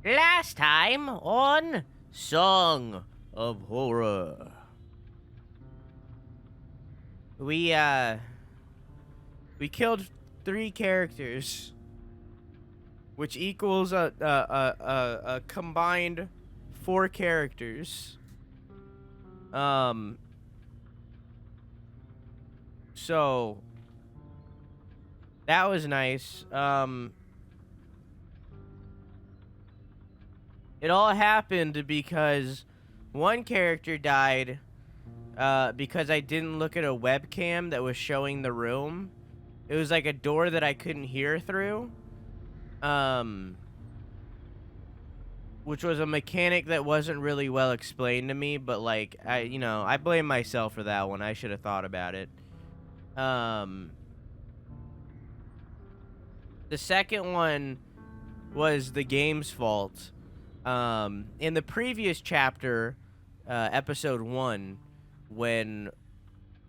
Last time on Song of Horror. We killed 3 characters, which equals a combined 4 characters. So that was nice. It all happened because one character died because I didn't look at a webcam that was showing the room. It was like a door that I couldn't hear through. Which was a mechanic that wasn't really well explained to me, but like I blame myself for that one. I should have thought about it. The second one was the game's fault. In the previous chapter, episode 1, when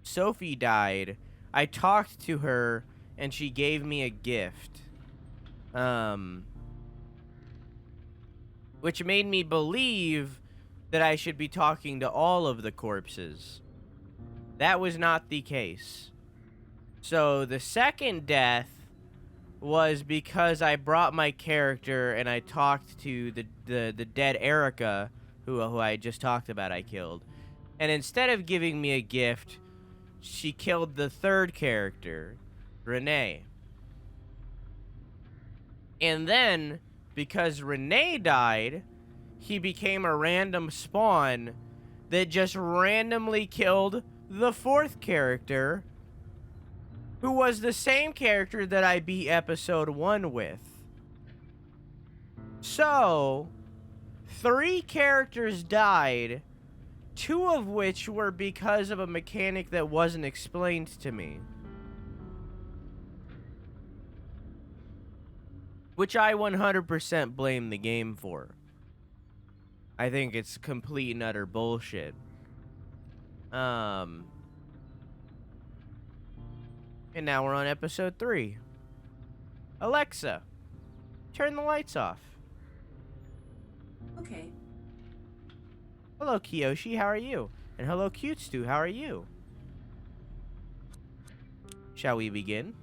Sophie died, I talked to her and she gave me a gift. Which made me believe that I should be talking to all of the corpses. That was not the case. So the second death was because I brought my character and I talked to the dead Erica, who I just talked about I killed. And instead of giving me a gift, she killed the third character, Renee. And then, because Renee died, he became a random spawn that just randomly killed the fourth character, who was the same character that I beat episode 1 with. So, 3 characters died, 2 of which were because of a mechanic that wasn't explained to me. Which I 100% blame the game for. I think it's complete and utter bullshit. And now we're on episode 3. Alexa, turn the lights off. Okay. Hello, Kiyoshi, how are you? And hello, Cute Stew, how are you? Shall we begin?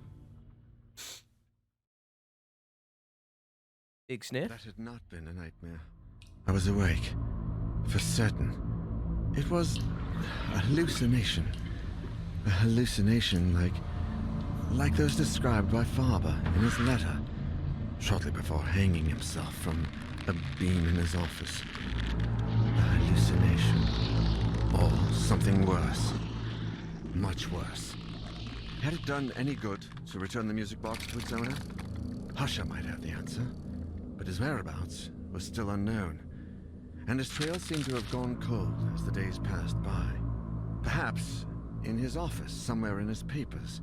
Big sniff? That had not been a nightmare. I was awake. For certain. It was a hallucination. A hallucination like those described by Faber in his letter, shortly before hanging himself from a beam in his office. A hallucination. Or something worse. Much worse. Had it done any good to return the music box to its owner? Husher might have the answer, but his whereabouts was still unknown, and his trail seemed to have gone cold as the days passed by. Perhaps in his office, somewhere in his papers.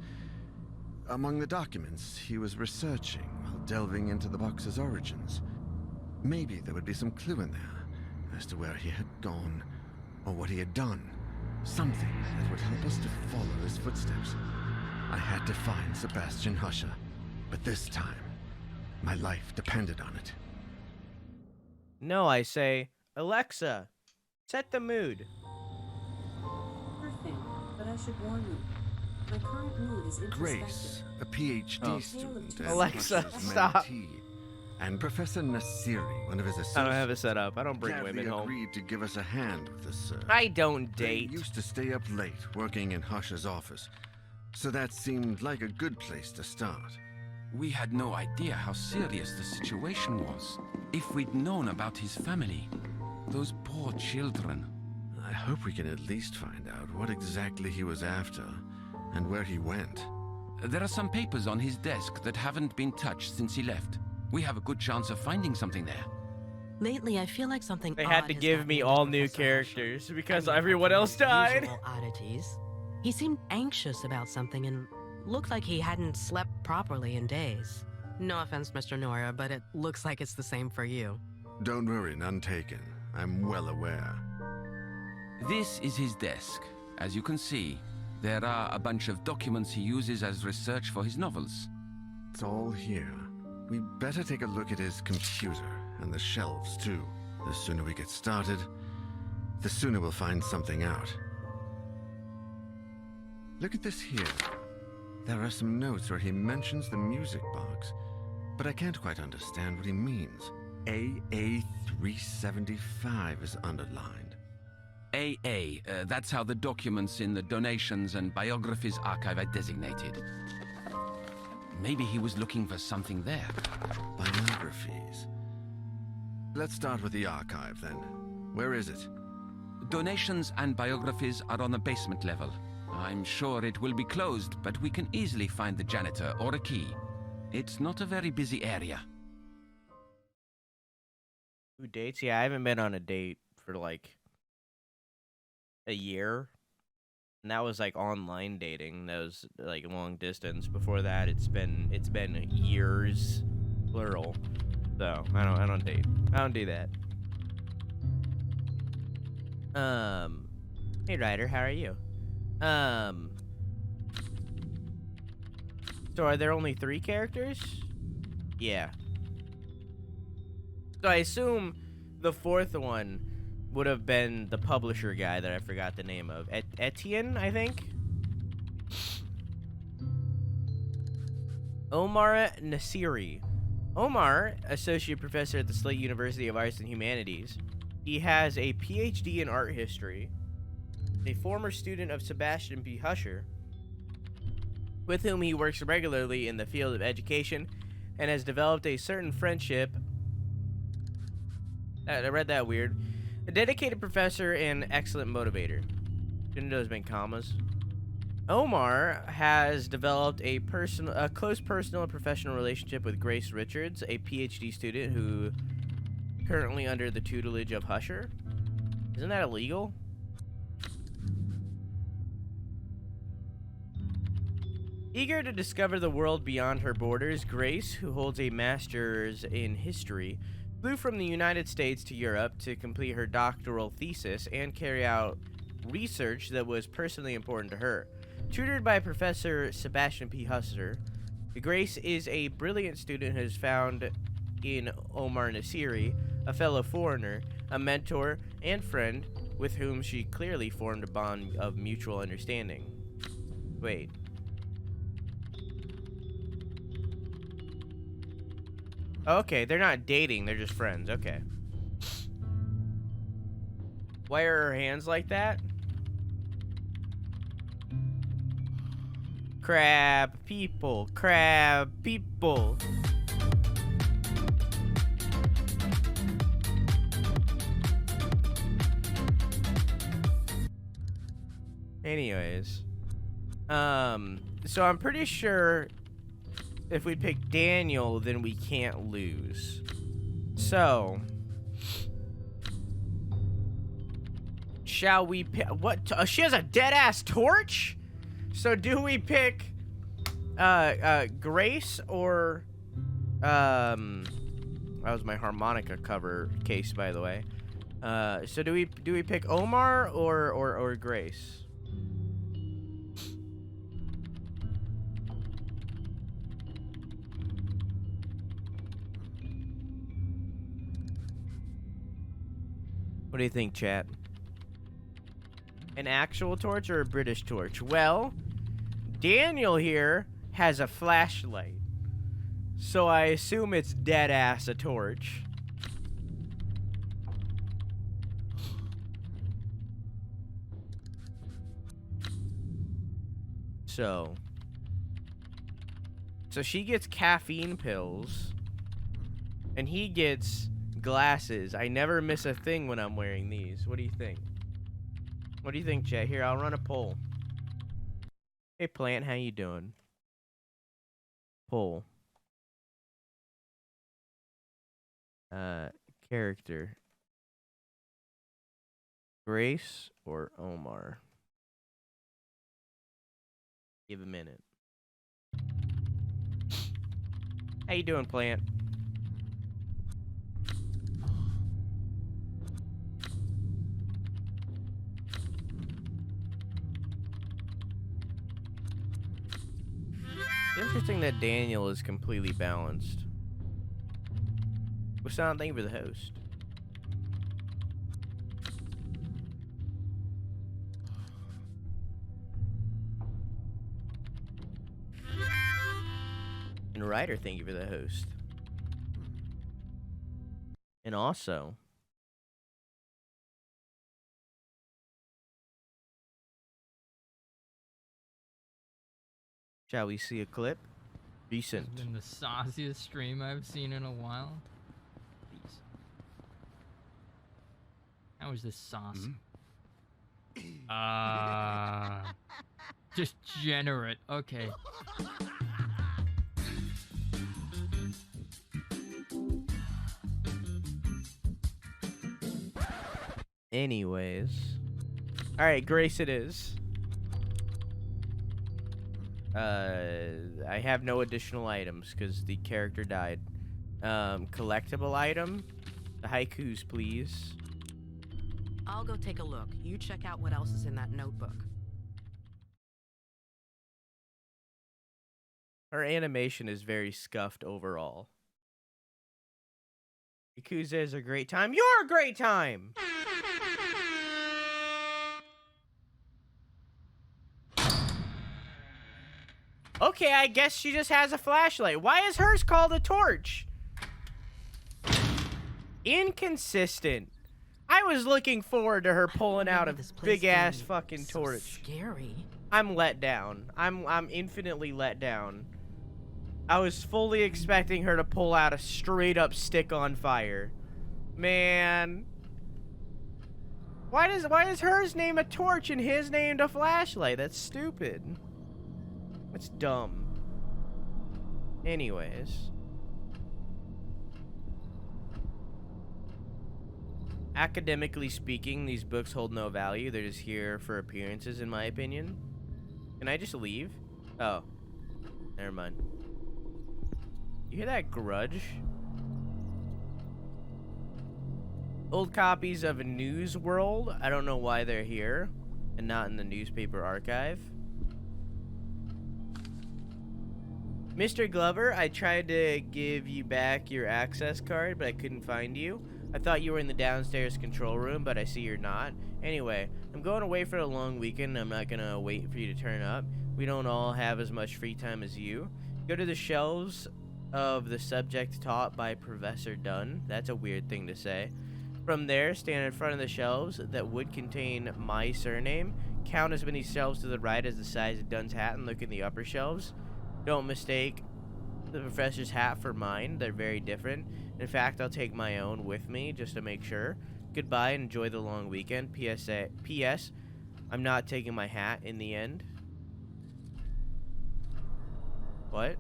Among the documents he was researching while delving into the box's origins. Maybe there would be some clue in there as to where he had gone, or what he had done. Something that would help us to follow his footsteps. I had to find Sebastian Husher, but this time, my life depended on it. No, I say, Alexa, set the mood. Sure thing, but I should warn you. My current mood is introspective. Grace, a PhD student, and Alexa, Husher's stop. mentee, and Professor Nasiri, one of his associates. I don't have it set up. I don't bring gladly women home. agreed to give us a hand with this search. I don't They date. used to stay up late working in Husher's office, so that seemed like a good place to start. We had no idea how serious the situation was. If we'd known about his family, those poor children. I hope we can at least find out what exactly he was after and where he went. There are some papers on his desk that haven't been touched since he left. We have a good chance of finding something there. Lately, I feel like something They odd had to has give me happened all to new Professor characters Husher. because I mean, everyone else died. usual oddities. He seemed anxious about something and looked like he hadn't slept properly in days. No offense, Mr. Nora, but it looks like it's the same for you. Don't worry, none taken. I'm well aware. This is his desk. As you can see, there are a bunch of documents he uses as research for his novels. It's all here. We better take a look at his computer and the shelves, too. The sooner we get started, the sooner we'll find something out. Look at this here. There are some notes where he mentions the music box, but I can't quite understand what he means. AA375 is underlined. AA, that's how the documents in the Donations and Biographies archive are designated. Maybe he was looking for something there. Biographies. Let's start with the archive, then. Where is it? Donations and Biographies are on the basement level. I'm sure it will be closed, but we can easily find the janitor or a key. It's not a very busy area. Who dates? Yeah, I haven't been on a date for like a year. And that was like online dating. That was like long distance. Before that, it's been years, plural. So I don't date. I don't do that. Hey Ryder, how are you? So are there only 3 characters? Yeah. So I assume the 4th one would have been the publisher guy that I forgot the name of. Etienne, I think? Omar Nasiri. Omar, associate professor at the Slate University of Arts and Humanities. He has a PhD in art history, a former student of Sebastian P. Husher, with whom he works regularly in the field of education, and has developed a certain friendship. I read that weird. A dedicated professor and excellent motivator. Didn't know those meant commas. Omar has developed a close personal and professional relationship with Grace Richards, a PhD student who currently under the tutelage of Husher. Isn't that illegal? Eager to discover the world beyond her borders, Grace, who holds a master's in history, flew from the United States to Europe to complete her doctoral thesis and carry out research that was personally important to her. Tutored by Professor Sebastian P. Husser, Grace is a brilliant student who has found in Omar Nasiri a fellow foreigner, a mentor, and friend with whom she clearly formed a bond of mutual understanding. Wait. Okay, they're not dating, they're just friends. Okay. Why are her hands like that? Crab people, crab people. Anyways, so I'm pretty sure if we pick Daniel, then we can't lose. So, shall we pick what? She has a dead ass torch. So do we pick Grace or that was my harmonica cover case, by the way. So do we pick Omar or Grace? What do you think, chat? An actual torch or a British torch? Well, Daniel here has a flashlight, so I assume it's dead ass a torch. So she gets caffeine pills, and he gets glasses. I never miss a thing when I'm wearing these. What do you think? What do you think, chat? Here, I'll run a poll. Hey, Plant, how you doing? Poll. Character. Grace or Omar? Give a minute. How you doing, Plant? Interesting that Daniel is completely balanced. Son, thank you for the host. And Ryder, thank you for the host. And also, shall we see a clip? Recent. It's been the sauciest stream I've seen in a while. Please. How is this sauce? Just generate. Okay. Anyways. Alright, Grace it is. I have no additional items because the character died. Collectible item? The haikus, please. I'll go take a look. You check out what else is in that notebook. Her animation is very scuffed overall. Yakuza is a great time. You're a great time! Okay, I guess she just has a flashlight. Why is hers called a torch? Inconsistent. I was looking forward to her pulling out a big-ass fucking torch. Scary. I'm let down. I'm infinitely let down. I was fully expecting her to pull out a straight-up stick on fire. Man. Why does hers name a torch and his named a flashlight? That's stupid. That's dumb. Anyways. Academically speaking, these books hold no value. They're just here for appearances, in my opinion. Can I just leave? Oh. Never mind. You hear that grudge? Old copies of News World. I don't know why they're here and not in the newspaper archive. Mr. Glover, I tried to give you back your access card, but I couldn't find you. I thought you were in the downstairs control room, but I see you're not. Anyway, I'm going away for a long weekend. I'm not gonna wait for you to turn up. We don't all have as much free time as you. Go to the shelves of the subject taught by Professor Dunn. That's a weird thing to say. From there, stand in front of the shelves that would contain my surname. Count as many shelves to the right as the size of Dunn's hat and look in the upper shelves. Don't mistake the professor's hat for mine. They're very different. In fact, I'll take my own with me just to make sure. Goodbye and enjoy the long weekend. P.S. I'm not taking my hat in the end. What?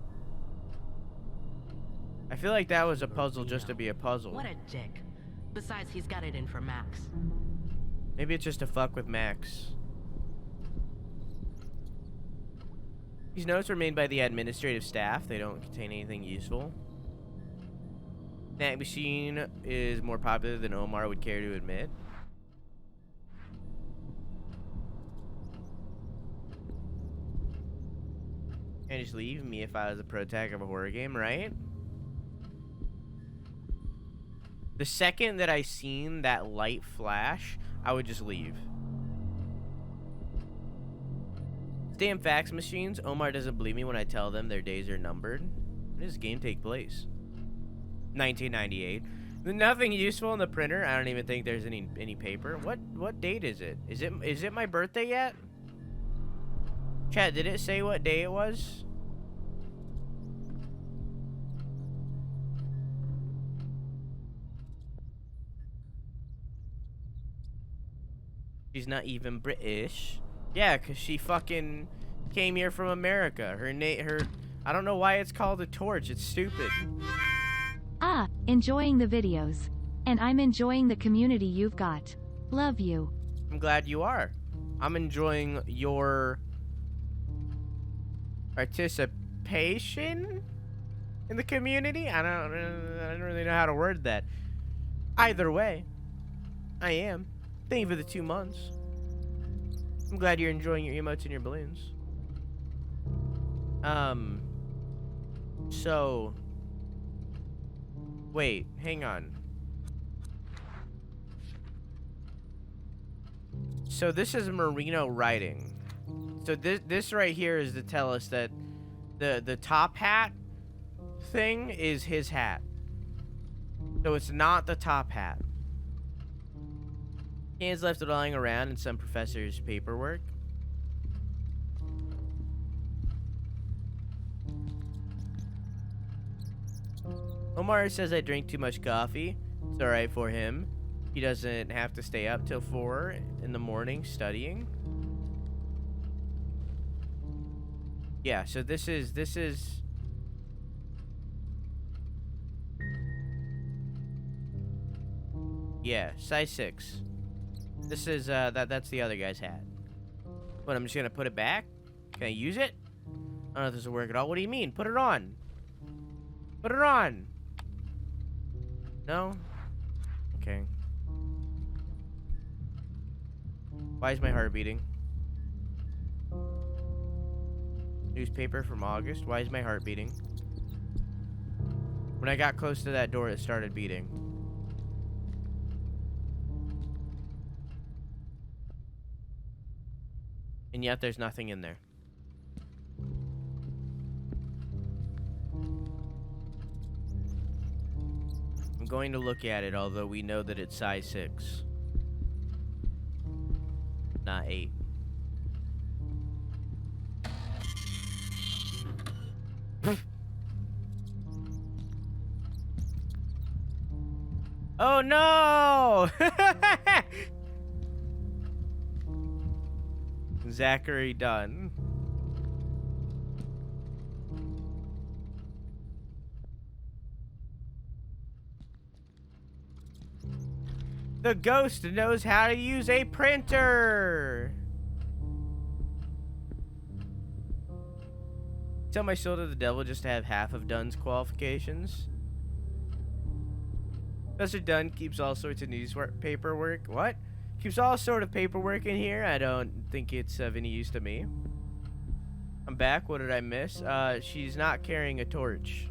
I feel like that was a puzzle just to be a puzzle. What a dick. Besides, he's got it in for Max. Maybe it's just to fuck with Max. These notes were made by the administrative staff. They don't contain anything useful. Snack machine is more popular than Omar would care to admit. And just leave me if I was a protag of a horror game, right? The second that I seen that light flash, I would just leave. Damn fax machines. Omar doesn't believe me when I tell them their days are numbered. When does this game take place? 1998. Nothing useful in the printer. I don't even think there's any paper. What date is it? Is it my birthday yet? Chat, did it say what day it was? She's not even British. Yeah, because she fucking came here from America. I don't know why it's called a torch. It's stupid. Ah, enjoying the videos. And I'm enjoying the community you've got. Love you. I'm glad you are. I'm enjoying your participation in the community. I don't really know how to word that. Either way, I am. Thank you for the 2 months. I'm glad you're enjoying your emotes and your balloons. So Wait, hang on. So this is Marino writing. So this right here is to tell us that the top hat thing is his hat. So it's not the top hat. Cans left lying around in some professor's paperwork. Omar says I drink too much coffee. It's alright for him. He doesn't have to stay up till 4 in the morning studying. Yeah, so this is yeah, size 6. This is that's the other guy's hat. But I'm just gonna put it back. Can I use it? I don't know if this will work at all. What do you mean? Put it on. Put it on. No? Okay. Why is my heart beating? Newspaper from August. Why is my heart beating? When I got close to that door, it started beating. And yet there's nothing in there. I'm going to look at it, although we know that it's size 6. Not 8. Oh no! Zachary Dunn. The ghost knows how to use a printer. Sell my soul to the devil just to have half of Dunn's qualifications. Professor Dunn keeps all sorts of paperwork. What? Keeps all sort of paperwork in here. I don't think it's of any use to me. I'm back. What did I miss? She's not carrying a torch.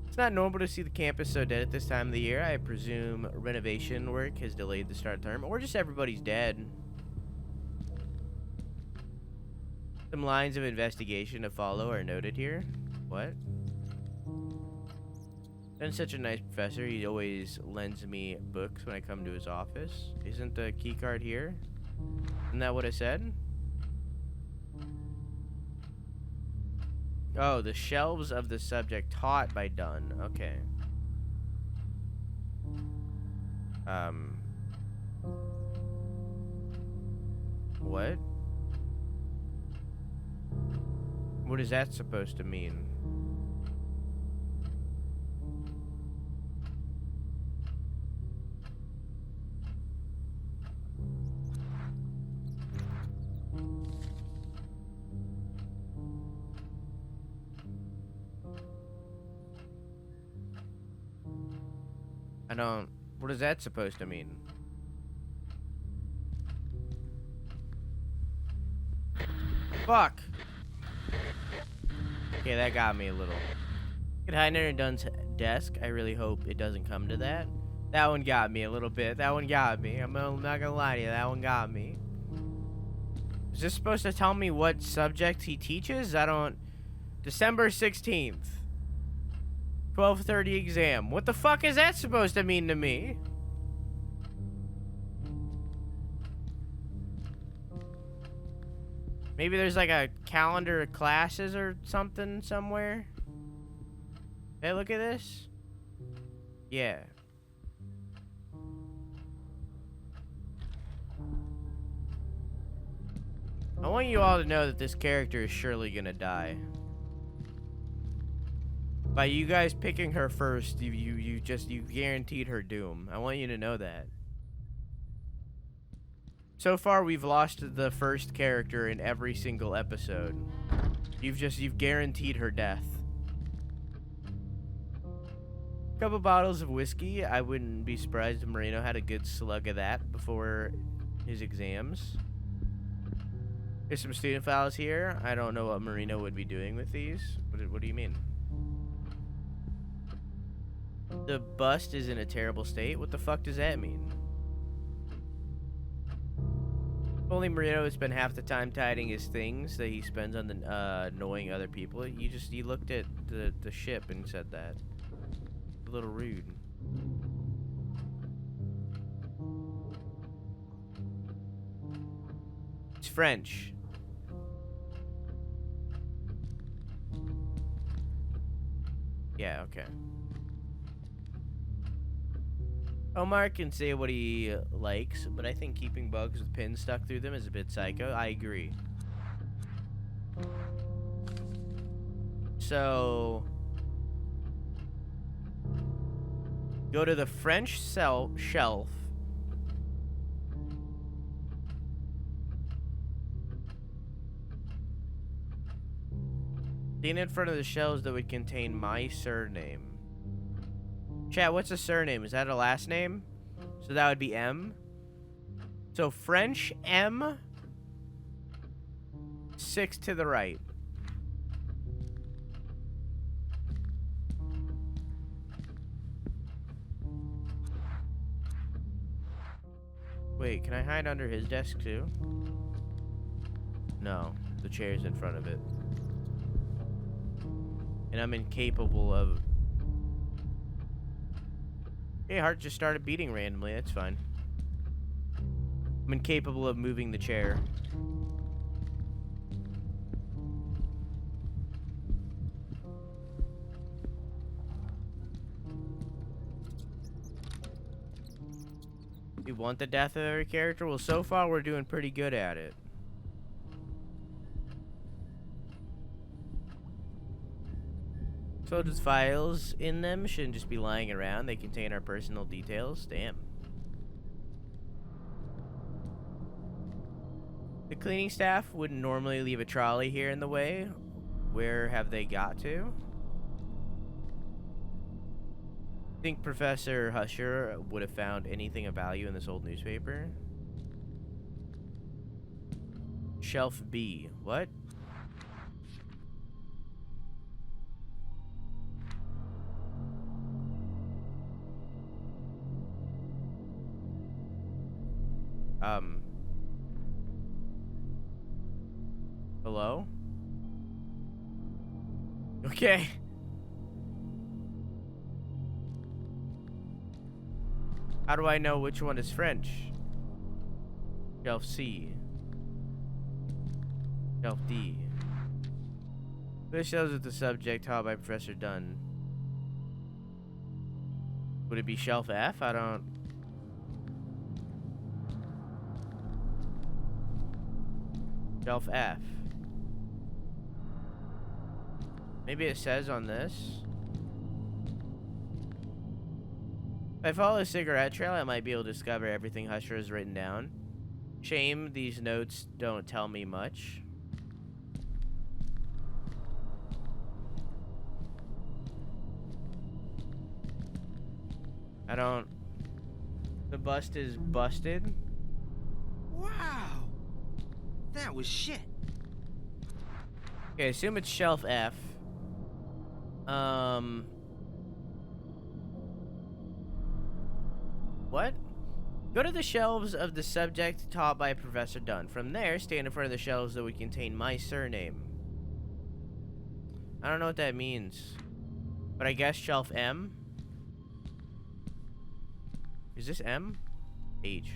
It's not normal to see the campus so dead at this time of the year. I presume renovation work has delayed the start of term, or just everybody's dead. Some lines of investigation to follow are noted here. What? Ben's such a nice professor. He always lends me books when I come to his office. Isn't the key card here? Isn't that what I said? Oh, the shelves of the subject taught by Dunn. Okay. What? What is that supposed to mean? I don't... What is that supposed to mean? Fuck! Okay, that got me a little. Get hiding under Dunn's desk. I really hope it doesn't come to that. That one got me a little bit. That one got me. I'm not gonna lie to you. That one got me. Is this supposed to tell me what subject he teaches? I don't... December 16th. 12:30 exam. What the fuck is that supposed to mean to me? Maybe there's like a calendar of classes or something somewhere. Hey, look at this. Yeah. I want you all to know that this character is surely gonna die. By you guys picking her first, you guaranteed her doom. I want you to know that. So far, we've lost the first character in every single episode. You've guaranteed her death. Couple bottles of whiskey. I wouldn't be surprised if Marino had a good slug of that before his exams. There's some student files here. I don't know what Marino would be doing with these. What do you mean? The bust is in a terrible state? What the fuck does that mean? Only Marino would spend half the time tidying his things that he spends on the annoying other people. You looked at the ship and said that. A little rude. It's French. Yeah, okay. Omar can say what he likes, but I think keeping bugs with pins stuck through them is a bit psycho. I agree. So, go to the French shelf. Stand in front of the shelves that would contain my surname. Chat, what's a surname? Is that a last name? So that would be M. So French M. 6 to the right. Wait, can I hide under his desk too? No, the chair's in front of it. And I'm incapable of... Hey, heart just started beating randomly. That's fine. I'm incapable of moving the chair. You want the death of every character? Well, so far we're doing pretty good at it. Soldier's files in them shouldn't just be lying around. They contain our personal details. Damn. The cleaning staff wouldn't normally leave a trolley here in the way. Where have they got to? Think Professor Husher would have found anything of value in this old newspaper? Shelf B. What? Hello? Okay. How do I know which one is French? Shelf C. Shelf D. This shows that the subject taught by Professor Dunn. Would it be shelf F? I don't... Shelf F. Maybe it says on this. If I follow a cigarette trail, I might be able to discover everything Husher has written down. Shame these notes don't tell me much. I don't... The bust is busted. Wow! That was shit. Okay, assume it's shelf F. What? Go to the shelves of the subject taught by Professor Dunn. From there, stand in front of the shelves that would contain my surname. I don't know what that means. But I guess shelf M? Is this M? H.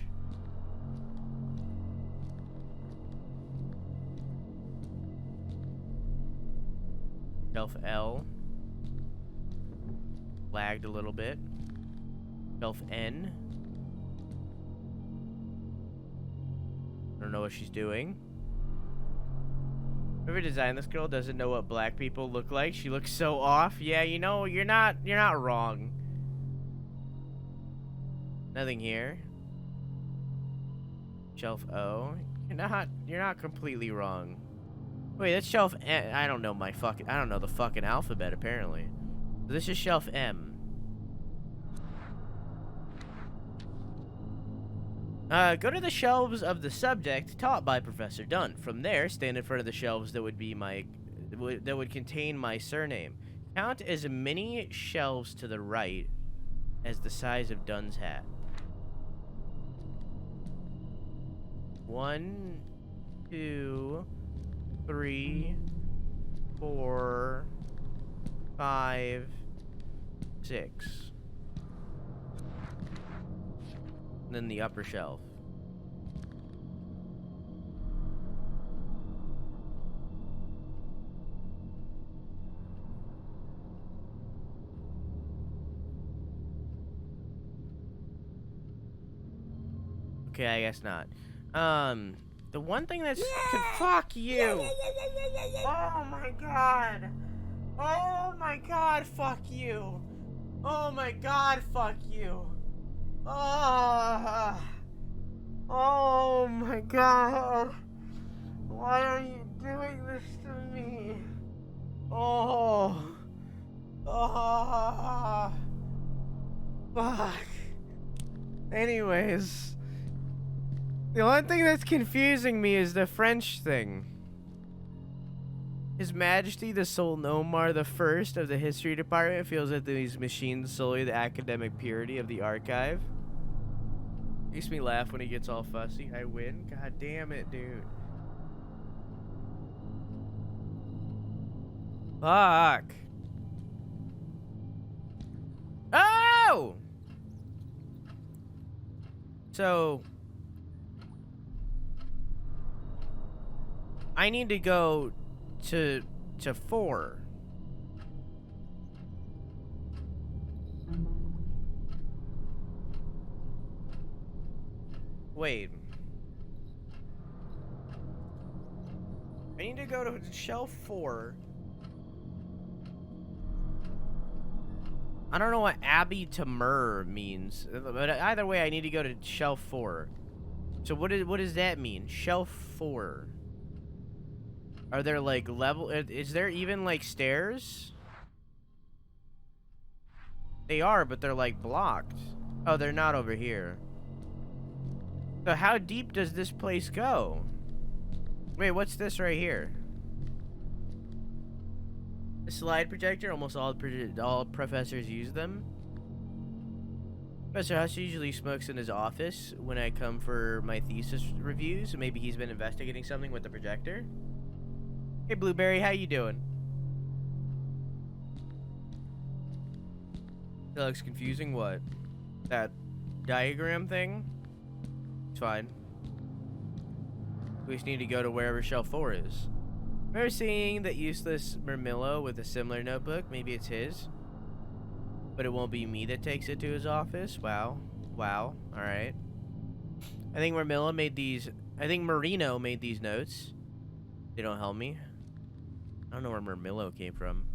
Shelf L. Lagged a little bit. Shelf N. I don't know what she's doing. Whoever designed this girl doesn't know what black people look like. She looks so off. Yeah, you know, you're not wrong. Nothing here. Shelf O. You're not completely wrong. Wait, that's shelf N. I don't know the fucking alphabet apparently. So this is shelf M. Go to the shelves of the subject taught by Professor Dunn. From there, stand in front of the shelves that would contain my surname. Count as many shelves to the right as the size of Dunn's hat. 1, 2, 3, 4, 5, 6. And then the upper shelf. Okay, I guess not. The one thing that's fuck you. Oh my god. Oh my god, fuck you. Oh my god, fuck you. Oh my god. Why are you doing this to me? Oh. Fuck. Anyways. The only thing that's confusing me is the French thing. His Majesty the Sultan Omar the First of the History Department feels that these machines sully the academic purity of the archive. Makes me laugh when he gets all fussy. I win? God damn it, dude. Fuck. Oh! So... I need to go to 4. Wait. I need to go to shelf 4. I don't know what Abbey to Mur means, but either way, I need to go to shelf 4. So what does that mean? Shelf 4. Are there like level? Is there even like stairs? They are, but they're like blocked. Oh, they're not over here. So how deep does this place go? Wait, what's this right here? A slide projector. Almost all professors use them. Professor Huss usually smokes in his office when I come for my thesis reviews. So maybe he's been investigating something with the projector. Hey, Blueberry, how you doing? That looks confusing. What? That diagram thing? It's fine. We just need to go to wherever shelf 4 is. Remember seeing that useless Mermillo with a similar notebook? Maybe it's his. But it won't be me that takes it to his office? Wow. Wow. Alright. I think Mermillo made these... I think Marino made these notes. They don't help me. I don't know where Mermillo came from.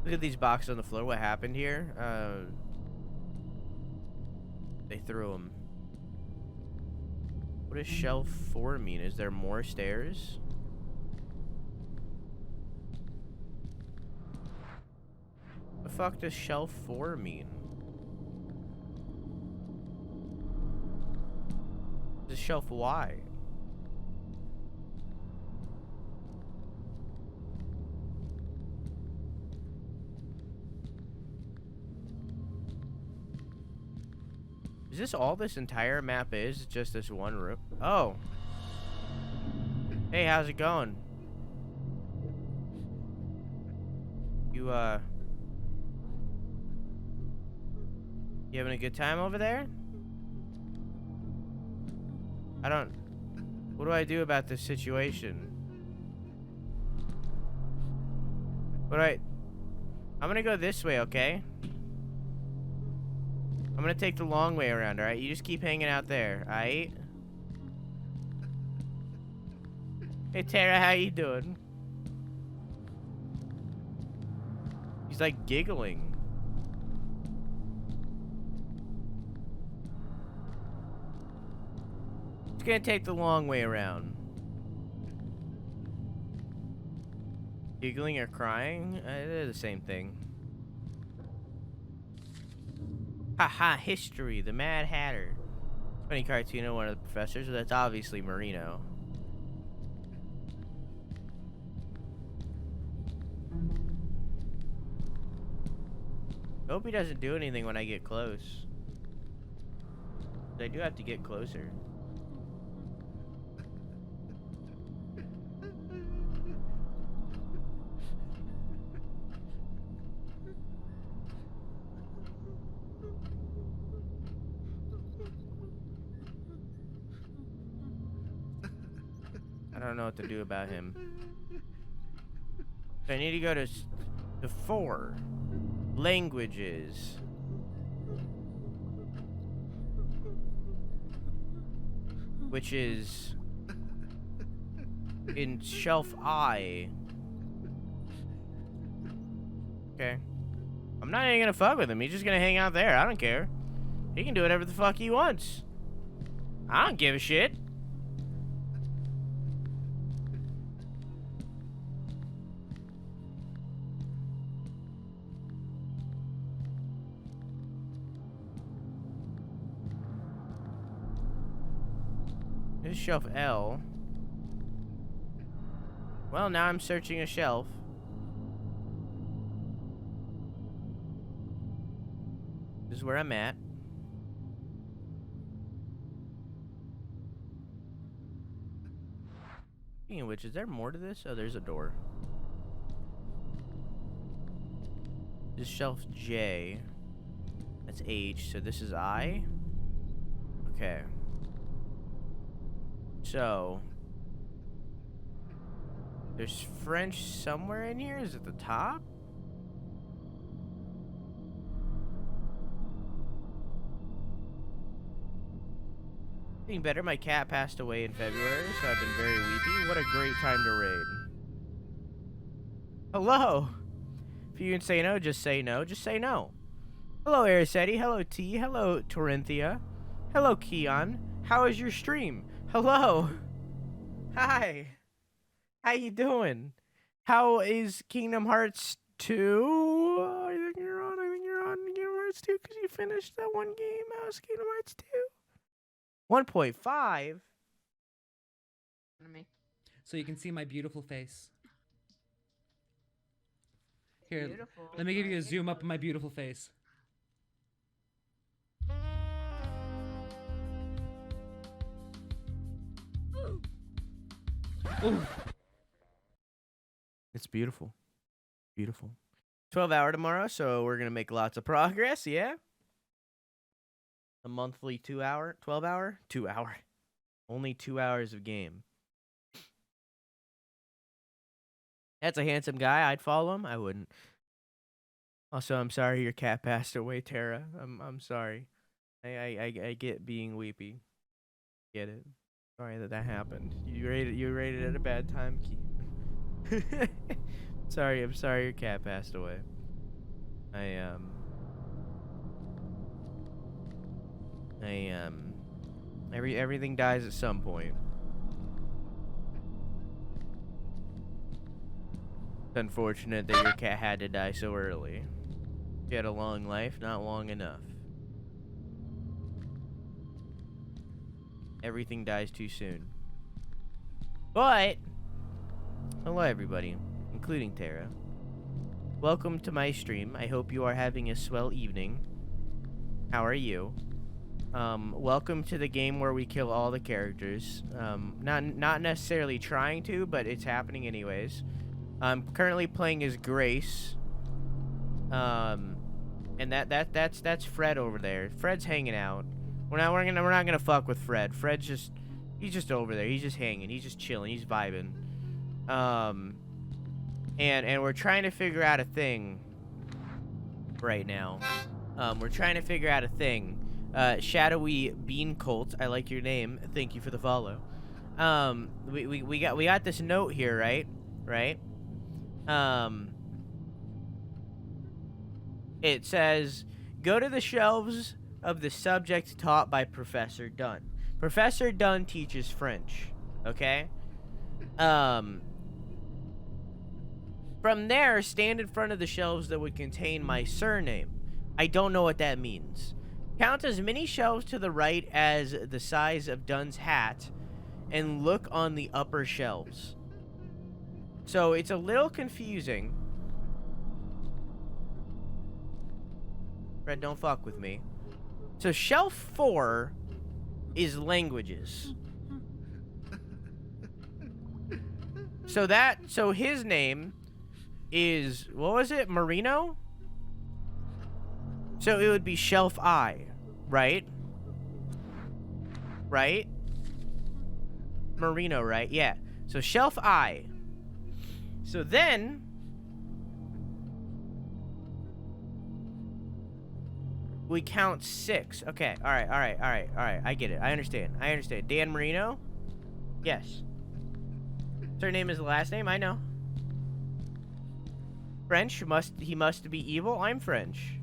Look at these boxes on the floor. What happened here? They threw them. What does shelf 4 mean? Is there more stairs? What the fuck does shelf 4 mean? This is shelf Y. Is this all this entire map is? Just this one room? Oh. Hey, how's it going? You having a good time over there? What do I do about this situation? I'm gonna go this way, okay? I'm gonna take the long way around, alright? You just keep hanging out there, alright? Hey, Tara, how you doing? He's like giggling. Just gonna take the long way around. Giggling or crying? They're the same thing. Haha, history, the Mad Hatter. Funny cartoon of one of the professors, so that's obviously Marino. Hope he doesn't do anything when I get close. I do have to get closer. I don't know what to do about him. So I need to go to 4 languages. Which is in shelf I. Okay. I'm not even gonna fuck with him. He's just gonna hang out there. I don't care. He can do whatever the fuck he wants. I don't give a shit. This is shelf L. Well, now I'm searching a shelf. This is where I'm at. Speaking of which, is there more to this? Oh, there's a door. This is shelf J. That's H, so this is I. Okay. So, there's French somewhere in here? Is it the top? Being better, my cat passed away in February, so I've been very weepy. What a great time to raid. Hello! If you can say no, just say no. Just say no. Hello, Arisetti. Hello, T. Hello, Torinthia. Hello, Keon. How is your stream? Hello. Hi. How you doing? How is Kingdom Hearts 2? I think you're on. I think you're on Kingdom Hearts 2 because you finished that one game. How's Kingdom Hearts 2? 1.5? So you can see my beautiful face. Here, Beautiful. let me give you a zoom up of my beautiful face. Ooh. It's beautiful. Beautiful. 12-hour tomorrow, so we're going to make lots of progress, yeah? A monthly 2-hour? 12-hour? 2-hour. Only 2 hours of game. That's a handsome guy. I'd follow him. I wouldn't. Also, I'm sorry your cat passed away, Tara. I'm sorry. I get being weepy. Get it. Sorry that happened. You rated at a bad time, Keith. I'm sorry your cat passed away. Everything dies at some point. It's unfortunate that your cat had to die so early. She had a long life, not long enough. Everything dies too soon. But, hello everybody, including Tara. Welcome to my stream. I hope you are having a swell evening. How are you? Welcome to the game where we kill all the characters. Not necessarily trying to, but it's happening anyways. I'm currently playing as Grace. And that's Fred over there. Fred's hanging out. We're not gonna fuck with Fred. He's just over there. He's just hanging. He's just chilling. He's vibing. And we're trying to figure out a thing right now. We're trying to figure out a thing. Shadowy Bean Cult, I like your name. Thank you for the follow. We got this note here, right? Right? It says, go to the shelves of the subject taught by Professor Dunn. Professor Dunn teaches French, okay? From there, stand in front of the shelves that would contain my surname. I don't know what that means. Count as many shelves to the right as the size of Dunn's hat, and look on the upper shelves. So it's a little confusing. Fred, don't fuck with me. So shelf 4 is languages. So his name is, what was it? Marino? So it would be shelf I, right? Right? Marino, right? Yeah. So shelf I. So then we count 6. Okay. All right. I get it. I understand. Dan Marino? Yes. Surname is the last name? I know. French? He must be evil? I'm French.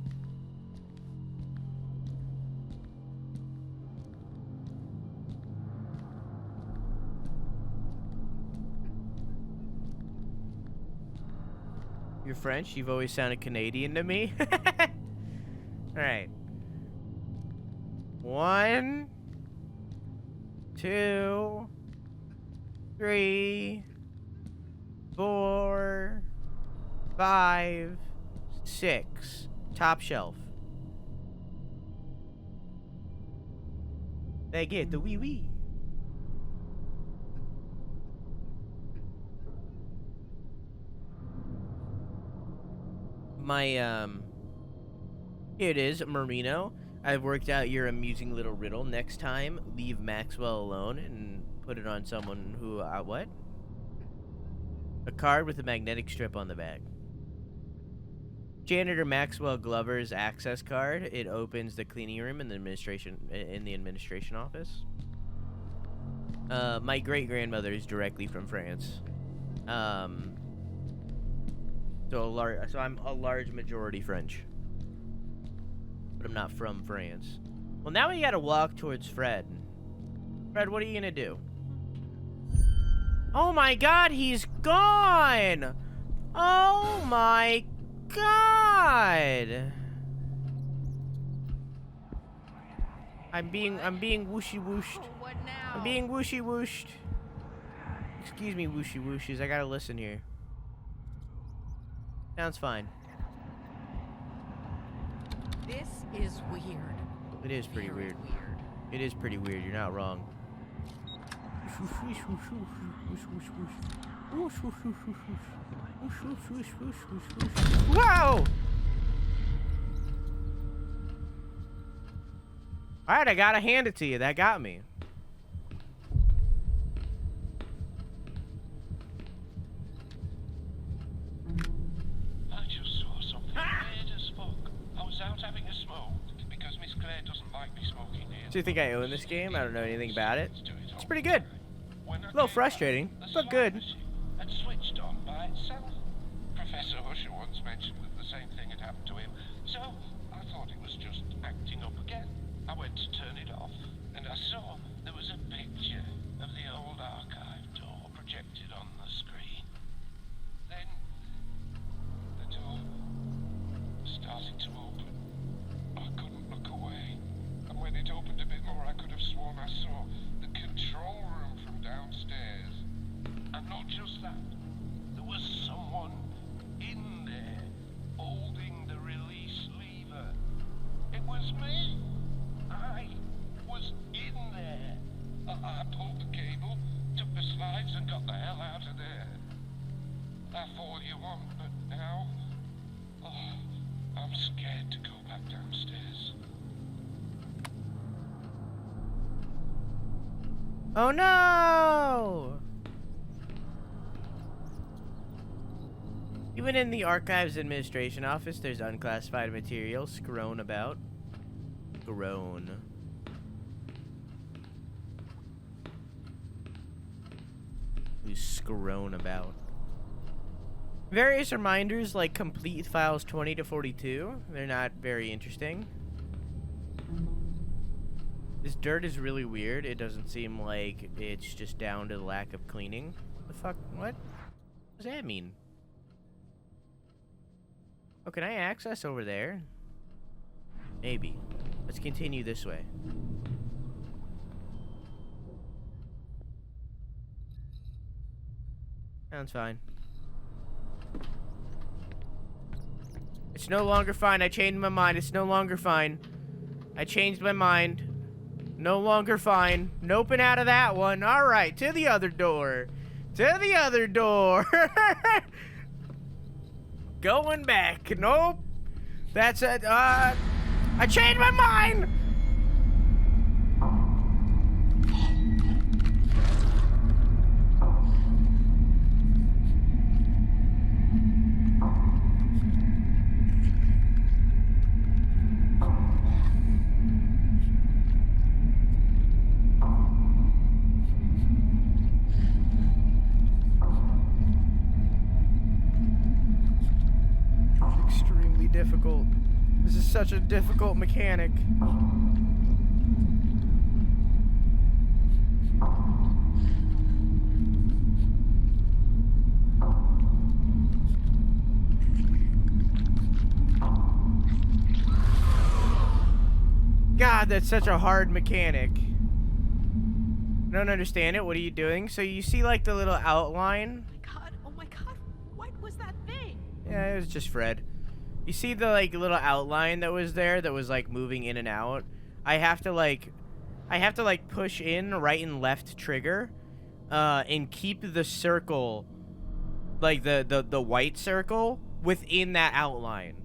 You're French? You've always sounded Canadian to me. Alright. 1, 2, 3, 4, 5, 6. Top shelf. They get the wee wee. My, here it is, Marino. I've worked out your amusing little riddle. Next time, leave Maxwell alone and put it on someone who, what? A card with a magnetic strip on the back. Janitor Maxwell Glover's access card. It opens the cleaning room in the administration office. My great-grandmother is directly from France. So I'm a large majority French. But I'm not from France. Well, now we gotta walk towards Fred. Fred, what are you gonna do? Oh my god, he's gone! Oh my god! I'm being whooshy whooshed. What now? I'm being whooshy whooshed. Excuse me, whooshy whooshes. I gotta listen here. Sounds fine. This is weird. It is pretty weird. It is pretty weird. You're not wrong. Whoa! Alright, I gotta hand it to you. That got me. I just saw something weird as fuck. I was out having a smoke because Miss Claire doesn't like me smoking here. Do you think I own this game? I don't know anything about it. It's It's pretty good. A little frustrating, but good. Had switched on by itself. Professor Usher once mentioned that the same thing had happened to him, so I thought it was just acting up again. I went to turn it off, and I saw there was a picture of the old archive door projected on the screen. Then the door started to open. I couldn't look away, and when it opened a bit more, I could have sworn I saw the control room from downstairs. And not just that, there was someone in there holding the release lever. It was me. I was in there. I pulled the cable, took the slides, and got the hell out of there. That's all you want, but now, I'm scared to go back downstairs. Oh no! Even in the Archives Administration Office, there's unclassified material strewn about. Grown. Who's scrown about? Various reminders like complete files 20 to 42. They're not very interesting. This dirt is really weird. It doesn't seem like it's just down to the lack of cleaning. The fuck? What? What does that mean? Oh, can I access over there? Maybe. Let's continue this way. Sounds fine. It's no longer fine. I changed my mind. It's no longer fine. I changed my mind. No longer fine. Noping out of that one. All right, to the other door. To the other door. Going back. Nope. That's it. I changed my mind. Extremely difficult. This is such a difficult mechanic. God, that's such a hard mechanic. I don't understand it. What are you doing? So you see like the little outline? Oh my god, what was that thing? Yeah, it was just Fred. You see the like little outline that was there that was like moving in and out? I have to like push in right and left trigger and keep the circle, like the white circle within that outline.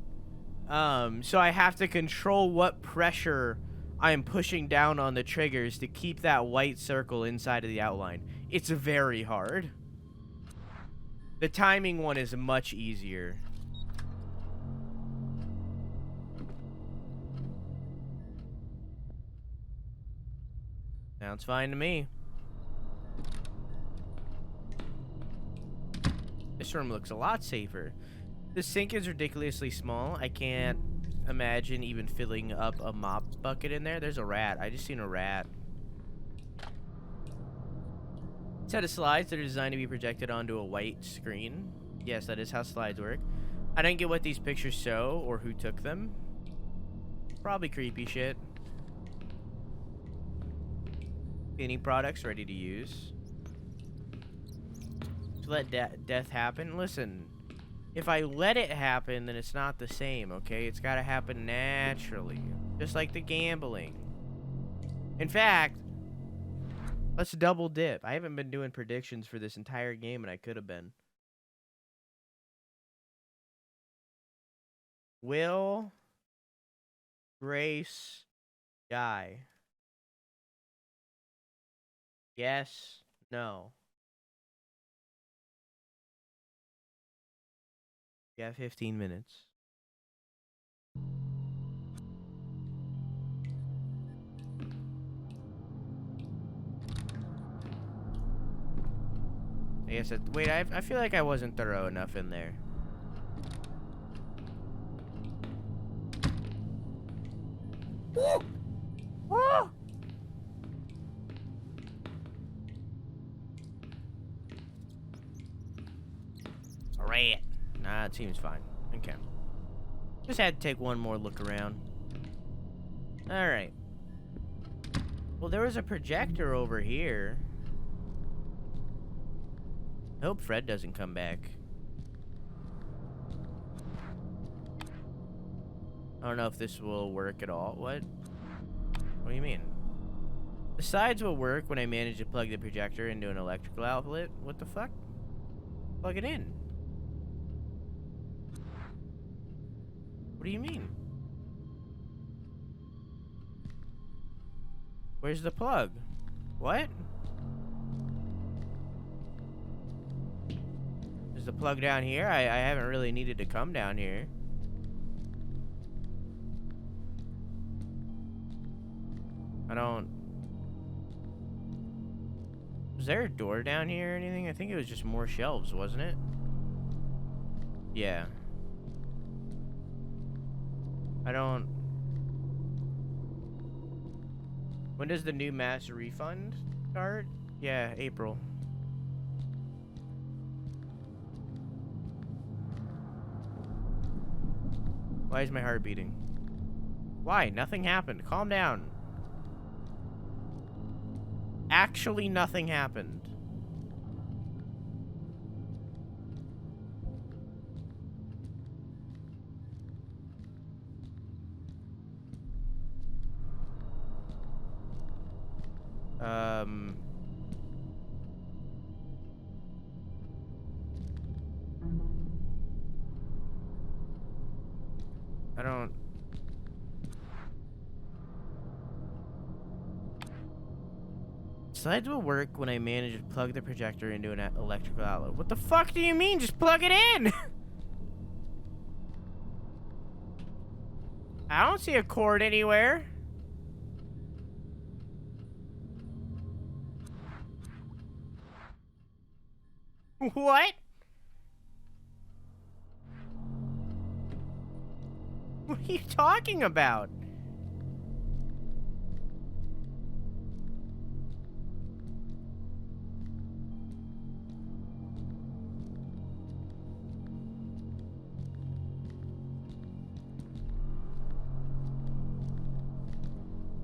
So I have to control what pressure I'm pushing down on the triggers to keep that white circle inside of the outline. It's very hard. The timing one is much easier. Sounds fine to me. This room looks a lot safer. The sink is ridiculously small. I can't imagine even filling up a mop bucket in there. There's a rat. I just seen a rat. Set of slides that are designed to be projected onto a white screen. Yes, that is how slides work. I didn't get what these pictures show or who took them. Probably creepy shit. Cleaning products ready to use. To let death happen. Listen, if I let it happen, then it's not the same, okay? It's gotta happen naturally. Just like the gambling. In fact, let's double dip. I haven't been doing predictions for this entire game, and I could have been. Will Grace die? Yes. No. You have 15 minutes. I guess wait, I feel like I wasn't thorough enough in there. Woo! Woo! Alright. Nah, it seems fine. Okay. Just had to take one more look around. Alright. Well, there was a projector over here. I hope Fred doesn't come back. I don't know if this will work at all. What? What do you mean? The sides will work when I manage to plug the projector into an electrical outlet. What the fuck? Plug it in. What do you mean? Where's the plug? What? Is the plug down here? I haven't really needed to come down here. I don't... Was there a door down here or anything? I think it was just more shelves, wasn't it? Yeah. I don't... When does the new mass refund start? Yeah, April. Why is my heart beating? Why? Nothing happened. Calm down. Actually, nothing happened. Um... I don't... Slides will work when I manage to plug the projector into an electrical outlet. What the fuck do you mean? Just plug it in! I don't see a cord anywhere. What? What are you talking about?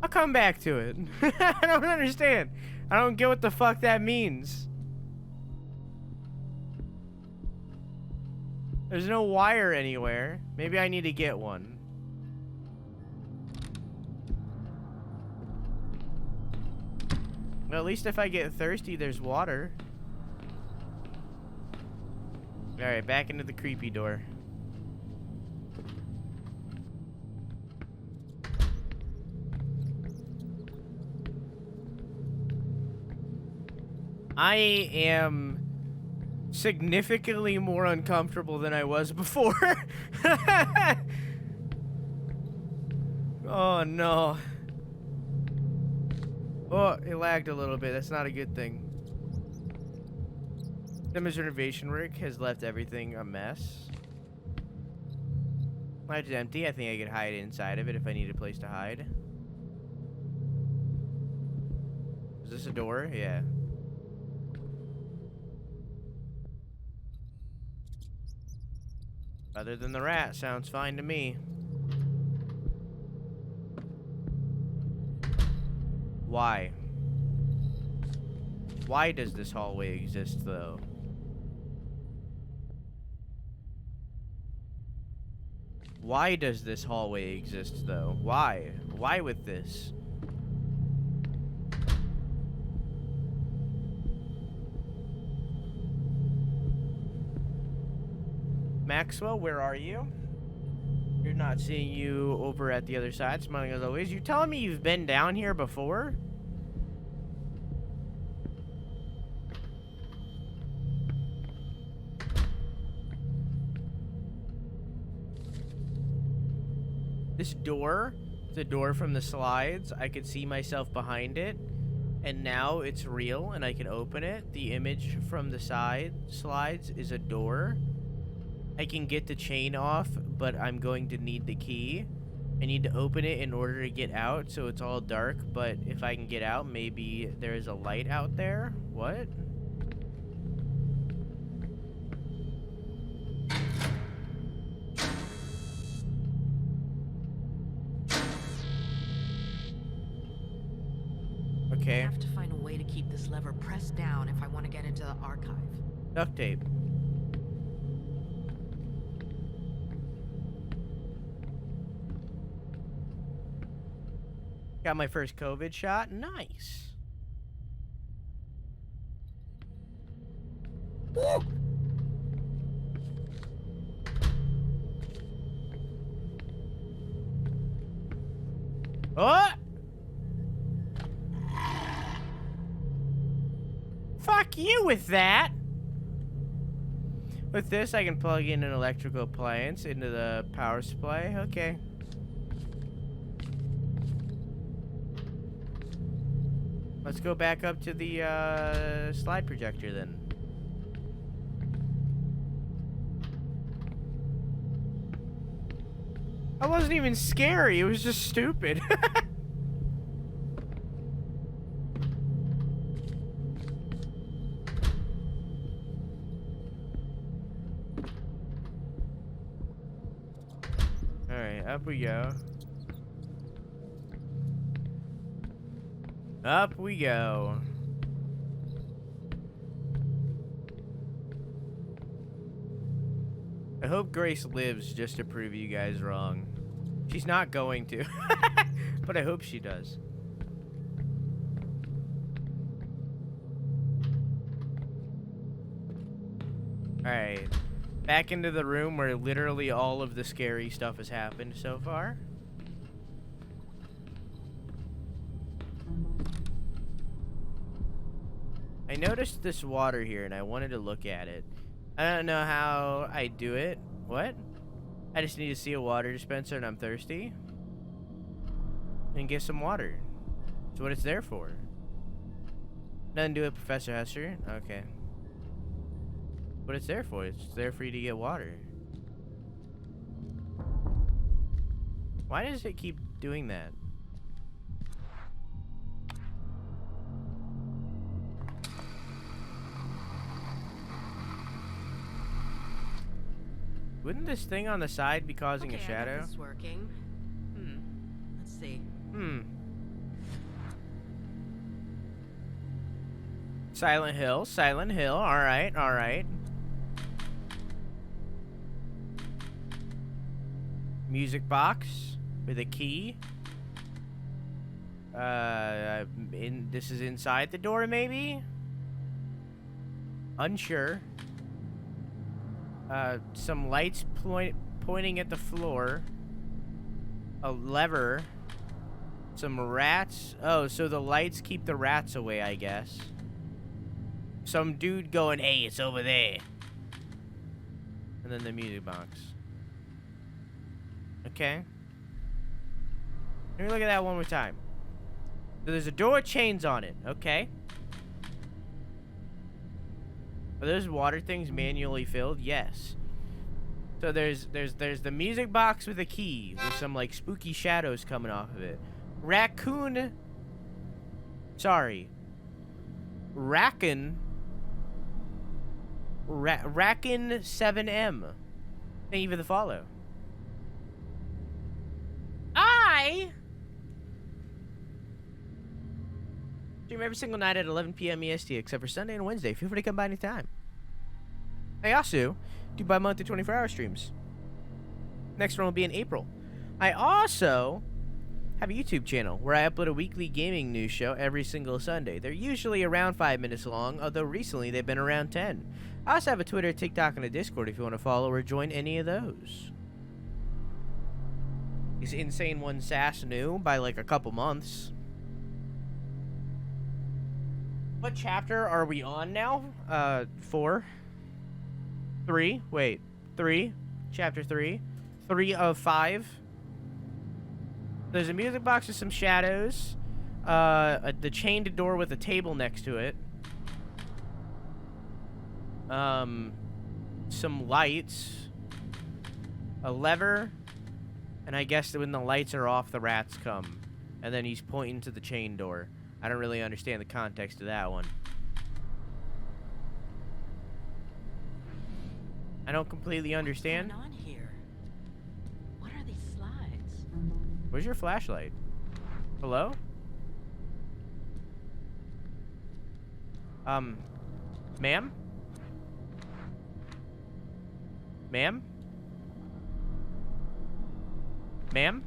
I'll come back to it. I don't understand. I don't get what the fuck that means. There's no wire anywhere. Maybe I need to get one. Well, at least if I get thirsty, there's water. Alright, back into the creepy door. I am significantly more uncomfortable than I was before. Oh no. Oh, it lagged a little bit. That's not a good thing. Simmons renovation work has left everything a mess. It's empty. I think I could hide inside of it if I need a place to hide. Is this a door? Yeah. Other than the rat, sounds fine to me. Why? Why does this hallway exist, though? Why does this hallway exist, though? Why? Why with this? Maxwell, where are you? You're not seeing you over at the other side, smiling as always. You telling me you've been down here before? This door, the door from the slides, I could see myself behind it. And now it's real and I can open it. The image from the slides is a door. I can get the chain off, but I'm going to need the key. I need to open it in order to get out, so it's all dark, but if I can get out, maybe there's a light out there? What? Okay. I have to find a way to keep this lever pressed down if I want to get into the archive. Duct tape. Got my first COVID shot. Nice. Woo! Oh! Fuck you with that! With this, I can plug in an electrical appliance into the power supply. Okay. Let's go back up to the slide projector then. That wasn't even scary, it was just stupid. Alright, up we go. Up we go. I hope Grace lives just to prove you guys wrong. She's not going to. But I hope she does. Alright. Back into the room where literally all of the scary stuff has happened so far. I noticed this water here and I wanted to look at it. I don't know how I do it. What? I just need to see a water dispenser and I'm thirsty. And get some water. That's what it's there for. Nothing to do with Professor Hester. Okay. What it's there for. It's there for you to get water. Why does it keep doing that? Wouldn't this thing on the side be causing a shadow? I got this working. Let's see. Silent Hill, Silent Hill. Alright, alright. Music box with a key. This is inside the door, maybe? Unsure. Some lights pointing at the floor. A lever. Some rats. Oh, so the lights keep the rats away, I guess. Some dude going, hey, it's over there. And then the music box. Okay. Let me look at that one more time. So there's a door with chains on it. Okay. Are those water things manually filled? Yes. So there's the music box with a key with some like spooky shadows coming off of it. Raccoon. Sorry. Raccoon 7M. Thank you for the follow. I stream every single night at 11 p.m. EST except for Sunday and Wednesday. Feel free to come by anytime. I also do bi-monthly 24-hour streams. Next one will be in April. I also have a YouTube channel where I upload a weekly gaming news show every single Sunday. They're usually around 5 minutes long, although recently they've been around 10. I also have a Twitter, TikTok, and a Discord if you want to follow or join any of those. Is Insane One Sass new by like a couple months? What chapter are we on now? 4? 3? Wait. 3? Chapter 3? 3 of 5? There's a music box with some shadows. The chained door with a table next to it. Some lights. A lever. And I guess that when the lights are off, the rats come. And then he's pointing to the chain door. I don't really understand the context of that one. I don't completely understand. What's going on here? What are these slides? Where's your flashlight? Hello? Ma'am? Ma'am? Ma'am?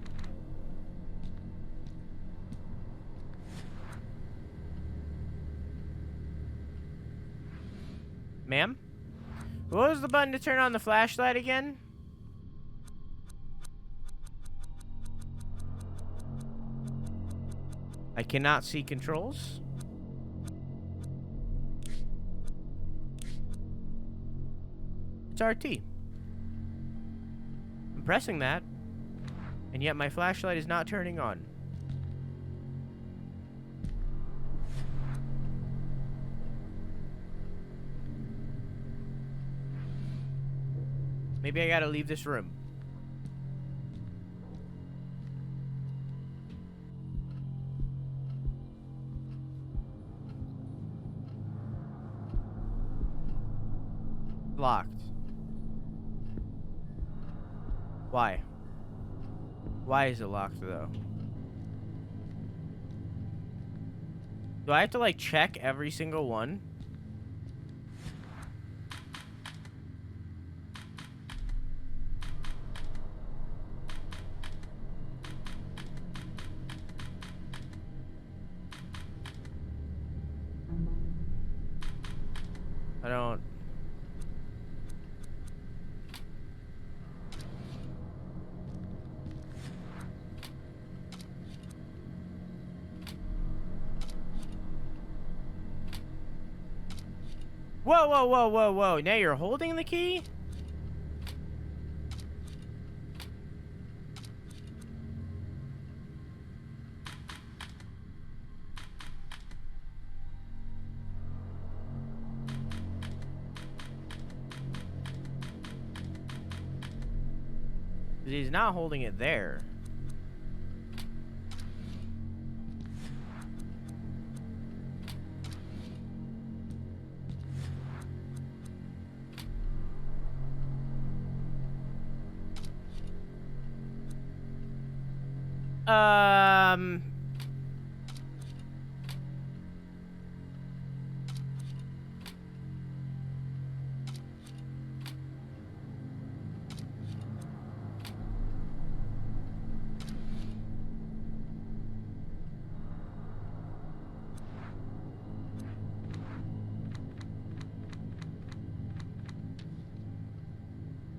Ma'am? What was the button to turn on the flashlight again? I cannot see controls. It's RT. I'm pressing that, and yet my flashlight is not turning on. Maybe I gotta leave this room. Locked. Why? Why is it locked, though? Do I have to, like, check every single one? I don't... Whoa, whoa, whoa, whoa, whoa. Now you're holding the key? He's not holding it there.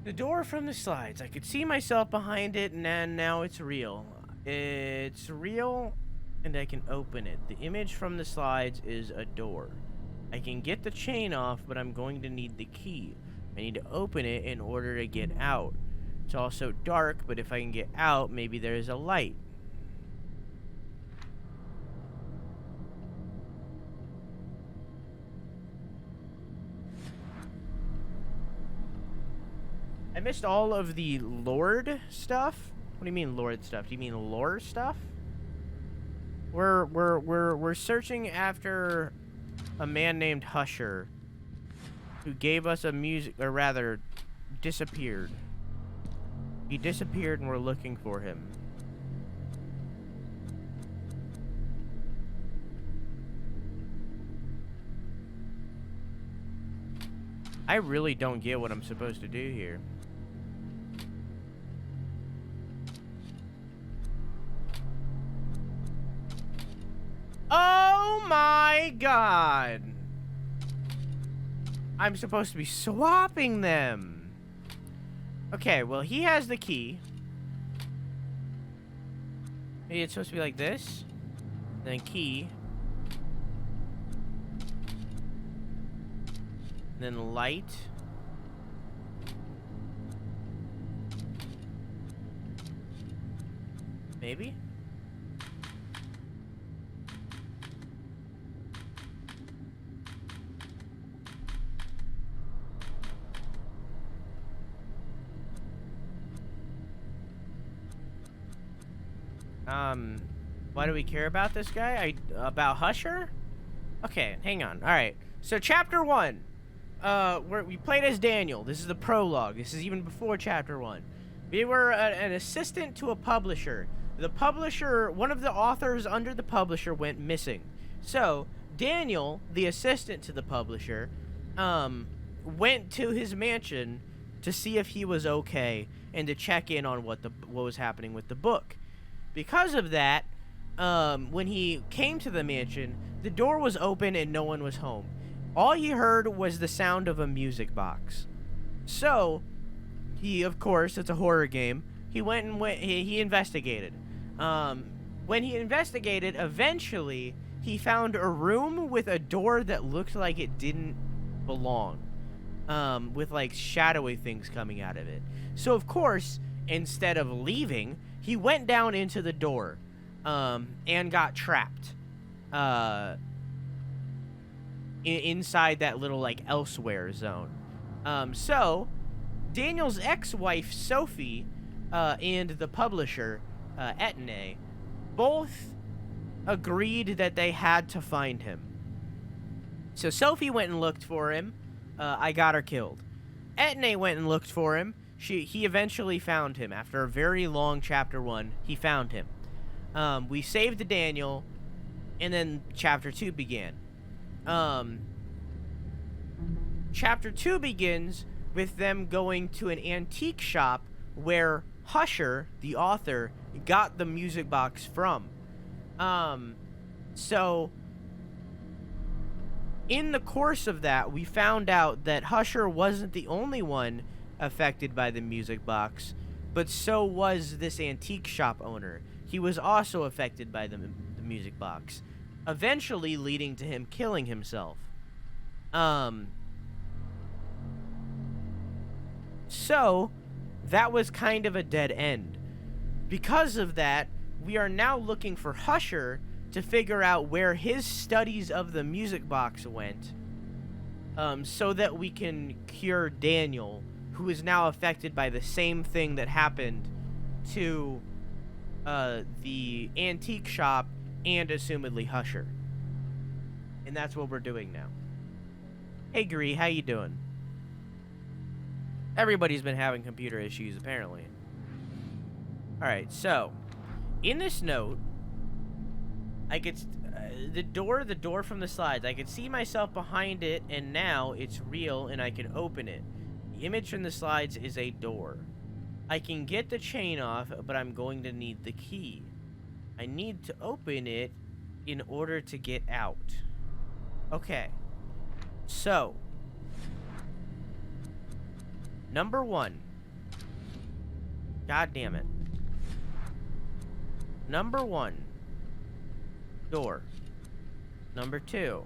The door from the slides. I could see myself behind it, and then now it's real. It's real, and I can open it. The image from the slides is a door. I can get the chain off, but I'm going to need the key. I need to open it in order to get out. It's also dark, but if I can get out, maybe there's a light. I missed all of the Lord stuff. What do you mean Lord stuff? Do you mean lore stuff? We're searching after a man named Husher, who gave us a music, or rather, disappeared. He disappeared, and we're looking for him. I really don't get what I'm supposed to do here. Oh my god! I'm supposed to be swapping them. Okay, well, he has the key. Maybe it's supposed to be like this. Then key. Then light. Maybe? Why do we care about this guy? About Husher? Okay, hang on. Alright. So, chapter 1. We played as Daniel. This is the prologue. This is even before chapter 1. We were an assistant to a publisher. The publisher, one of the authors under the publisher went missing. So, Daniel, the assistant to the publisher, went to his mansion to see if he was okay and to check in on what was happening with the book. Because of that, when he came to the mansion, the door was open and no one was home. All he heard was the sound of a music box. So, he, of course, it's a horror game, he investigated. When he investigated, eventually, he found a room with a door that looked like it didn't belong. With, like, shadowy things coming out of it. So, of course, instead of leaving, he went down into the door, and got trapped, inside that little, like, elsewhere zone. So, Daniel's ex-wife, Sophie, and the publisher, Etne, both agreed that they had to find him. So, Sophie went and looked for him. I got her killed. Etne went and looked for him. He eventually found him. After a very long chapter 1, he found him. We saved Daniel, and then chapter 2 began. Chapter 2 begins with them going to an antique shop where Husher, the author, got the music box from. So, in the course of that, we found out that Husher wasn't the only one affected by the music box, but so was this antique shop owner. He was also affected by the music box, eventually leading to him killing himself. So, that was kind of a dead end. Because of that, we are now looking for Husher to figure out where his studies of the music box went, so that we can cure Daniel, who is now affected by the same thing that happened to the antique shop and assumedly Husher. And that's what we're doing now. Hey Gree, how you doing? Everybody's been having computer issues, apparently. Alright, so, in this note, I could, the door from the slides, I could see myself behind it, and now it's real, and I can open it. The image from the slides is a door. I can get the chain off, but I'm going to need the key. I need to open it in order to get out. Okay. So, number 1. God damn it. Number 1. Door. Number 2.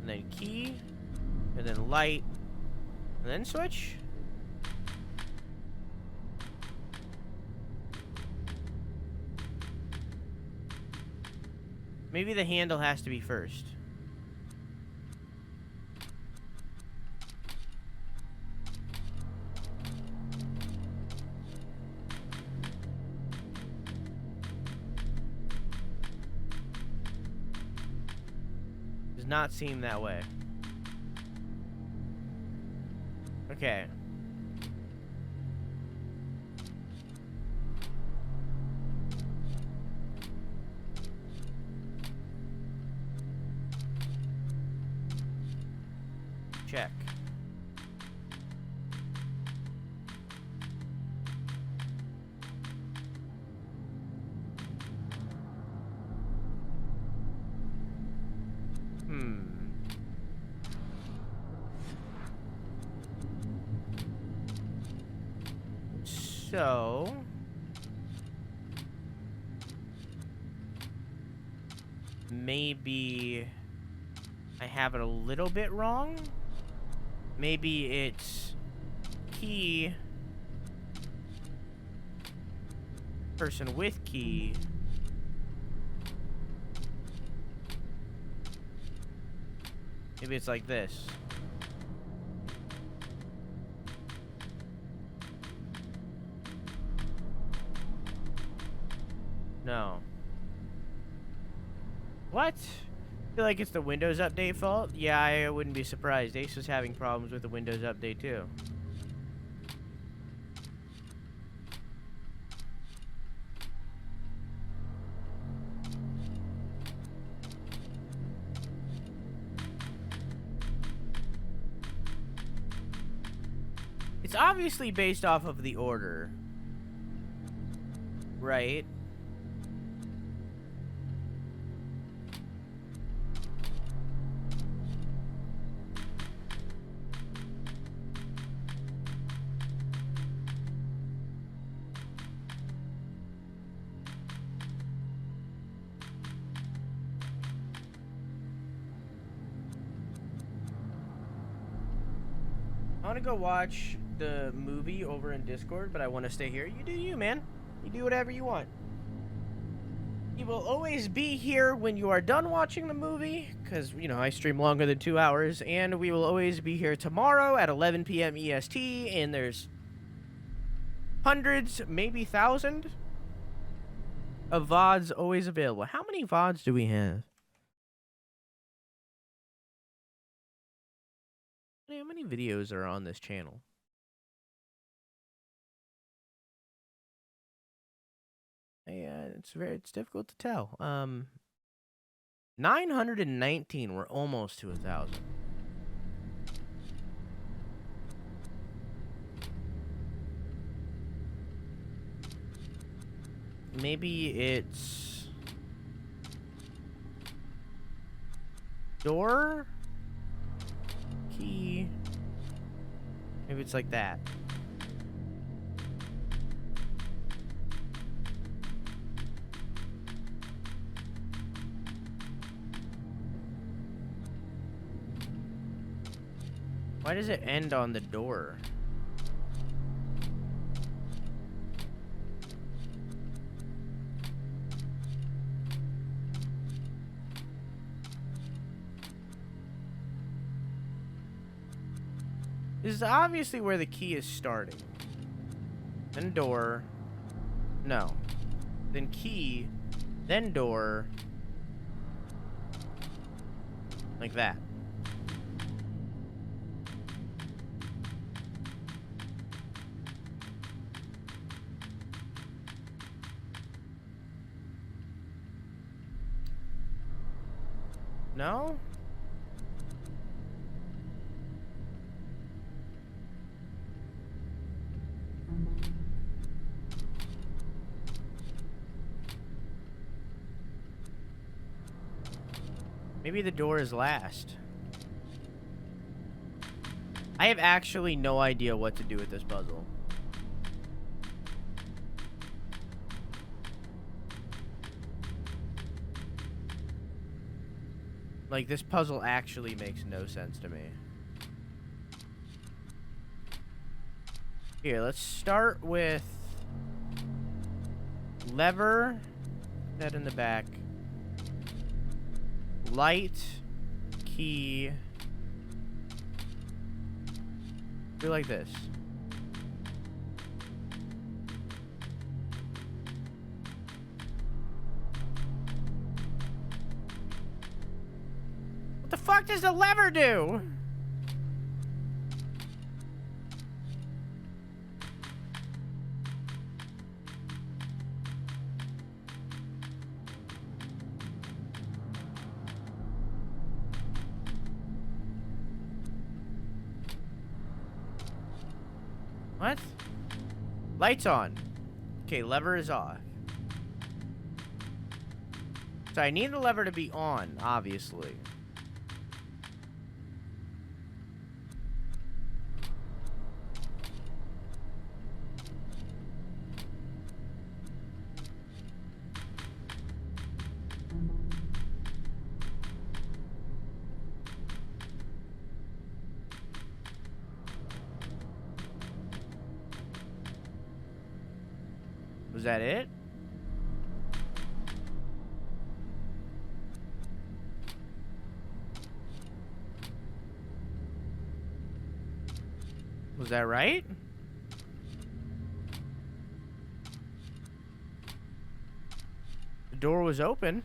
And then key. And then light. And then switch. Maybe the handle has to be first. Does not seem that way. Okay. Check. So, maybe I have it a little bit wrong. Maybe it's key, person with key, maybe it's like this. No. What? I feel like it's the Windows Update fault? Yeah, I wouldn't be surprised. Ace was having problems with the Windows Update too. It's obviously based off of the order, right? I want to go watch the movie over in Discord, but I want to stay here. You do you, man. You do whatever you want. You will always be here when you are done watching the movie, because, you know, I stream longer than 2 hours, and we will always be here tomorrow at 11 p.m. EST, and there's hundreds, maybe 1,000 of VODs always available. How many VODs do we have? How many videos are on this channel? Yeah, it's difficult to tell. 919. We're almost to 1,000. Maybe it's door. Key. Maybe it's like that. Why does it end on the door? This is obviously where the key is starting. Then door. No. Then key. Then door. Like that. No? Maybe the door is last. I have actually no idea what to do with this puzzle. Like, this puzzle actually makes no sense to me. Here, let's start with lever. That in the back. Light. Key. Do like this. What the fuck does the lever do? What? Lights on. Okay, lever is off. So I need the lever to be on, obviously. Was that it? Was that right? The door was open.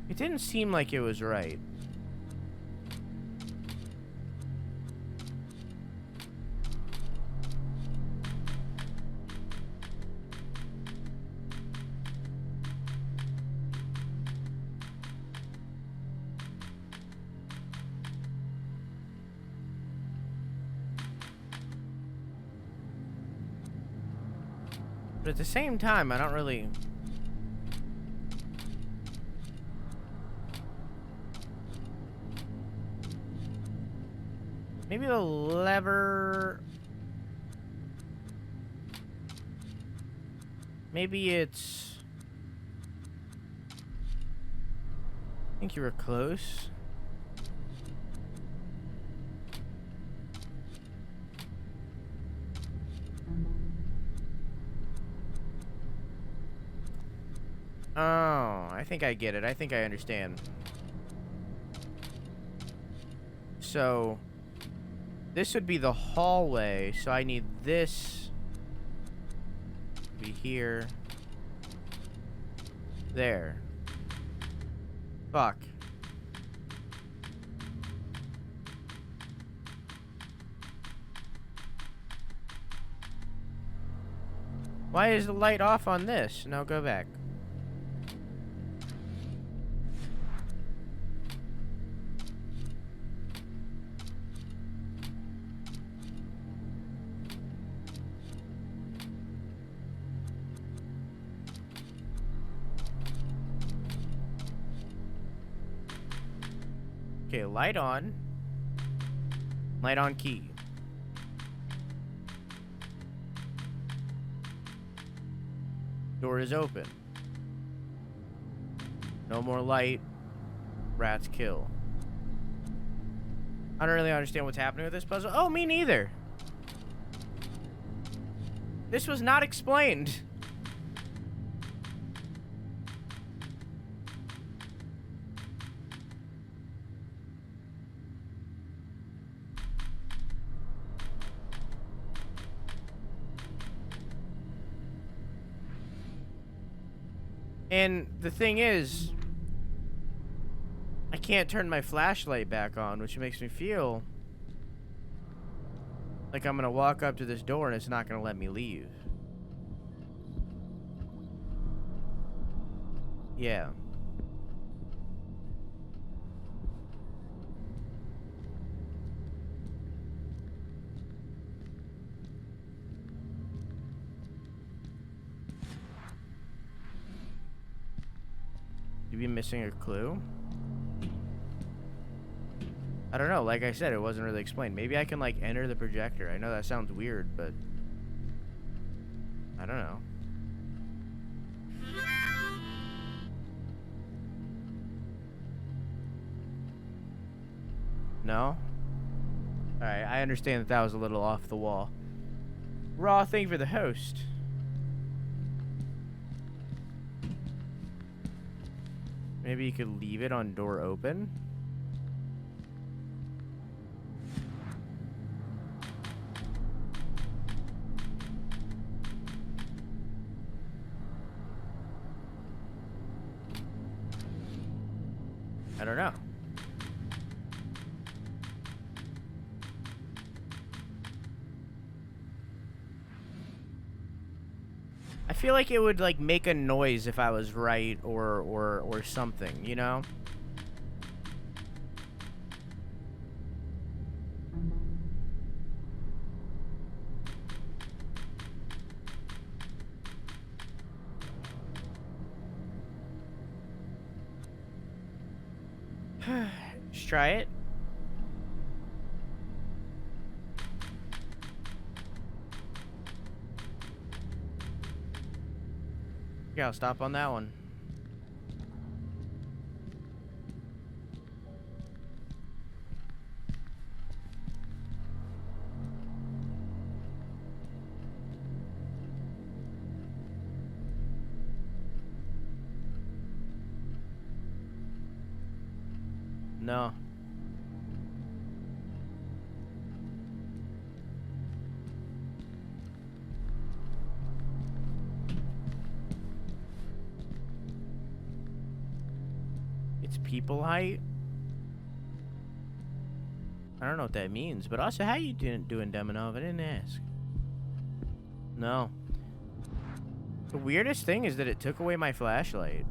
It didn't seem like it was right. But at the same time, I don't really... Maybe the lever... Maybe it's... I think you were close. Oh, I think I get it. I think I understand. So... This would be the hallway, so I need this to be here. There. Fuck. Why is the light off on this? Now go back. Okay, light on. Light on key. Door is open. No more light. Rats kill. I don't really understand what's happening with this puzzle. Oh, me neither. This was not explained. And the thing is, I can't turn my flashlight back on, which makes me feel like I'm gonna walk up to this door and it's not gonna let me leave. Yeah. You be missing a clue? I don't know. Like I said, it wasn't really explained. Maybe I can, like, enter the projector. I know that sounds weird, but I don't know. No? Alright, I understand that that was a little off the wall. Raw thing for the host. Maybe you could leave it on door open? I don't know. I feel like it would, like, make a noise if I was right or something, you know? Just try it. Yeah, I'll stop on that one. No. It's people height? I don't know what that means, but also, how you doing, Demonov? I didn't ask. No. The weirdest thing is that it took away my flashlight.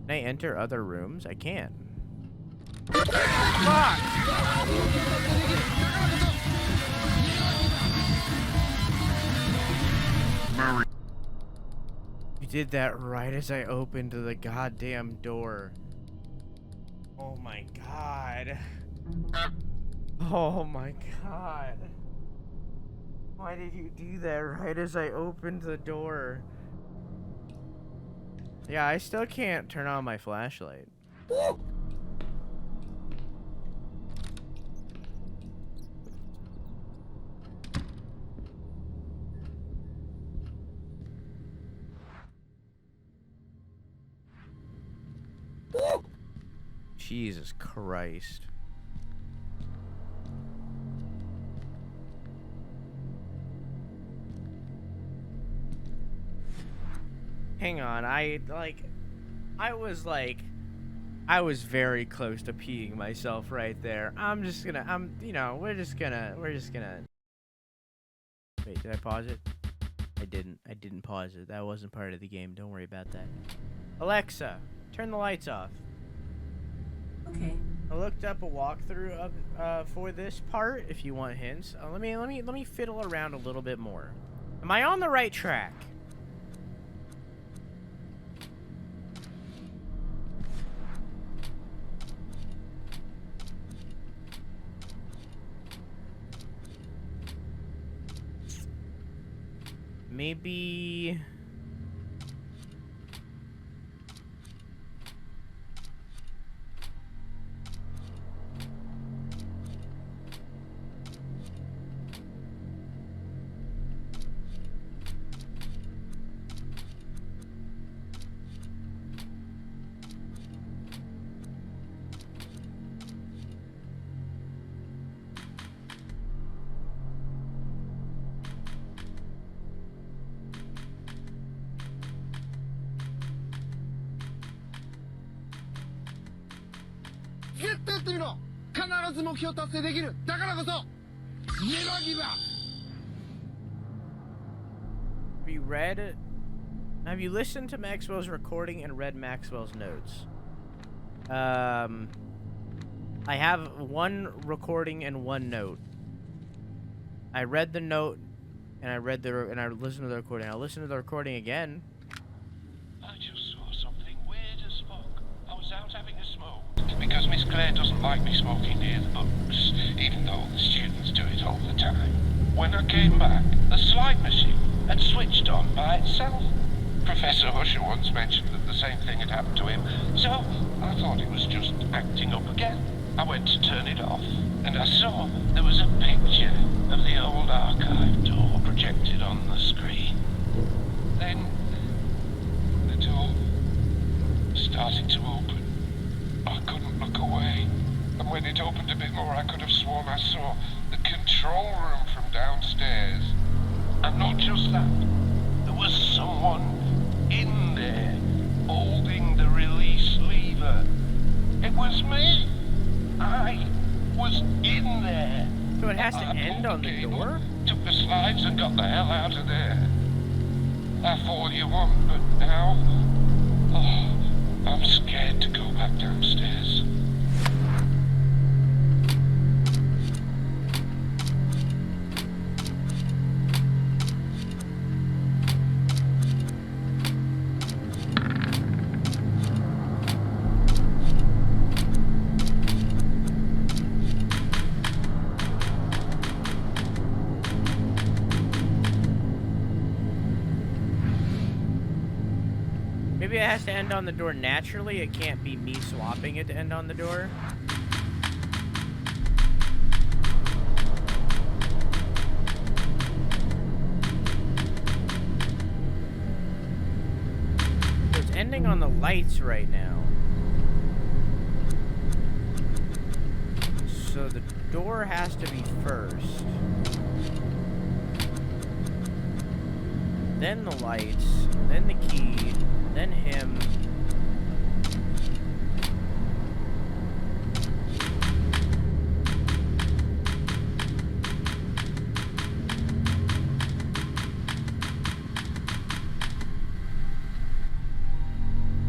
Can I enter other rooms? I can't. Fuck! You did that right as I opened the goddamn door. Oh my god. Oh my god. Why did you do that right as I opened the door? Yeah, I still can't turn on my flashlight. Jesus Christ. Hang on, I was very close to peeing myself right there. We're just gonna. Wait, did I pause it? I didn't pause it. That wasn't part of the game. Don't worry about that. Alexa, turn the lights off. Okay. I looked up a walkthrough of for this part. If you want hints, let me fiddle around a little bit more. Am I on the right track? maybe... Have you listened to Maxwell's recording and read Maxwell's notes? I have one recording and one note. I read the note, and I listened to the recording. I'll listen to the recording again. I just saw something weird as fuck. I was out having a smoke. Because Miss Claire doesn't like me smoking near the books, even though the students do it all the time. When I came back, the slide machine had switched on by itself. Professor Husher once mentioned that the same thing had happened to him, so I thought it was just acting up again. I went to turn it off, and I saw there was a picture of the old archive door projected on the screen. Then, the door started to open. I couldn't look away, and when it opened a bit more, I could have sworn I saw the control room from downstairs. And not just that, there was someone in there, holding the release lever. It was me. I was in there. So it has to end on the cable, door? Took the slides and got the hell out of there. That's all you want, but now... Oh, I'm scared to go back downstairs. Maybe it has to end on the door naturally. It can't be me swapping it to end on the door. So it's ending on the lights right now. So the door has to be first. Then the lights, then the key, then him.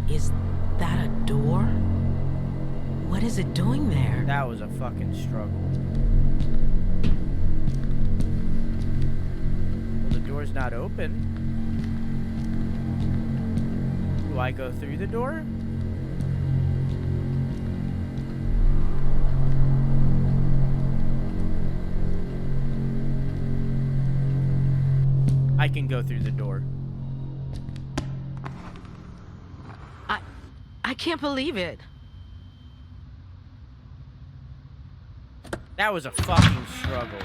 Is that a door? What is it doing there? That was a fucking struggle. Well, the door's not open. Do I go through the door? I can go through the door. I can't believe it. That was a fucking struggle.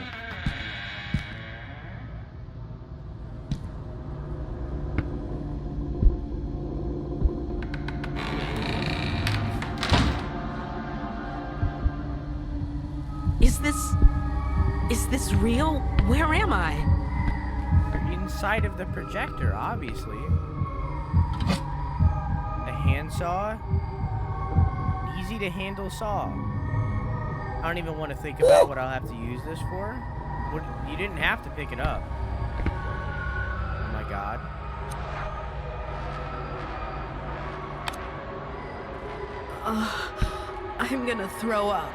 Is this real? Where am I? You're inside of the projector, obviously. The handsaw. Easy to handle saw. I don't even want to think about what I'll have to use this for. You didn't have to pick it up. Oh my god. I'm gonna throw up.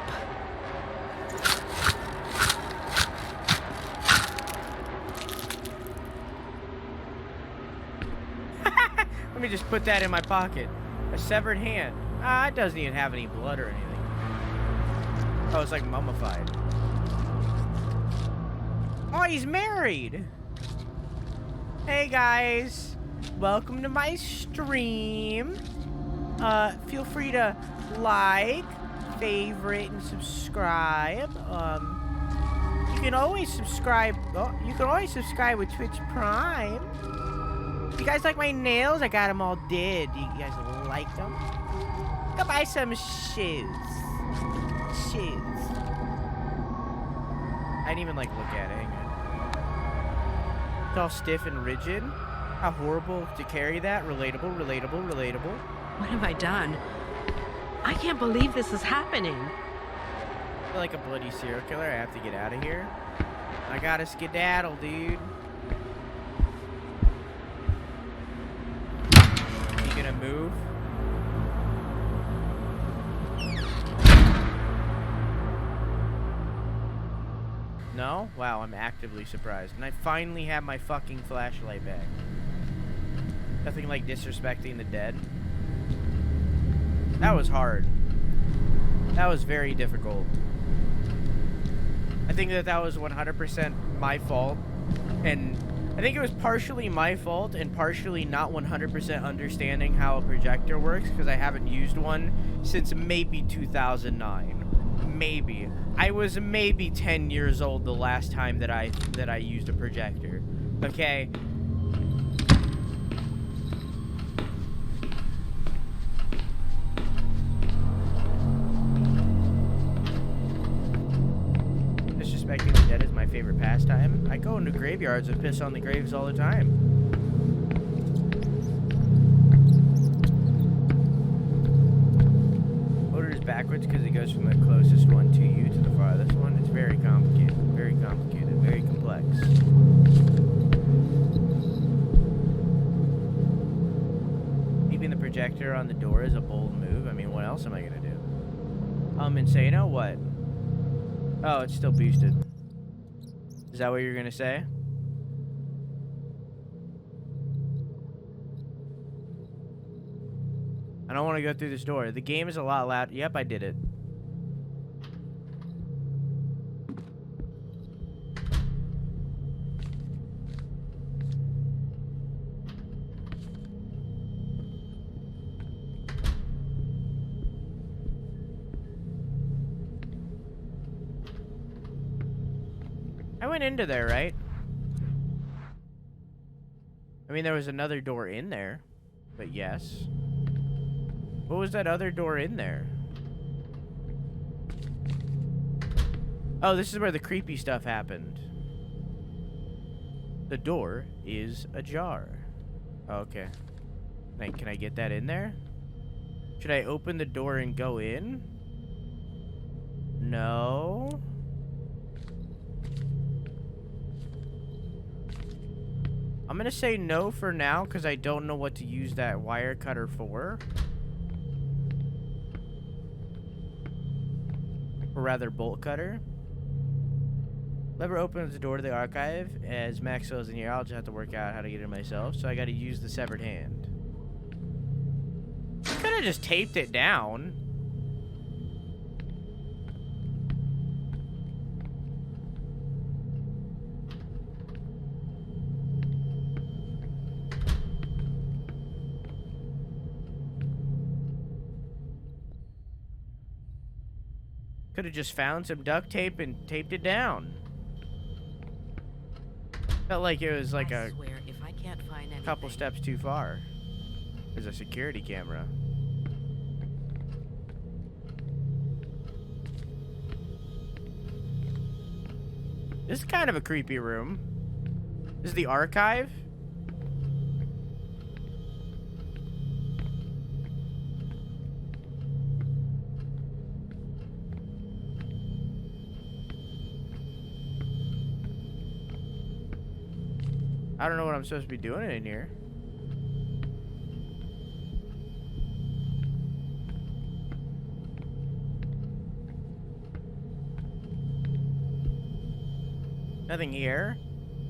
Let me just put that in my pocket. A severed hand. Ah, it doesn't even have any blood or anything. Oh, it's like mummified. Oh, he's married! Hey guys, welcome to my stream. Feel free to like, favorite, and subscribe. You can always subscribe. Oh, you can always subscribe with Twitch Prime. You guys like my nails? I got them all did. You guys like them? Go buy some shoes. I didn't even like look at it. Hang on. It's all stiff and rigid. How horrible to carry that. Relatable. What have I done? I can't believe this is happening. I feel like a bloody serial killer. I have to get out of here. I gotta skedaddle, dude. You gonna move? No? Wow, I'm actively surprised. And I finally have my fucking flashlight back. Nothing like disrespecting the dead. That was hard. That was very difficult. I think that was 100% my fault. And I think it was partially my fault and partially not 100% understanding how a projector works, because I haven't used one since maybe 2009. Maybe. I was maybe 10 years old the last time that I used a projector. Okay? Disrespecting the dead is my favorite pastime. I go into graveyards and piss on the graves all the time. Order is backwards because it goes from the closest one to you to the farthest one. It's very complicated, very complex. Keeping the projector on the door is a bold move. I mean, what else am I gonna do? Insano? What? Oh, it's still boosted. Is that what you're gonna say? I don't want to go through this door. The game is a lot loud. Yep, I did it. I went into there, right? I mean, there was another door in there, but yes. What was that other door in there? Oh, this is where the creepy stuff happened. The door is ajar. Okay. Can I get that in there? Should I open the door and go in? No. I'm gonna say no for now because I don't know what to use that wire cutter for. Or rather, bolt cutter. Lever opens the door to the archive. As Maxwell's in here, I'll just have to work out how to get it myself. So I gotta use the severed hand. I could have just taped it down. Could have just found some duct tape and taped it down. Felt like it was like I swear, if I can't find anything, couple steps too far. There's a security camera. This is kind of a creepy room. This is the archive. I don't know what I'm supposed to be doing in here. Nothing here.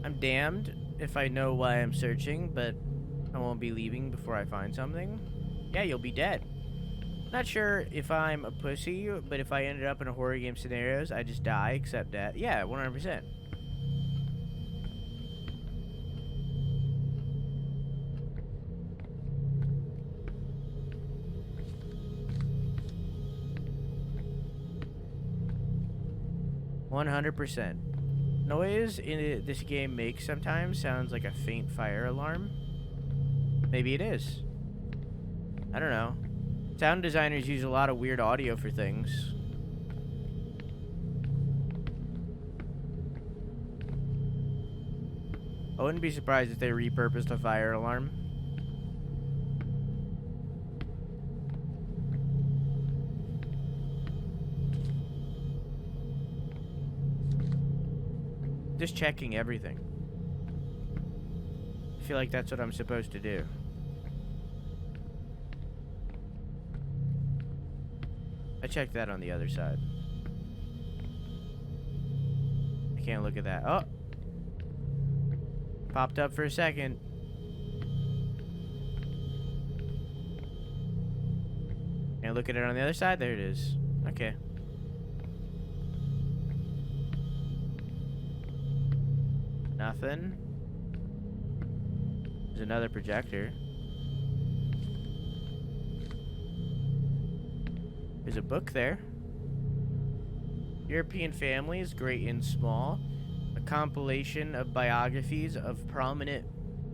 I'm damned if I know why I'm searching, but I won't be leaving before I find something. Yeah, you'll be dead. Not sure if I'm a pussy, but if I ended up in a horror game scenarios, I just die, except that. Yeah, 100%. 100%. Noise in this game makes sometimes sounds like a faint fire alarm. Maybe it is. I don't know. Sound designers use a lot of weird audio for things. I wouldn't be surprised if they repurposed a fire alarm. Just checking everything. I feel like that's what I'm supposed to do. I checked that on the other side. I can't look at that. Oh! Popped up for a second. Can't look at it on the other side? There it is. Okay. Nothing. There's another projector. There's a book there. European Families, Great and Small. A compilation of biographies of prominent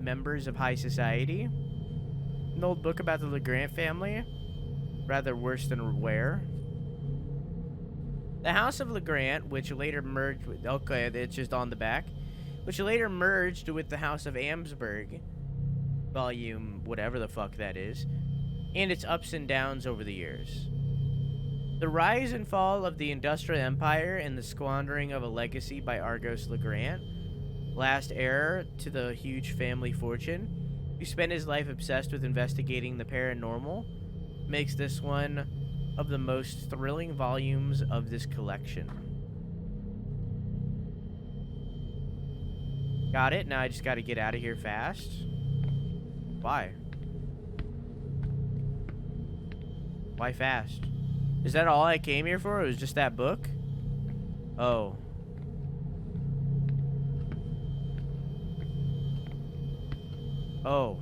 members of high society. An old book about the Legrand family. Rather worse than rare. The House of Legrand, which later merged with... Okay, it's just on the back. Which later merged with the House of Amsberg. Volume whatever the fuck that is. And its ups and downs over the years. The rise and fall of the industrial empire and the squandering of a legacy by Argos Legrand, last heir to the huge family fortune, who spent his life obsessed with investigating the paranormal, makes this one of the most thrilling volumes of this collection. Got it. Now I just got to get out of here fast. Why? Why fast? Is that all I came here for? It was just that book? Oh. Oh.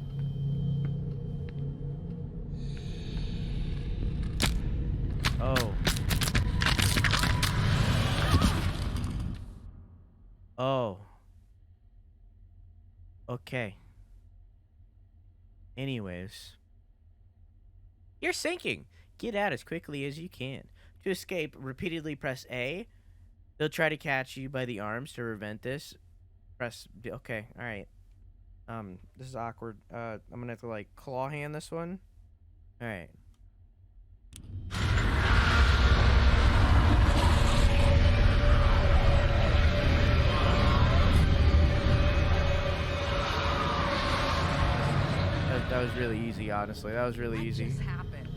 Oh. Oh. Okay. Anyways. You're sinking. Get out as quickly as you can. To escape, repeatedly press A. They'll try to catch you by the arms to prevent this. Press B. Okay, alright. This is awkward. I'm gonna have to, like, claw hand this one. Alright. That was really easy, honestly. That was really easy. What just happened?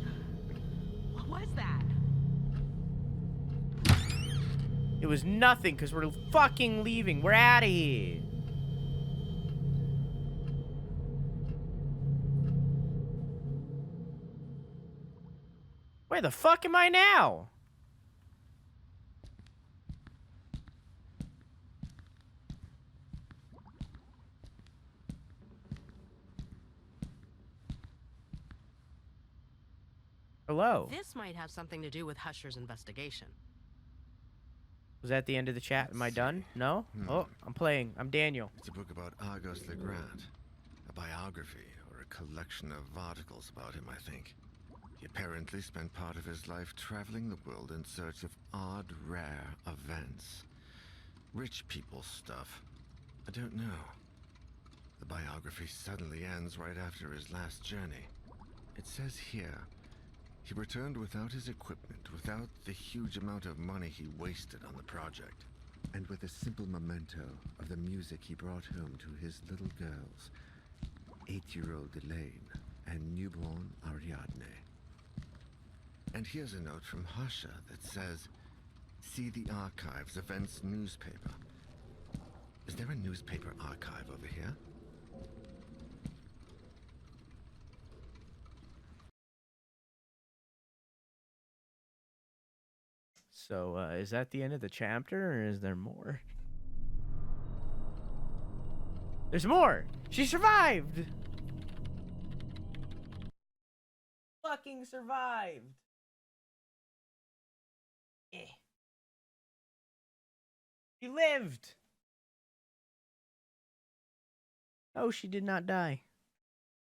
What was that? It was nothing, because we're fucking leaving. We're out of here. Where the fuck am I now? Hello. This might have something to do with Husher's investigation. Was that the end of the chat? Am I done? No? Oh, I'm playing. I'm Daniel. It's a book about Argos Legrand. A biography or a collection of articles about him, I think. He apparently spent part of his life traveling the world in search of odd, rare events. Rich people stuff. I don't know. The biography suddenly ends right after his last journey. It says here, he returned without his equipment, without the huge amount of money he wasted on the project, and with a simple memento of the music he brought home to his little girls, 8-year-old Elaine and newborn Ariadne. And here's a note from Hasha that says, see the archives, events newspaper. Is there a newspaper archive over here? So, is that the end of the chapter, or is there more? There's more! She survived! Fucking survived! Eh. She lived! Oh, she did not die.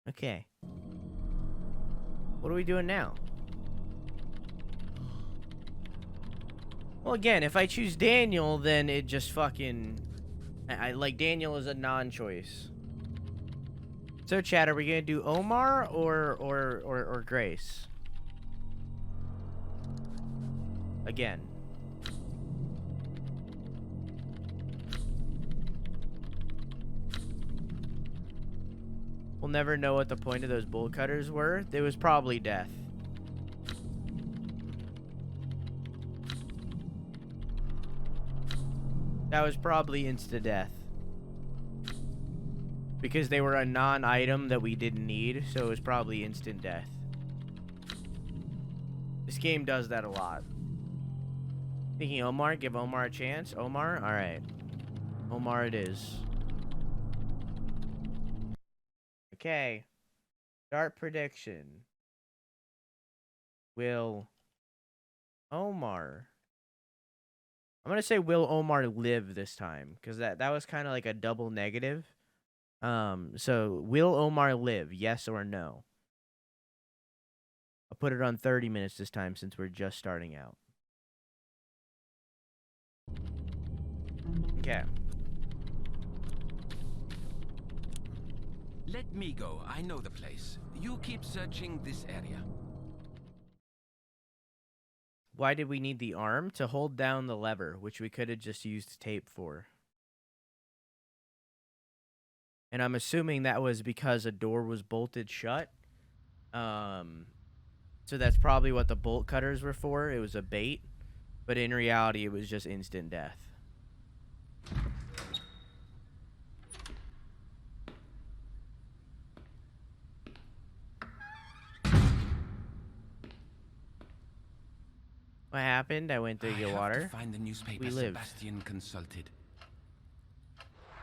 Okay. What are we doing now? Well, again, if I choose Daniel, then it just fucking... I like, Daniel is a non-choice. So, Chad, are we gonna do Omar or Grace? Again. We'll never know what the point of those bolt cutters were. It was probably death. That was probably insta-death. Because they were a non-item that we didn't need, so it was probably instant death. This game does that a lot. Thinking Omar, give Omar a chance. Omar? Alright. Omar it is. Okay. Start prediction. Will Omar... I'm gonna say will Omar live this time, because that was kind of like a double negative. So will Omar live? Yes or no? I'll put it on 30 minutes this time since we're just starting out. Okay. Let me go. I know the place. You keep searching this area. Why did we need the arm? To hold down the lever, which we could have just used tape for. And I'm assuming that was because a door was bolted shut. So that's probably what the bolt cutters were for. It was a bait. But in reality, it was just instant death. What happened? I went to get water. To find the newspaper We lived. Sebastian consulted.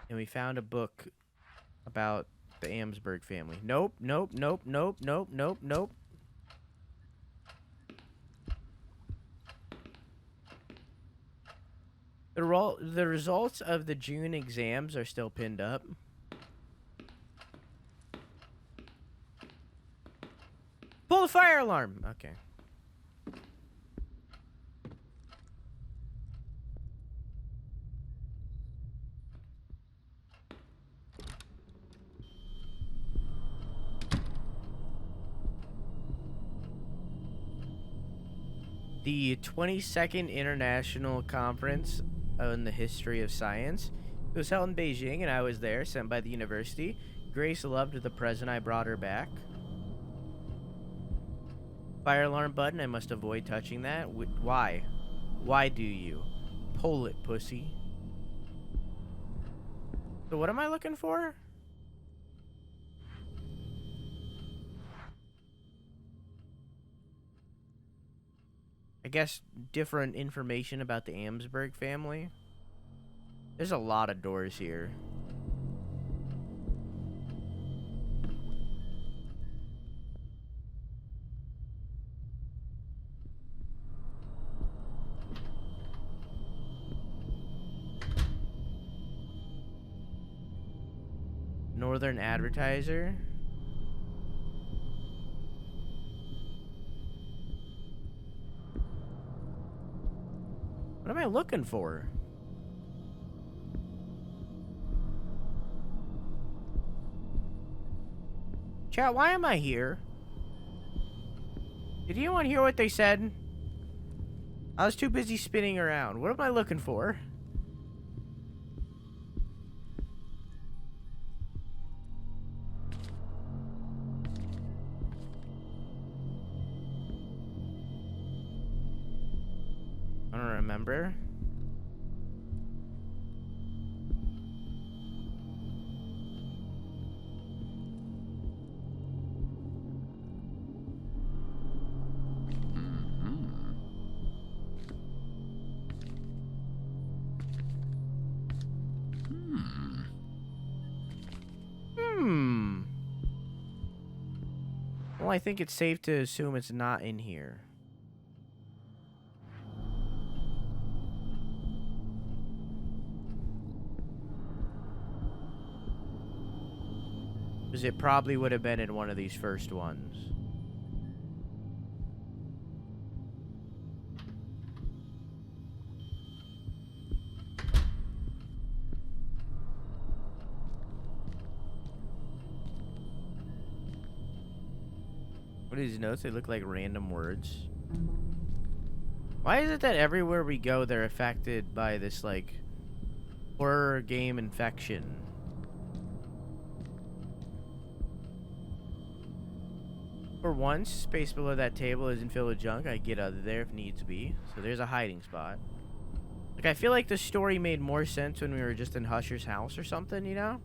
And we found a book about the Amsberg family. Nope, nope, nope, nope, nope, nope, nope. The results of the June exams are still pinned up. Pull the fire alarm! Okay. The 22nd International Conference on the History of Science. It was held in Beijing, and I was there, sent by the university. Grace loved the present I brought her back. Fire alarm button, I must avoid touching that. Why? Why do you? Pull it, pussy. So what am I looking for? I guess different information about the Amsberg family. There's a lot of doors here. Northern Advertiser. What am I looking for? Chat, why am I here? Did anyone hear what they said? I was too busy spinning around. What am I looking for? I don't remember. Well, I think it's safe to assume it's not in here. Because it probably would have been in one of these first ones. What are these notes? They look like random words. Why is it that everywhere we go, they're affected by this, like, horror game infection? For once, space below that table isn't filled with junk. I get out of there if needs be. So there's a hiding spot. Like, I feel like the story made more sense when we were just in Husher's house or something, you know?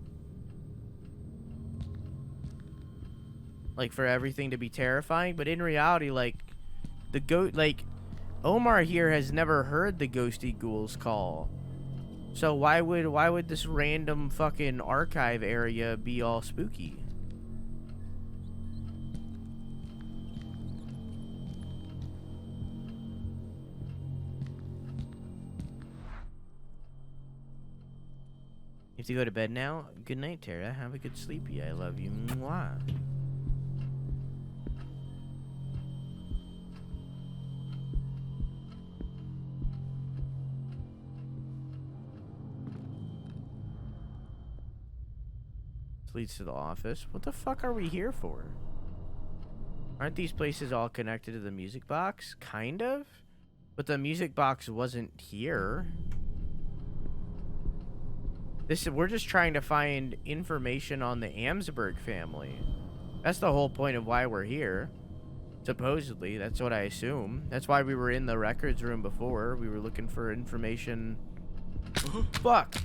Like, for everything to be terrifying. But in reality, like, Omar here has never heard the ghosty ghouls call. So why would this random fucking archive area be all spooky? You have to go to bed now? Good night, Tara. Have a good sleepy. I love you. Mwah. Leads to the office. What the fuck are we here for? Aren't these places all connected to the music box? Kind of. But the music box wasn't here. We're just trying to find information on the Amsberg family. That's the whole point of why we're here. Supposedly, that's what I assume. That's why we were in the records room before. We were looking for information. Fuck.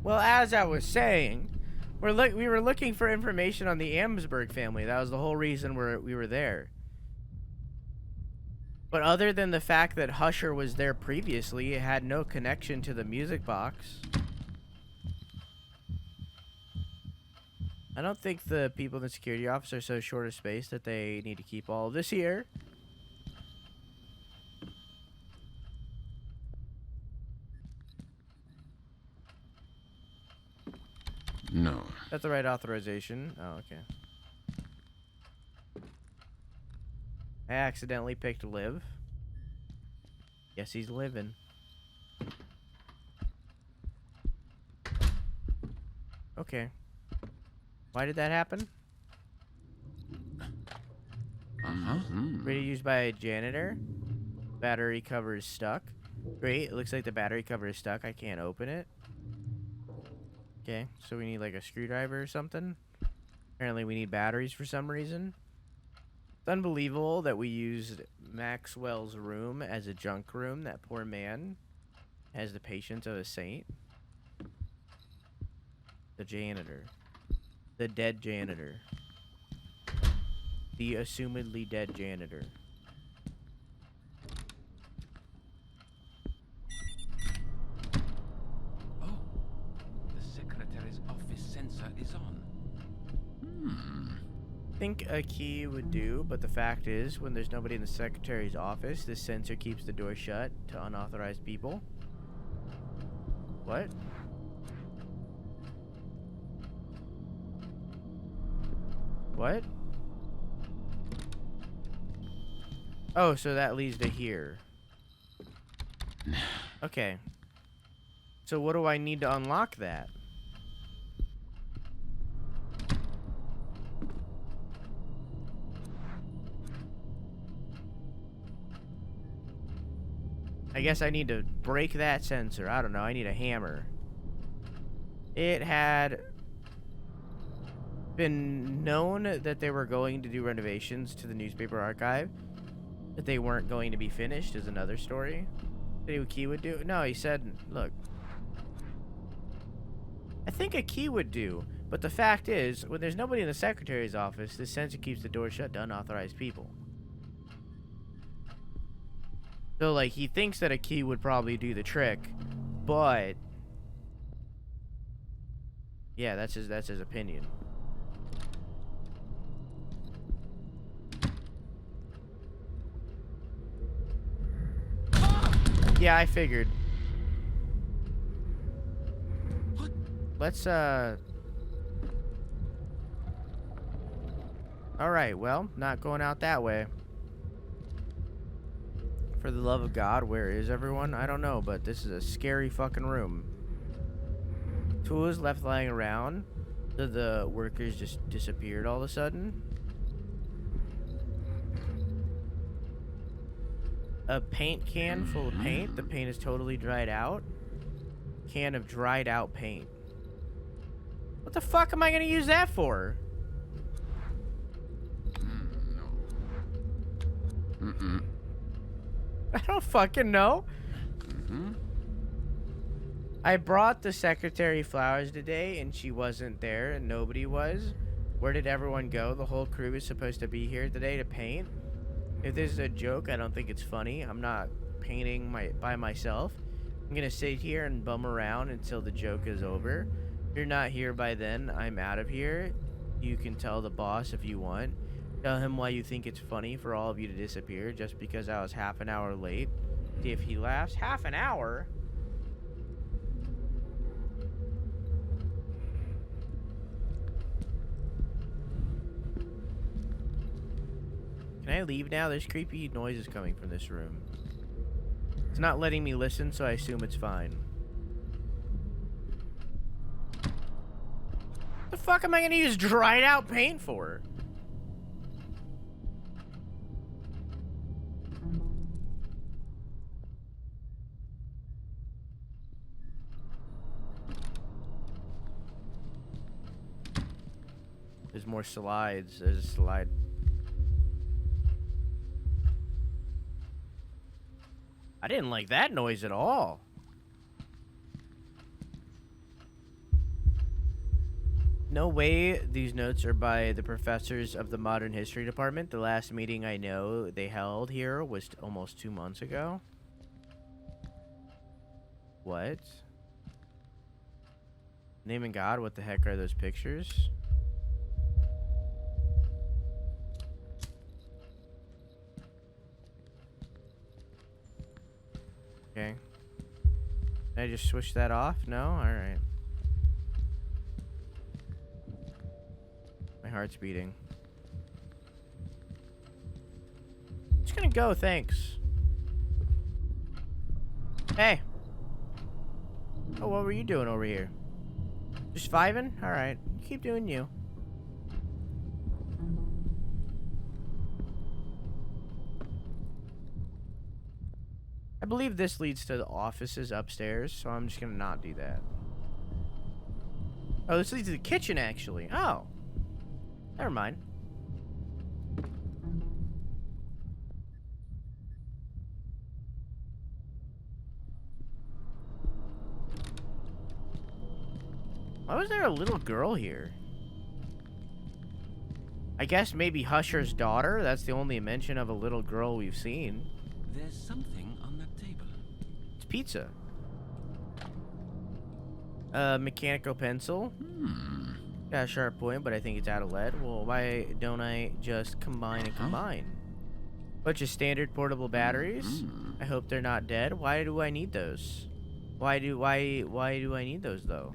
Well, as I was saying, we were looking for information on the Amsberg family. That was the whole reason we were there. But other than the fact that Husher was there previously, it had no connection to the music box. I don't think the people in the security office are so short of space that they need to keep all of this here. No. That's the right authorization. Oh, okay. I accidentally picked live. Guess he's living. Okay. Why did that happen? Radio used by a janitor. Battery cover is stuck. Great. It looks like the battery cover is stuck. I can't open it. Okay, so we need like a screwdriver or something. Apparently we need batteries for some reason. It's unbelievable that we used Maxwell's room as a junk room. That poor man has the patience of a saint. The janitor. The dead janitor. The assumedly dead janitor. Is on. I think a key would do, but the fact is, when there's nobody in the secretary's office, this sensor keeps the door shut to unauthorized people. What? What? Oh, so that leads to here. Okay. So what do I need to unlock that? I guess I need to break that sensor. I don't know. I need a hammer. It had been known that they were going to do renovations to the newspaper archive. That they weren't going to be finished is another story. See what key would do? No, he said, look. I think a key would do, but the fact is, when there's nobody in the secretary's office, this sensor keeps the door shut to unauthorized people. So, like, he thinks that a key would probably do the trick, but yeah, that's his opinion. Yeah, I figured. What? Let's Alright, well, not going out that way. For the love of God, where is everyone? I don't know, but this is a scary fucking room. Tools left lying around. The workers just disappeared all of a sudden. A paint can full of paint. The paint is totally dried out. Can of dried out paint. What the fuck am I gonna use that for? Mm-mm. I don't fucking know. Mm-hmm. I brought the secretary flowers today and she wasn't there and nobody was. Where did everyone go? The whole crew is supposed to be here today to paint. If this is a joke, I don't think it's funny. I'm not painting by myself. I'm gonna sit here and bum around until the joke is over. If you're not here by then, I'm out of here. You can tell the boss if you want. Tell him why you think it's funny for all of you to disappear just because I was half an hour late. See if he laughs. Half an hour? Can I leave now? There's creepy noises coming from this room. It's not letting me listen, so I assume it's fine. What the fuck am I gonna use dried out paint for? There's more slides. There's a slide. I didn't like that noise at all. No way these notes are by the professors of the Modern History Department. The last meeting I know they held here was almost 2 months ago. What? Name in God, what the heck are those pictures? Okay. Can I just switch that off? No? Alright. My heart's beating. Just gonna go, thanks. Hey! Oh, what were you doing over here? Just vibing? Alright. Keep doing you. I believe this leads to the offices upstairs, so I'm just gonna not do that. Oh, this leads to the kitchen, actually. Oh. Never mind. Why was there a little girl here? I guess maybe Husher's daughter? That's the only mention of a little girl we've seen. There's something on that table. It's pizza. Mechanical pencil. Got a sharp point, but I think it's out of lead. Well, why don't I just combine and combine? Bunch of standard portable batteries. I hope they're not dead. Why do I need those? Why do I need those though?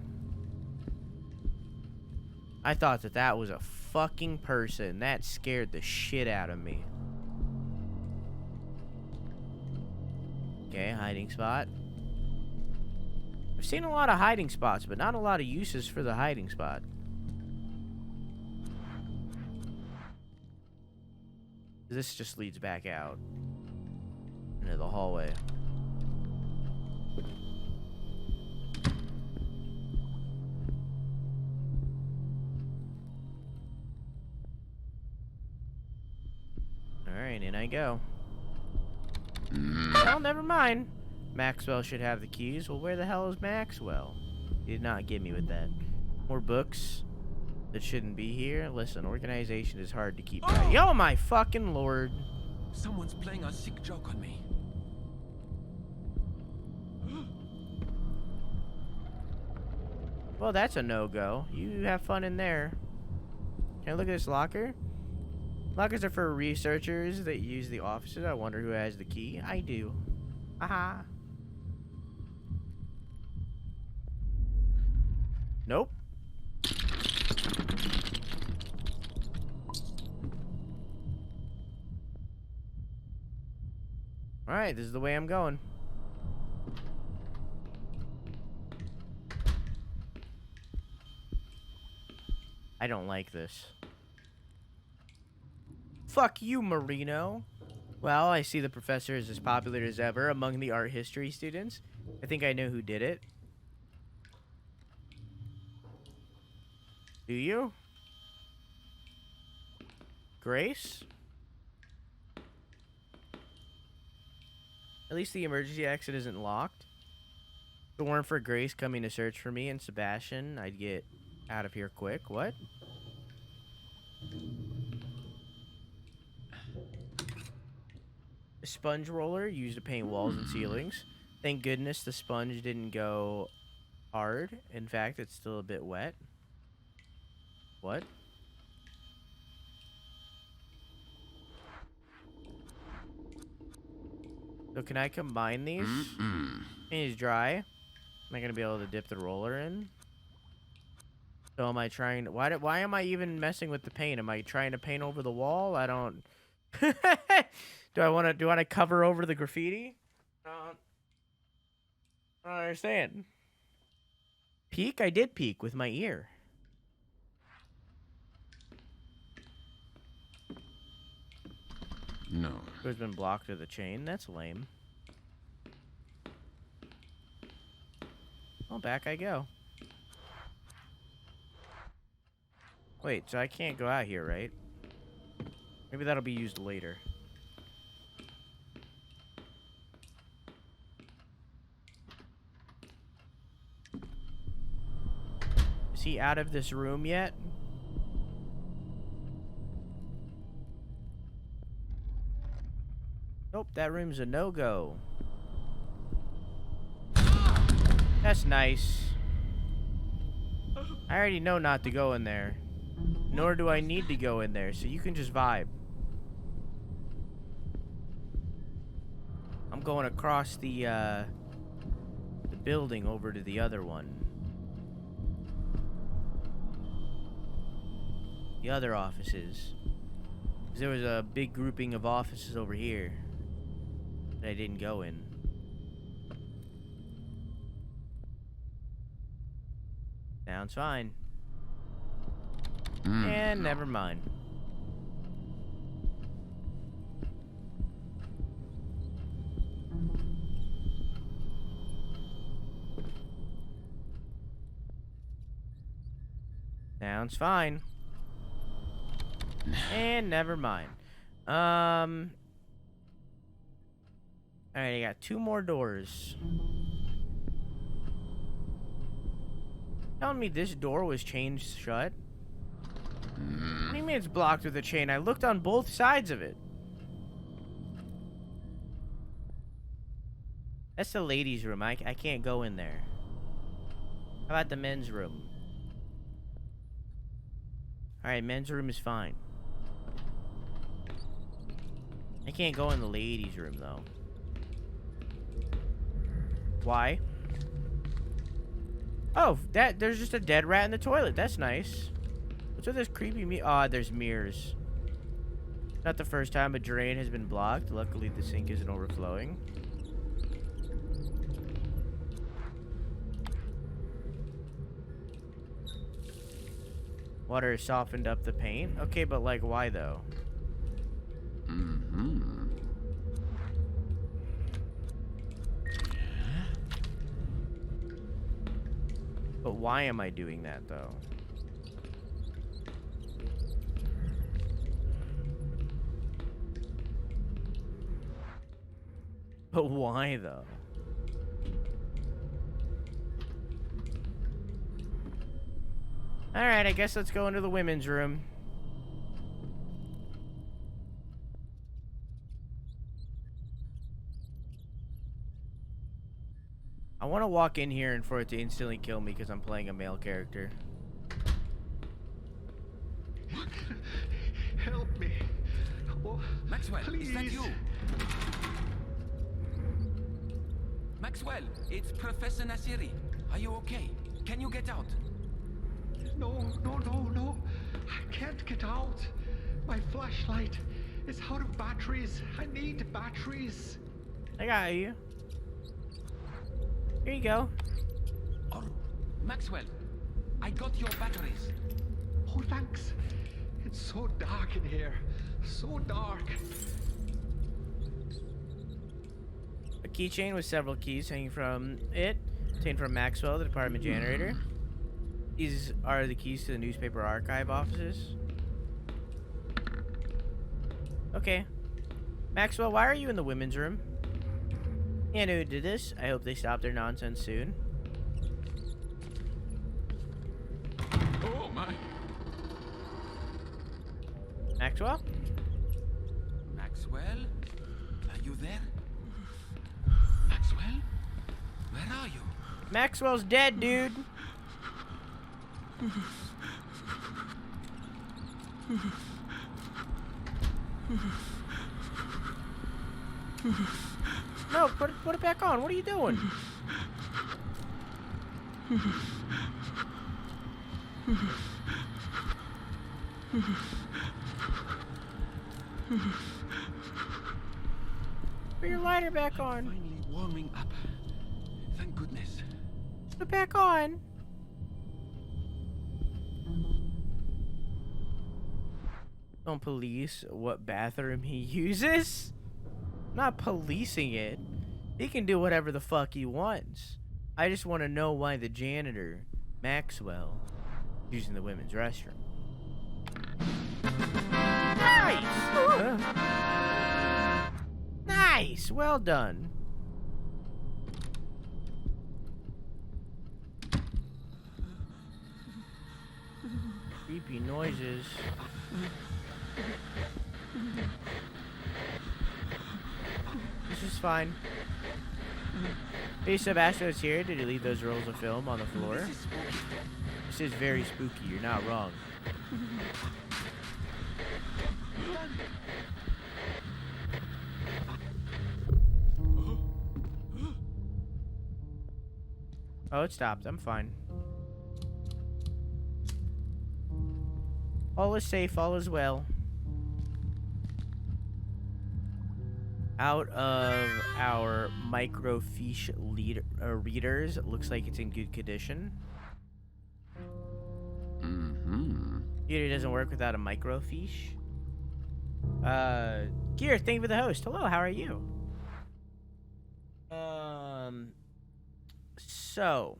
I thought that was a fucking person. That scared the shit out of me. Okay, hiding spot. I've seen a lot of hiding spots, but not a lot of uses for the hiding spot. This just leads back out into the hallway. Alright, in I go. Well, never mind. Maxwell should have the keys. Well, where the hell is Maxwell? He did not get me with that. More books that shouldn't be here. Listen, organization is hard to keep track. Oh my fucking lord. Someone's playing a sick joke on me. Well, that's a no-go. You have fun in there. Can I look at this locker? Lockers are for researchers that use the offices. I wonder who has the key. I do. Aha. Nope. Alright, this is the way I'm going. I don't like this. Fuck you, Marino. Well, I see the professor is as popular as ever among the art history students. I think I know who did it. Do you? Grace? At least the emergency exit isn't locked. If it weren't for Grace coming to search for me and Sebastian, I'd get out of here quick. What? A sponge roller used to paint walls and ceilings. Thank goodness the sponge didn't go hard. In fact, it's still a bit wet. What? So can I combine these? He's dry. Am I gonna be able to dip the roller in? So am I trying to, why am I even messing with the paint? Am I trying to paint over the wall? I don't do I want to cover over the graffiti? I don't understand. Peek? I did peek with my ear. No. Who's been blocked with a chain? That's lame. Well, back I go. Wait, so I can't go out here, right? Maybe that'll be used later. Is he out of this room yet? Nope, that room's a no-go. That's nice. I already know not to go in there. Nor do I need to go in there, so you can just vibe. I'm going across the building over to the other one. The other offices. 'Cause there was a big grouping of offices over here that I didn't go in. Sounds fine. And never mind. Sounds fine. And never mind. Alright, I got 2 more doors. Telling me this door was chained shut? What do you mean it's blocked with a chain? I looked on both sides of it. That's the ladies' room. I can't go in there. How about the men's room? Alright, men's room is fine. I can't go in the ladies' room, though. Why? Oh, there's just a dead rat in the toilet. That's nice. What's with this creepy there's mirrors. Not the first time a drain has been blocked. Luckily, the sink isn't overflowing. Water has softened up the paint. Okay, but like, why though? But why am I doing that though? But why though? Alright, I guess let's go into the women's room. I want to walk in here and for it to instantly kill me because I'm playing a male character. Help me. Oh, Maxwell, please. is that you? Maxwell, it's Professor Nasiri. Are you okay? Can you get out? No. I can't get out. My flashlight is out of batteries. I need batteries. I got you. Here you go. Oh, Maxwell, I got your batteries. Oh, thanks. It's so dark in here. So dark. A keychain with several keys hanging from it, obtained from Maxwell, the department janitor. These are the keys to the newspaper archive offices. Okay. Maxwell, why are you in the women's room? Yeah, I know who did this. I hope they stop their nonsense soon. Oh my. Maxwell? Maxwell? Are you there? Maxwell? Where are you? Maxwell's dead, dude. No, put it back on. What are you doing? Put your lighter back on. Finally warming up. Thank goodness. Put it back on. Don't police what bathroom he uses. I'm not policing it. He can do whatever the fuck he wants. I just want to know why the janitor, Maxwell, is using the women's restroom. Nice! Nice! Well done. Creepy noises. This is fine. Hey, Sebastian's here. Did you leave those rolls of film on the floor? This is very spooky. You're not wrong. Oh, it stopped. I'm fine. All is safe. All is well. Out of our microfiche readers, it looks like it's in good condition. Computer doesn't work without a microfiche. Gear, thank you for the host. Hello, how are you? So.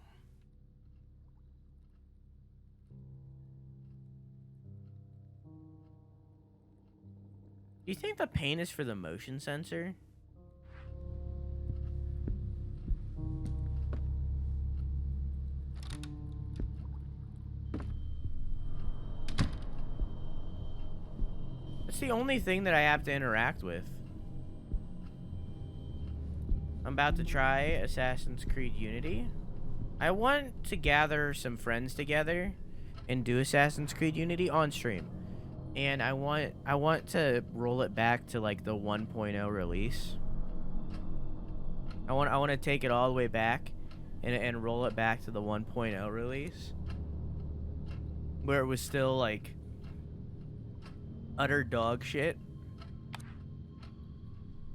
Do you think the pain is for the motion sensor? It's the only thing that I have to interact with. I'm about to try Assassin's Creed Unity. I want to gather some friends together and do Assassin's Creed Unity on stream. And I want to roll it back to like the 1.0 release. I want to take it all the way back and roll it back to the 1.0 release. Where it was still like utter dog shit.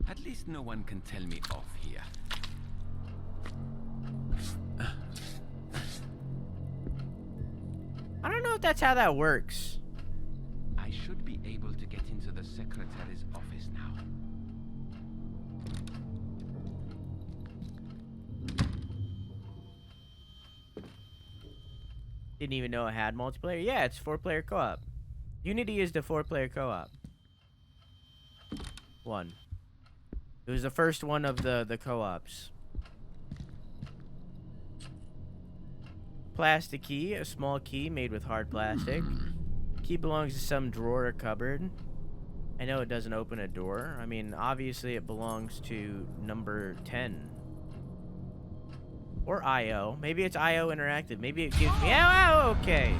At least no one can tell me off here. I don't know if that's how that works. I should be able to get into the secretary's office now. Didn't even know it had multiplayer. Yeah, it's 4-player co-op. Unity is the 4-player co-op. One. It was the first one of the co-ops. plastic key, a small key made with hard plastic. Key belongs to some drawer or cupboard. I know it doesn't open a door. I mean, obviously it belongs to number 10. Or IO. Maybe it's IO Interactive. Maybe it gives me... Oh, okay.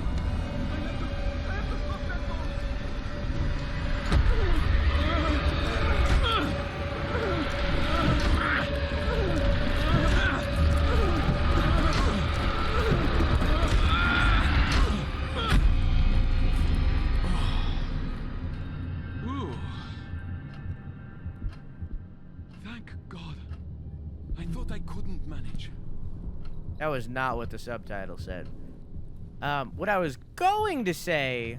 Thank God. I thought I couldn't manage. That was not what the subtitle said. What I was going to say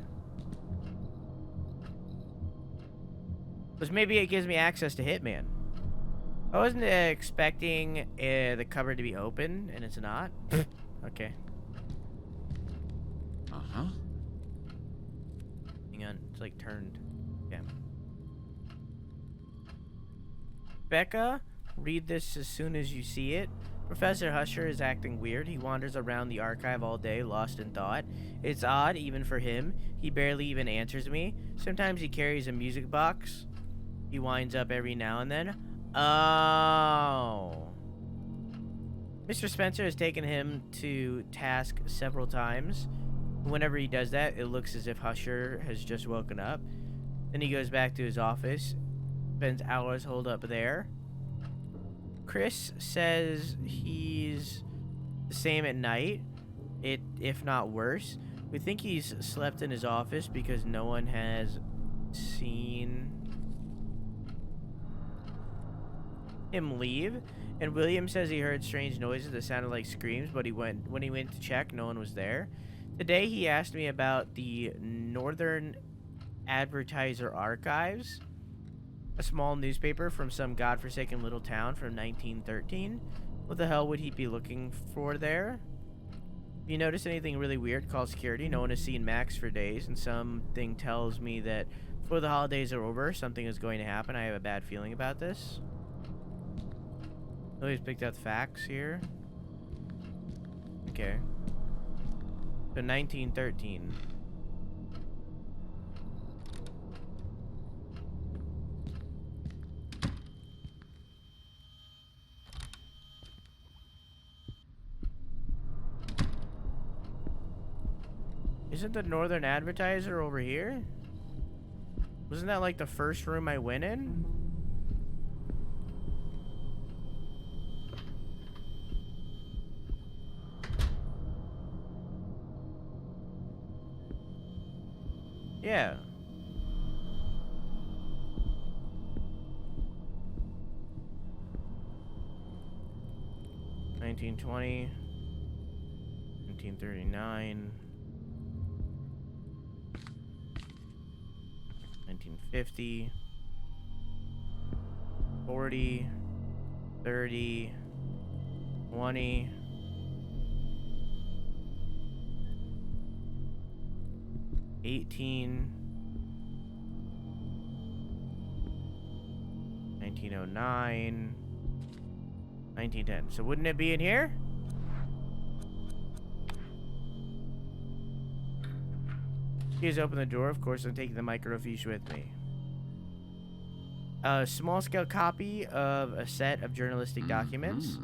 was maybe it gives me access to Hitman. I wasn't expecting the cupboard to be open, and it's not. Okay. Uh-huh. Hang on, it's like turned. Yeah. Becca, read this as soon as you see it. Professor Husher is acting weird. He wanders around the archive all day, lost in thought. It's odd, even for him. He barely even answers me. Sometimes he carries a music box. He winds up every now and then. Oh. Mr. Spencer has taken him to task several times. Whenever he does that, it looks as if Husher has just woken up. Then he goes back to his office, spends hours holed up there. Chris says he's the same at night, if not worse. We think he's slept in his office because no one has seen him leave. And William says he heard strange noises that sounded like screams, but when he went to check, no one was there. Today he asked me about the Northern Advertiser Archives, a small newspaper from some godforsaken little town from 1913. What the hell would he be looking for there? If you notice anything really weird, call security. No one has seen Max for days, and something tells me that before the holidays are over, something is going to happen. I have a bad feeling about this. Nobody's picked out the facts here. Okay. So 1913. Isn't the Northern Advertiser over here? Wasn't that like the first room I went in? Yeah. $1920, 1939, 1950, 40, 30, 20. 18, 1909, 1910. So wouldn't it be in here? Please open the door. Of course, I'm taking the microfiche with me. A small-scale copy of a set of journalistic documents.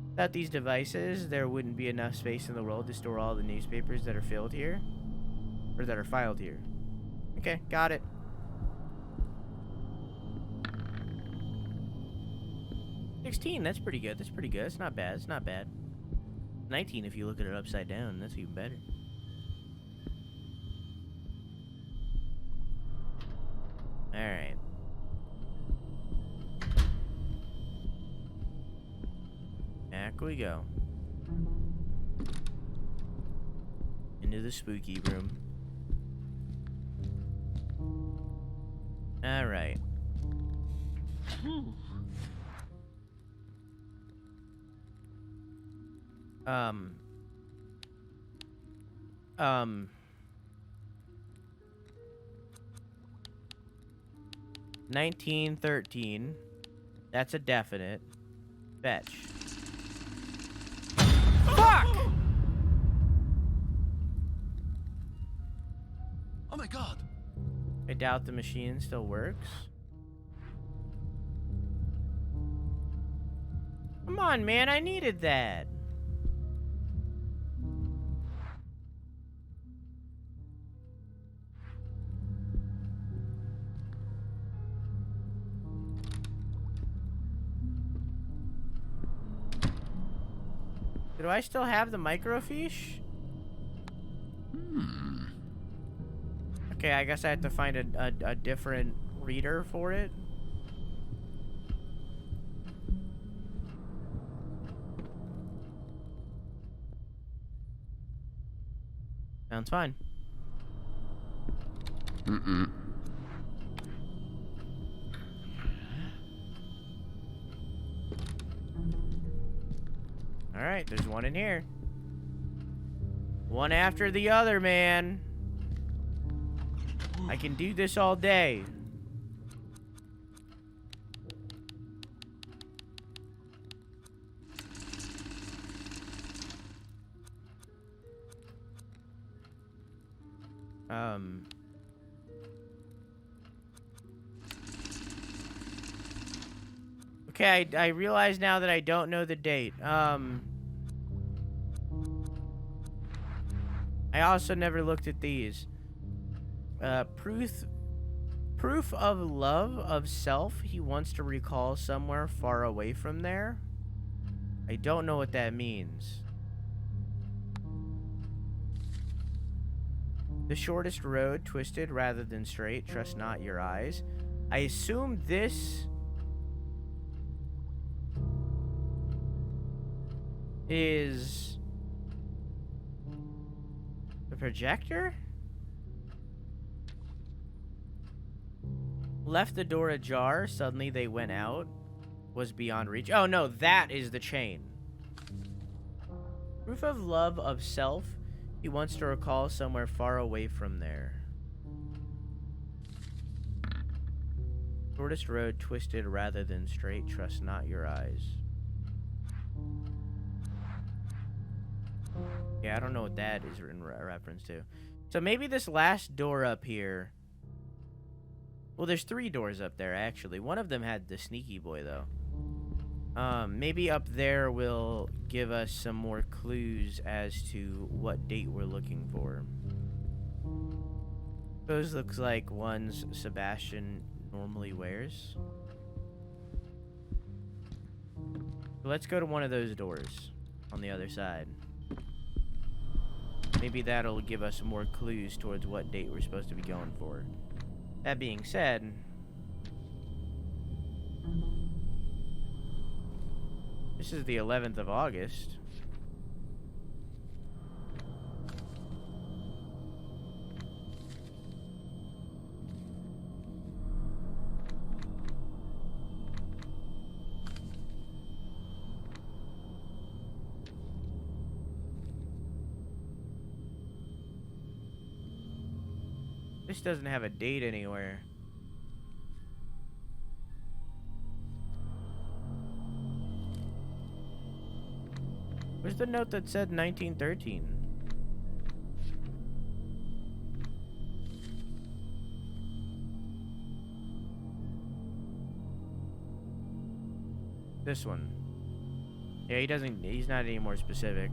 Without these devices, there wouldn't be enough space in the world to store all the newspapers that are filled here. Or that are filed here. Okay, got it. $16, that's pretty good. That's pretty good. It's not bad. It's not bad. 19 if you look at it upside down. That's even better. Alright. Back we go. Into the spooky room. All right. 1913. That's a definite. Fetch. Fuck! Oh my god! I doubt the machine still works. Come on, man, I needed that. Do I still have the microfiche? Okay, I guess I have to find a different reader for it. Sounds fine. Alright, there's one in here. One after the other, man. I can do this all day. Okay, I realize now that I don't know the date. I also never looked at these. Proof of love of self. He wants to recall somewhere far away from there. I don't know what that means. The shortest road, twisted rather than straight. Trust not your eyes. I assume this is the projector? Left the door ajar. Suddenly they went out. Was beyond reach. Oh no, that is the chain. Proof of love of self. He wants to recall somewhere far away from there. Shortest road, twisted rather than straight. Trust not your eyes. Yeah, I don't know what that is in reference to. So maybe this last door up here. Well, there's 3 doors up there, actually. One of them had the sneaky boy, though. Maybe up there will give us some more clues as to what date we're looking for. Those looks like ones Sebastian normally wears. So let's go to one of those doors on the other side. Maybe that'll give us more clues towards what date we're supposed to be going for. That being said, this is the 11th of August. This doesn't have a date anywhere. Where's the note that said 1913? This one. Yeah, he's not any more specific.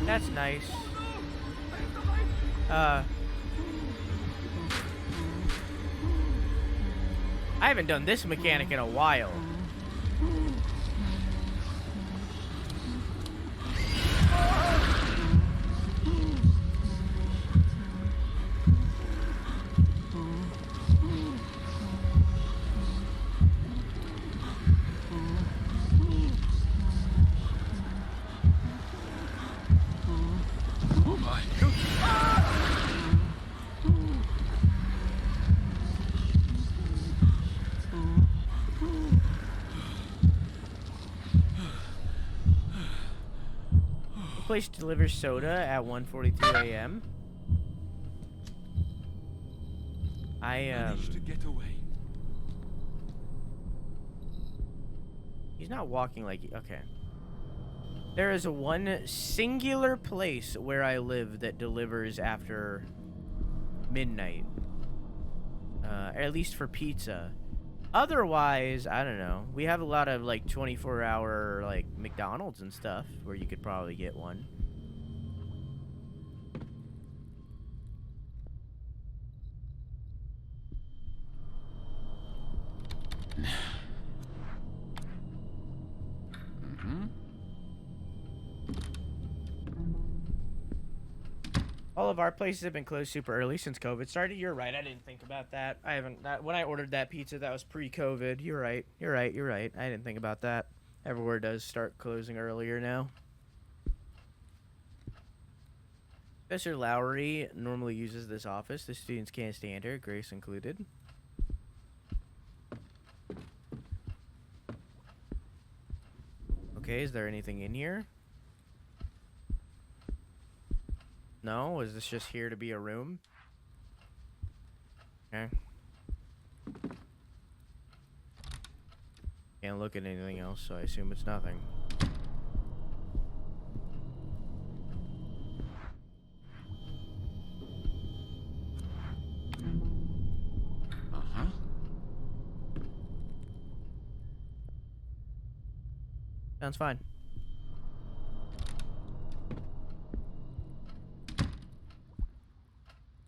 That's nice. I haven't done this mechanic in a while. Place delivers soda at 1:42 a.m. Managed to get away. He's not walking like okay. There is one singular place where I live that delivers after midnight. At least for pizza. Otherwise, I don't know. We have a lot of like 24-hour like McDonald's and stuff where you could probably get one. All of our places have been closed super early since COVID started. You're right. I didn't think about that. I haven't. When I ordered that pizza, that was pre-COVID. You're right. You're right. You're right. I didn't think about that. Everywhere does start closing earlier now. Professor Lowry normally uses this office. The students can't stand her, Grace included. Okay, is there anything in here? No? Is this just here to be a room? Okay. Can't look at anything else, so I assume it's nothing. Uh-huh. Sounds fine.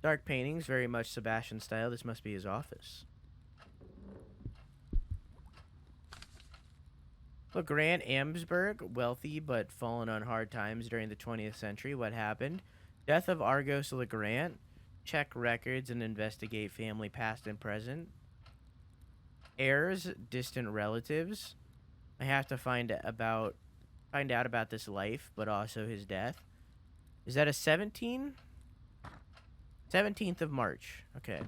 Dark paintings, very much Sebastian style. This must be his office. LeGrand Amsberg, wealthy but fallen on hard times during the 20th century. What happened? Death of Argos LeGrand. Check records and investigate family past and present. Heirs, distant relatives. I have to find out about this life, but also his death. Is that a 17? 17th of March. Okay.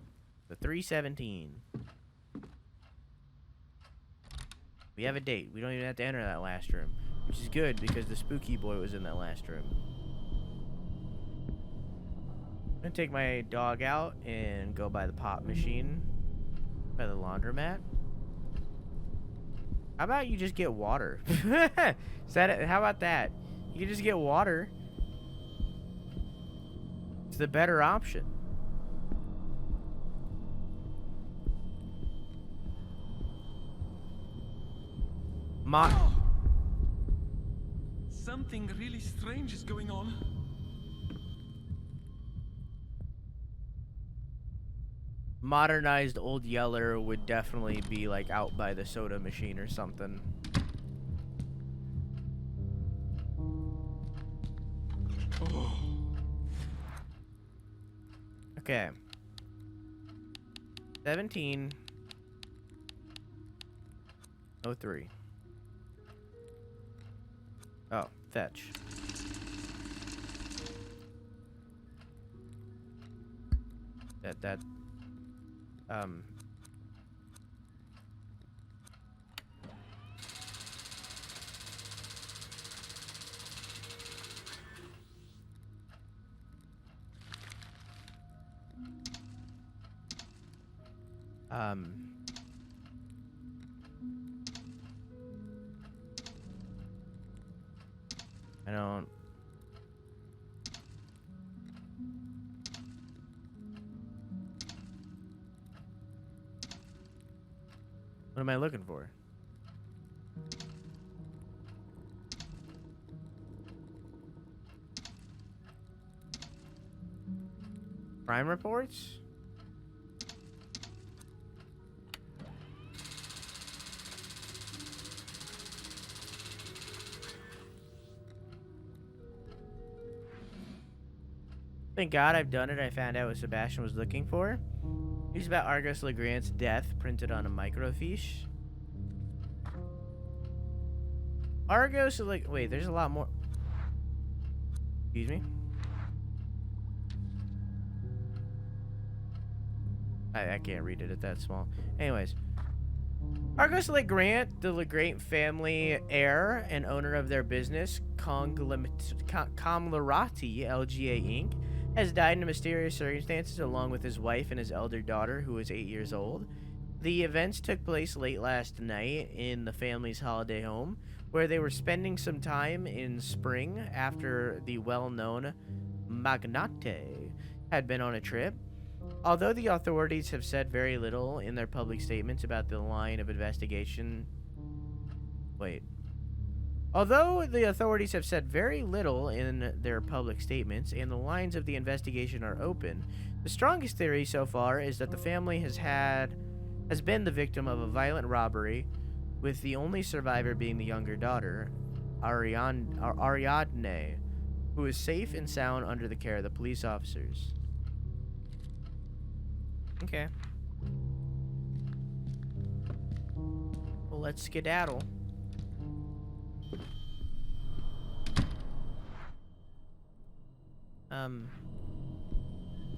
The 3/17. We have a date. We don't even have to enter that last room, which is good because the spooky boy was in that last room. I'm gonna take my dog out and go by the pop machine, by the laundromat. How about you just get water? Is that it? How about that? You can just get water. It's the better option. Something really strange is going on. Modernized Old Yeller would definitely be like out by the soda machine or something. Okay. 17:03. Oh, fetch. That I don't. What am I looking for? Crime reports? Thank God I've done it. I found out what Sebastian was looking for. News about Argos Legrand's death printed on a microfiche. Argos, like, wait, there's a lot more. Excuse me? I can't read it at that small. Anyways. Argos Legrand, the Legrand family heir and owner of their business, Conglomerati LGA Inc., has died in mysterious circumstances along with his wife and his elder daughter, who was 8 years old. The events took place late last night in the family's holiday home, where they were spending some time in spring after the well-known magnate had been on a trip. Although the authorities have said very little in their public statements about the line of investigation... Wait. Although the authorities have said very little in their public statements and the lines of the investigation are open, the strongest theory so far is that the family has been the victim of a violent robbery, with the only survivor being the younger daughter, Ariadne, who is safe and sound under the care of the police officers. Okay. Well, let's skedaddle. I'm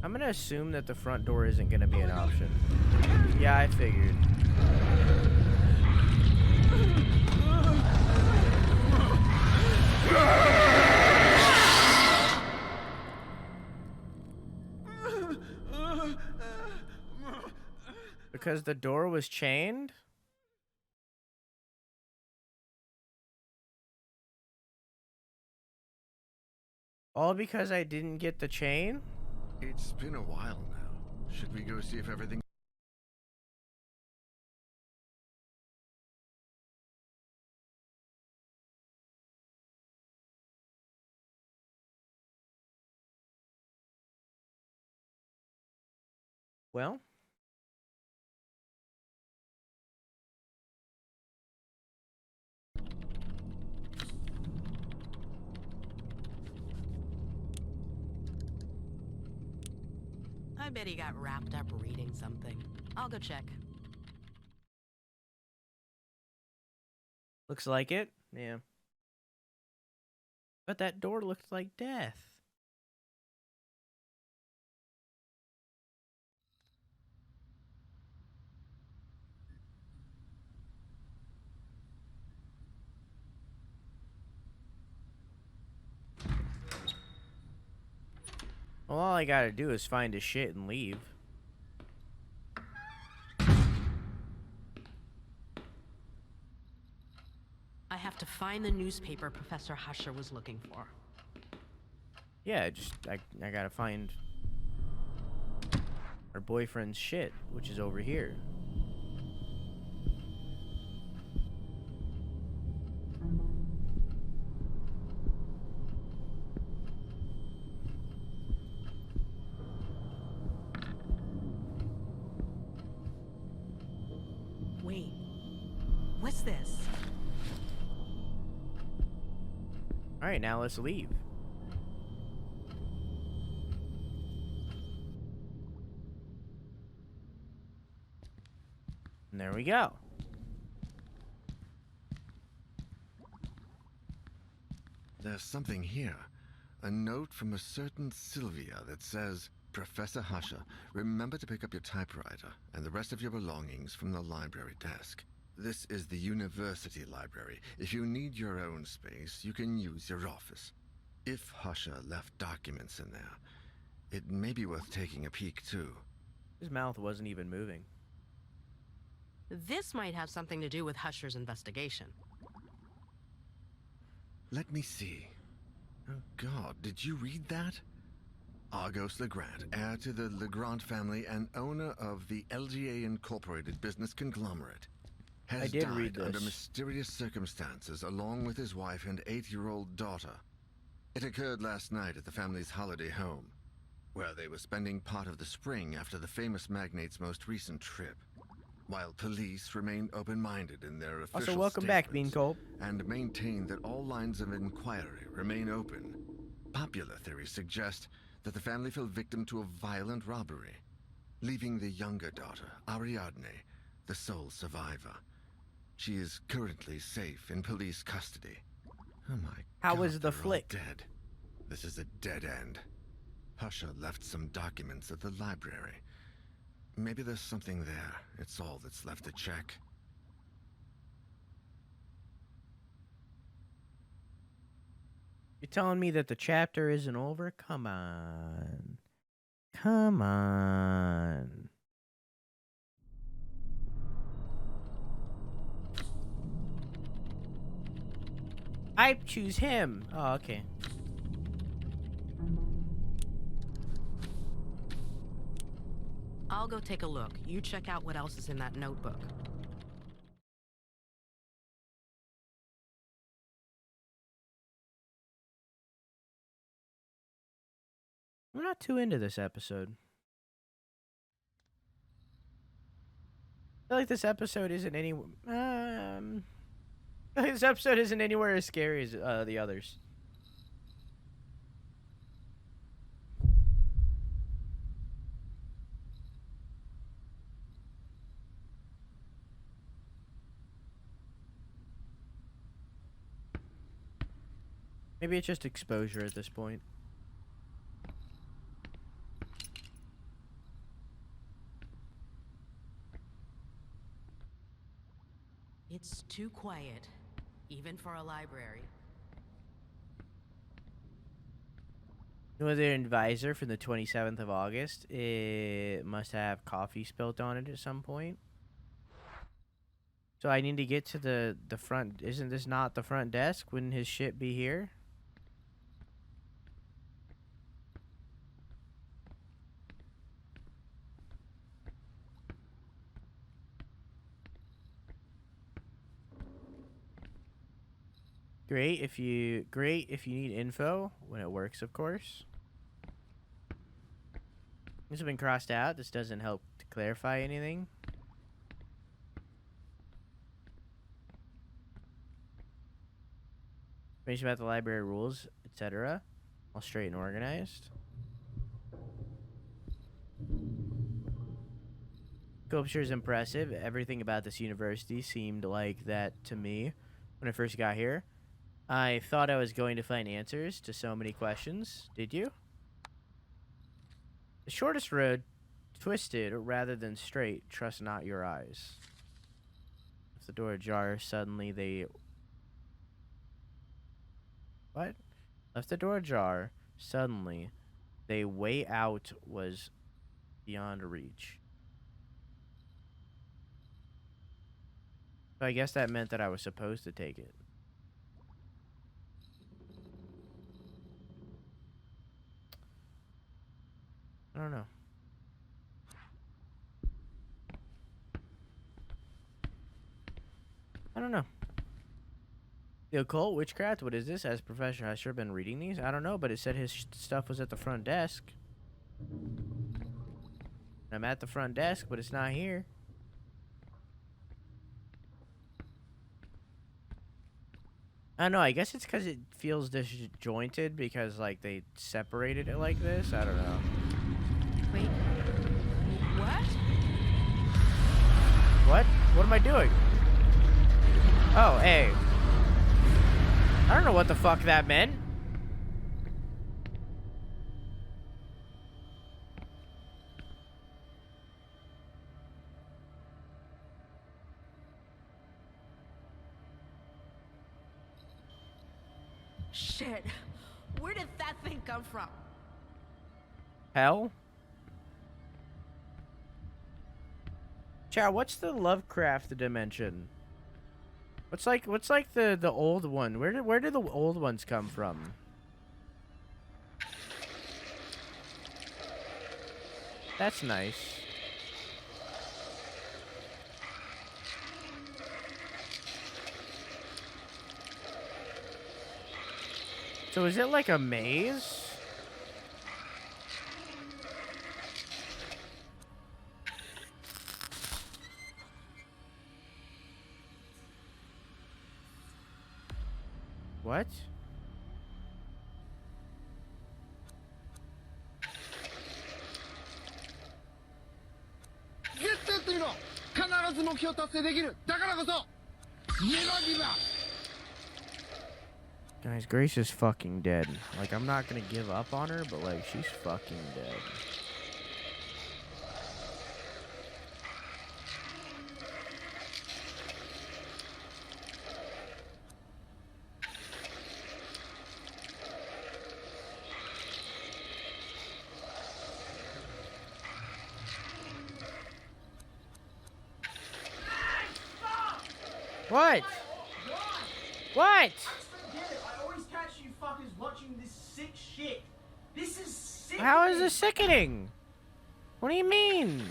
gonna assume that the front door isn't gonna be an option. Yeah, I figured. Because the door was chained? All because I didn't get the chain? It's been a while now. Should we go see if everything... Well... I bet he got wrapped up reading something. I'll go check. Looks like it. Yeah. But that door looked like death. Well, all I gotta do is find his shit and leave. I have to find the newspaper Professor Husher was looking for. Yeah, I gotta find her boyfriend's shit, which is over here. Wait, what's this? Alright, now let's leave. And there we go. There's something here. A note from a certain Sylvia that says, Professor Husher, remember to pick up your typewriter and the rest of your belongings from the library desk. This is the university library. If you need your own space, you can use your office. If Husher left documents in there, it may be worth taking a peek too. His mouth wasn't even moving. This might have something to do with Husher's investigation. Let me see. Oh God, did you read that? Argos Legrand, heir to the Legrand family and owner of the LGA Incorporated business conglomerate, has I did read died under this. mysterious circumstances along with his wife and 8-year-old daughter. It occurred last night at the family's holiday home, where they were spending part of the spring after the famous magnate's most recent trip. While police remain open-minded in their official Also, welcome back, statements Beancolt. and maintain that all lines of inquiry remain open, popular theories suggest that the family fell victim to a violent robbery, leaving the younger daughter, Ariadne, the sole survivor. She is currently safe in police custody. Oh my How God, was the they're all flick? dead. This is a dead end. Husher left some documents at the library. Maybe there's something there. It's all that's left to check. You're telling me that the chapter isn't over? Come on. Come on. I choose him. Oh, okay. I'll go take a look. You check out what else is in that notebook. I'm not too into this episode. I feel like this episode isn't any. This episode isn't anywhere as scary as the others. Maybe it's just exposure at this point. It's too quiet, even for a library. You know, their advisor from the 27th of August, it must have coffee spilt on it at some point. So I need to get to the front. Isn't this not the front desk? Wouldn't his shit be here? Great if you need info when it works, of course. This has been crossed out. This doesn't help to clarify anything. Information about the library rules, etc. All straight and organized. Sculpture is impressive. Everything about this university seemed like that to me when I first got here. I thought I was going to find answers to so many questions. Did you? The shortest road, twisted rather than straight. Trust not your eyes. If the door ajar, suddenly they... What? Left the door ajar. Suddenly, the way out was beyond reach. So I guess that meant that I was supposed to take it. I don't know. I don't know. The occult, witchcraft, what is this? As a professor, has sure been reading these. I don't know, but it said his stuff was at the front desk. I'm at the front desk, but it's not here. I don't know, I guess it's because it feels disjointed because, like, they separated it like this. I don't know. Wait. What? What? What am I doing? Oh, hey. I don't know what the fuck that meant. Shit. Where did that thing come from? Hell? Chow, what's the Lovecraft dimension? What's like the old one? Where did the old ones come from? That's nice. So is it like a maze? What? Guys, Grace is fucking dead. Like, I'm not gonna give up on her, but like, she's fucking dead. What? What? motherfuckers watching this sick shit. This is sick. How is this sickening? What do you mean?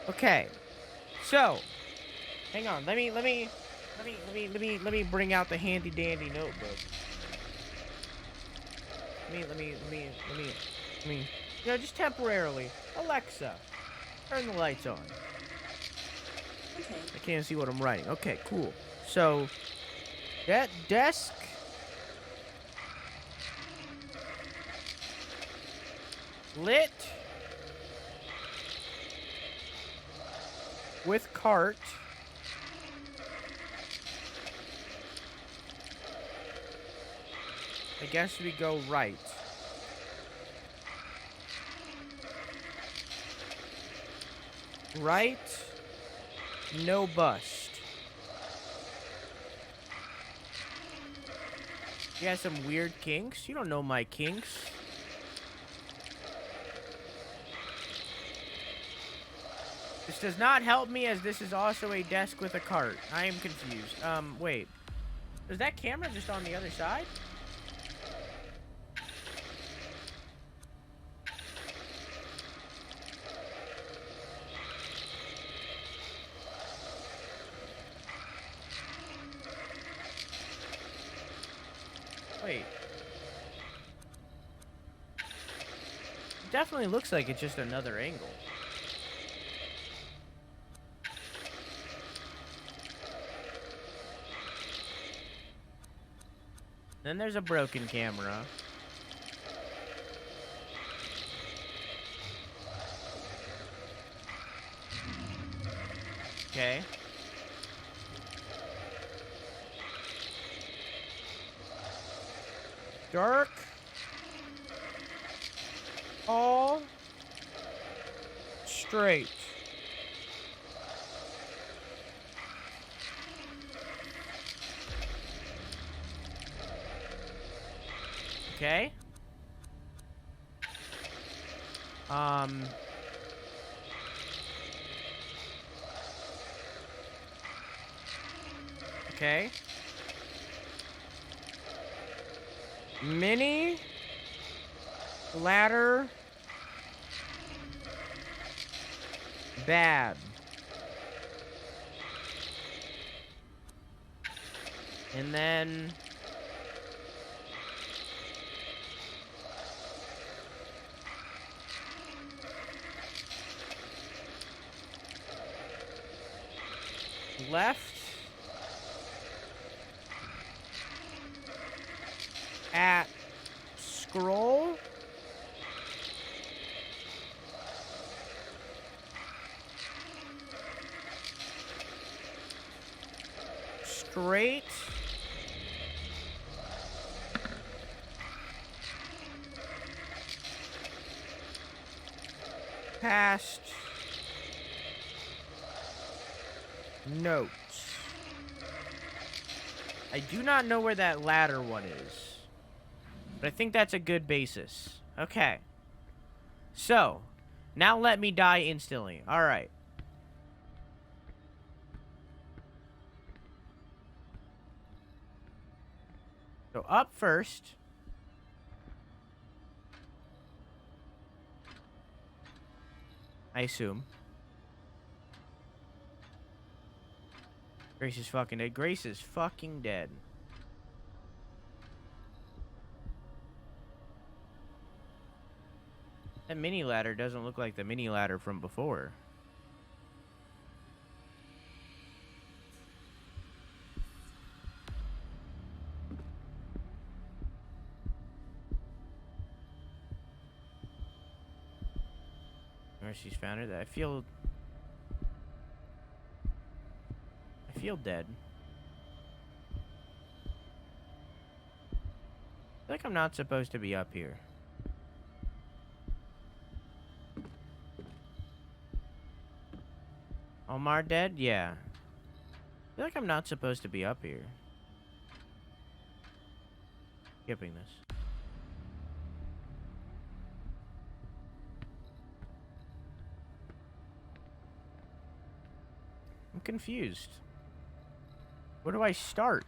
Okay. So, hang on. Let me bring out the handy dandy notebook. Let me, you know, just temporarily. Alexa, turn the lights on. Okay. I can't see what I'm writing. Okay, cool. So, that desk. Lit. With cart. I guess we go right. Right. No bust. You got some weird kinks? You don't know my kinks. This does not help me, as this is also a desk with a cart. I am confused. Wait. Is that camera just on the other side? Wait. It definitely looks like it's just another angle. Then there's a broken camera. Okay. Dark. All. Straight. Okay. Okay. Mini ladder bad. And then left at scroll straight past notes. I do not know where that ladder one is, but I think that's a good basis. Okay. So, now let me die instantly. Alright. So, up first. I assume. Grace is fucking dead. Grace is fucking dead. That mini ladder doesn't look like the mini ladder from before. Where she's found her. I feel dead. I feel like I'm not supposed to be up here. Omar dead? Yeah. I feel like I'm not supposed to be up here. Skipping this. I'm confused. Where do I start?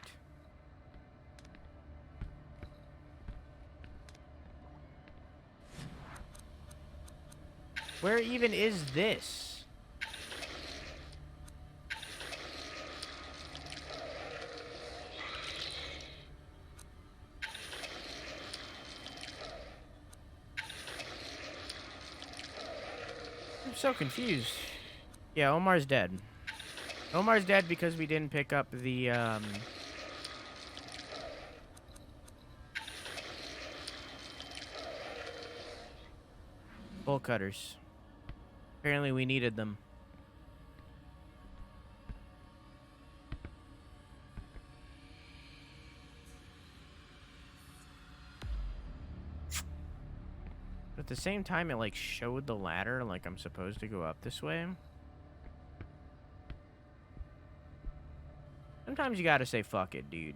Where even is this? I'm so confused. Yeah, Omar's dead. Omar's dead because we didn't pick up the, bolt cutters. Apparently we needed them. But at the same time, it, like, showed the ladder, like I'm supposed to go up this way. Sometimes you gotta say fuck it, dude.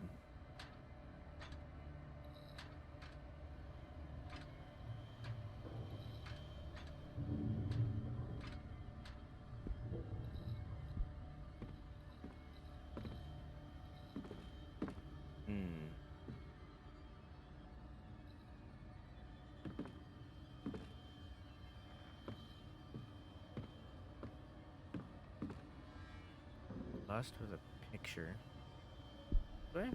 Lost with a picture. Wait.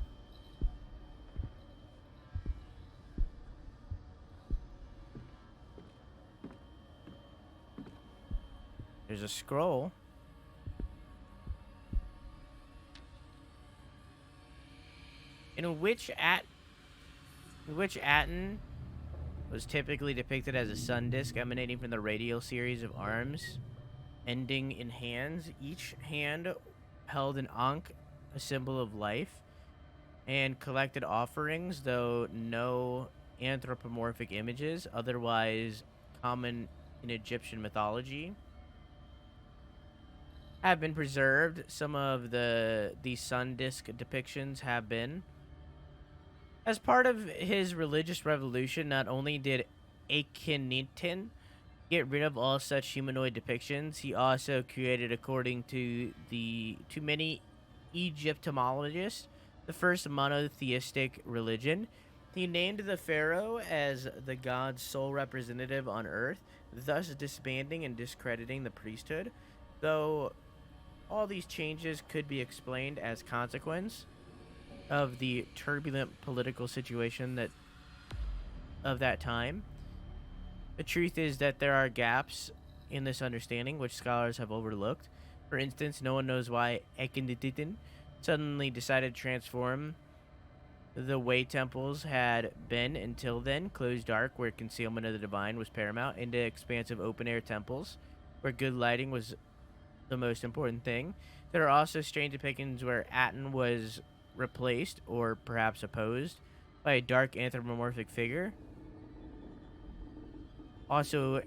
There's a scroll. In which Aten was typically depicted as a sun disk emanating from the radial series of arms ending in hands. Each hand held an ankh, a symbol of life, and collected offerings, though no anthropomorphic images, otherwise common in Egyptian mythology, have been preserved. Some of the sun disk depictions have been. As part of his religious revolution, not only did Akhenaten get rid of all such humanoid depictions, he also created, according to many Egyptologists, the first monotheistic religion. He named the pharaoh as the god's sole representative on earth, thus disbanding and discrediting the priesthood. Though all these changes could be explained as consequence of the turbulent political situation of that time, the truth is that there are gaps in this understanding which scholars have overlooked. For instance, no one knows why Akhenaten suddenly decided to transform the way temples had been until then, closed dark where concealment of the divine was paramount, into expansive open-air temples where good lighting was the most important thing. There are also strange depictions where Aten was replaced, or perhaps opposed, by a dark anthropomorphic figure, also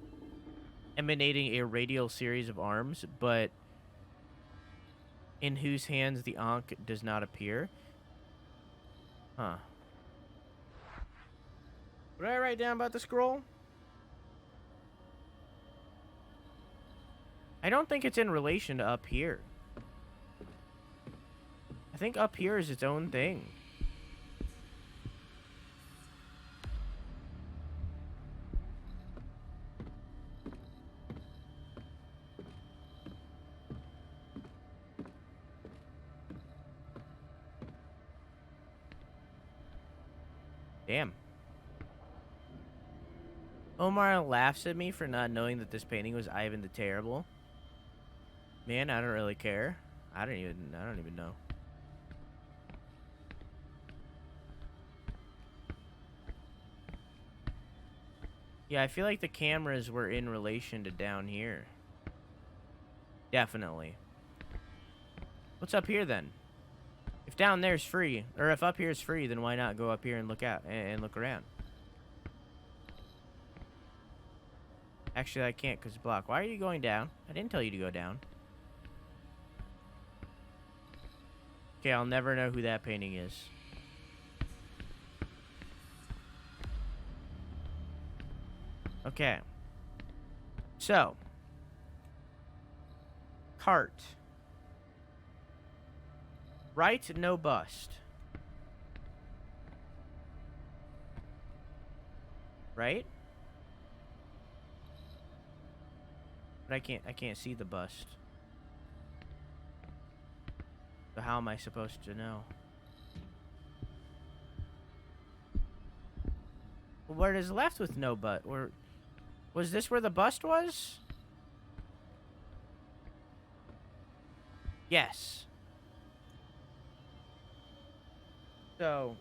emanating a radial series of arms, but in whose hands the ankh does not appear. Huh. What did I write down about the scroll? I don't think it's in relation to up here. I think up here is its own thing. Damn. Omar laughs at me for not knowing that this painting was Ivan the Terrible. Man, I don't really care. I don't even know. Yeah, I feel like the cameras were in relation to down here. Definitely. What's up here then? If down there's free, or if up here is free, then why not go up here and look out and look around? Actually, I can't because it's blocked. Why are you going down? I didn't tell you to go down. Okay, I'll never know who that painting is. Okay. So. Cart. Right, no bust. Right? But I can't see the bust. So how am I supposed to know? What is left with no butt? Or was this where the bust was? Yes. So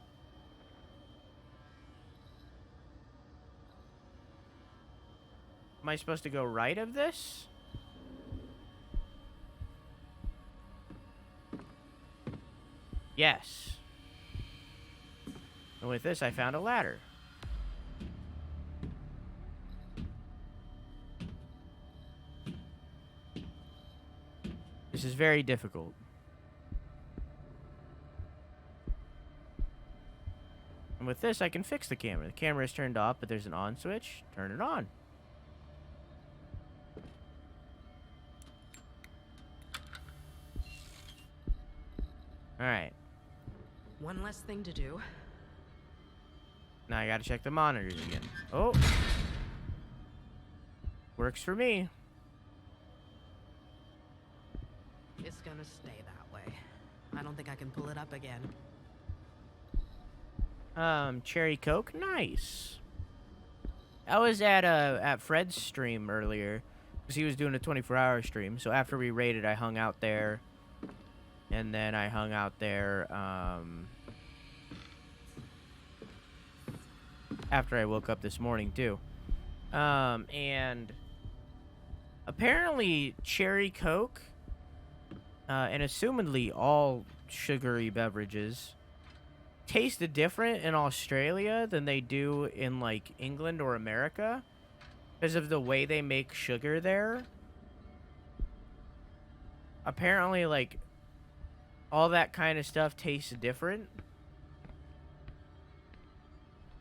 am I supposed to go right of this? Yes. And with this, I found a ladder. This is very difficult. And with this, I can fix the camera. The camera is turned off, but there's an on switch. Turn it on. Alright. One less thing to do. Now I gotta check the monitors again. Oh! Works for me. It's gonna stay that way. I don't think I can pull it up again. Cherry Coke? Nice. I was at Fred's stream earlier, because he was doing a 24-hour stream. So after we raided, I hung out there. And then I hung out there, after I woke up this morning, too. And apparently Cherry Coke, and assumedly all sugary beverages, taste different in Australia than they do in, like, England or America because of the way they make sugar there. Apparently, like, all that kind of stuff tastes different.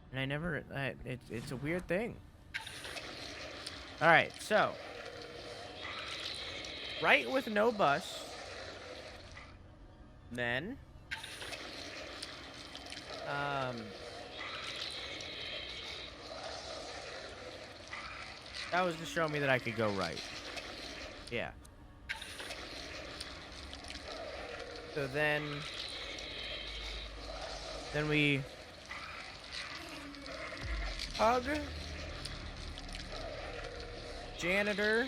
And I never... it's a weird thing. Alright, so. Right with no bus. Then... that was to show me that I could go right. Yeah. So then we hug janitor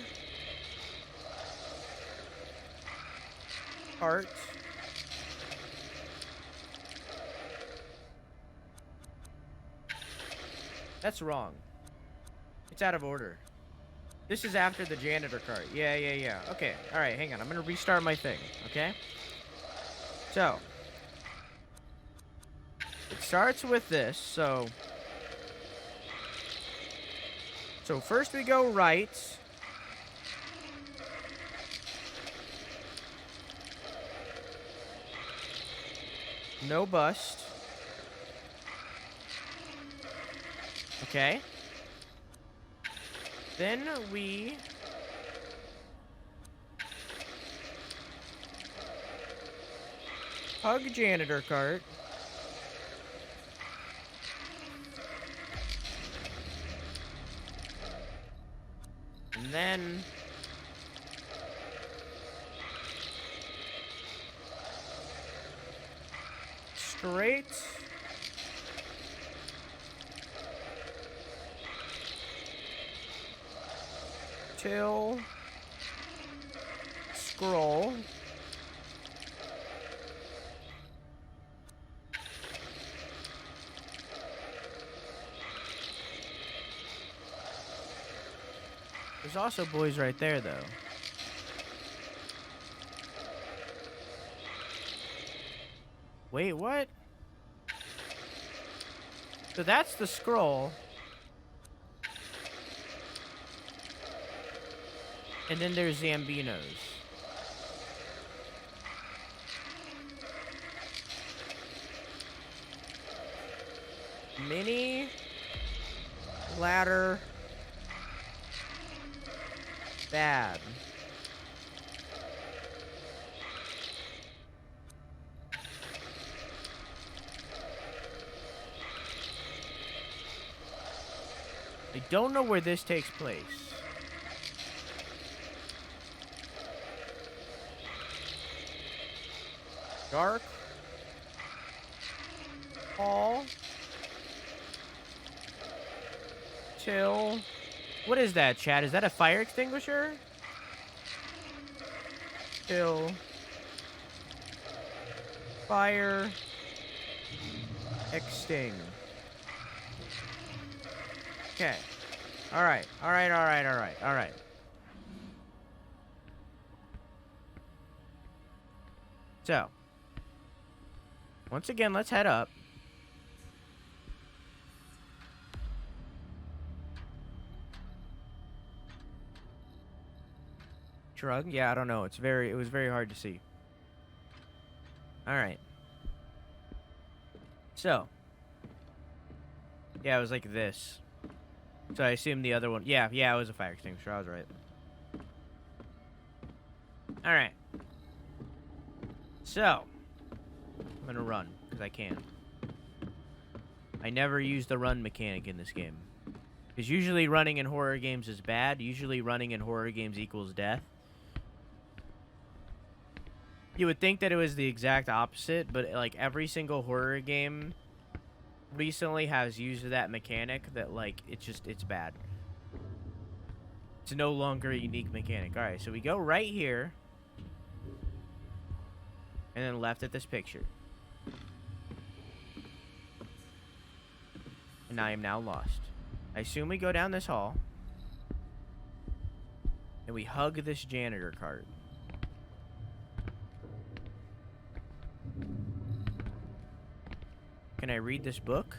heart. That's wrong. It's out of order. This is after the janitor cart. Yeah. Okay, alright, hang on. I'm gonna restart my thing, okay? So. It starts with this, so first we go right. No bust. Okay. Then we hug janitor cart. And then straight till scroll. There's also boys right there, though. Wait, what? So that's the scroll. And then there's Zambinos. Mini ladder bad. I don't know where this takes place. Dark hall till... What is that, Chad? Is that a fire extinguisher? Till fire extinct. Okay. Alright. Alright. So, once again, let's head up. Shrug? Yeah, I don't know. It was very hard to see. Alright. So. Yeah, it was like this. So I assume the other one... Yeah, it was a fire extinguisher. I was right. Alright. So. I'm gonna run, because I can. I never use the run mechanic in this game. Because usually running in horror games is bad. Usually running in horror games equals death. You would think that it was the exact opposite, but like every single horror game recently has used that mechanic that like it's bad. It's no longer a unique mechanic. Alright, so we go right here. And then left at this picture. And I am now lost. I assume we go down this hall. And we hug this janitor cart. Can I read this book?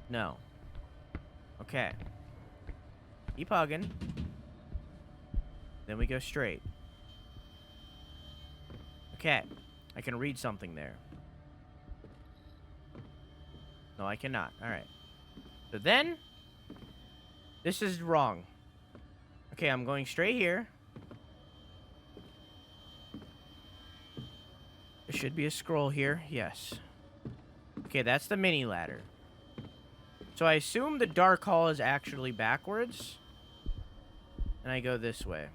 No. Okay. Keep hugging. Then we go straight. Okay. I can read something there. No, I cannot. Alright. So then... This is wrong. Okay, I'm going straight here. There should be a scroll here. Yes. Okay, that's the mini ladder. So I assume the dark hall is actually backwards. And I go this way.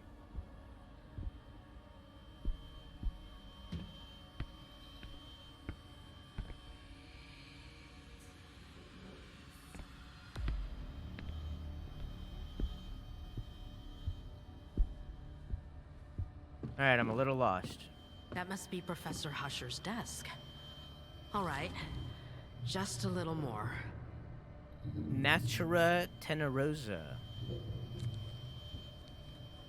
Alright, I'm a little lost. That must be Professor Husher's desk. All right. Just a little more. Natura Tenerosa.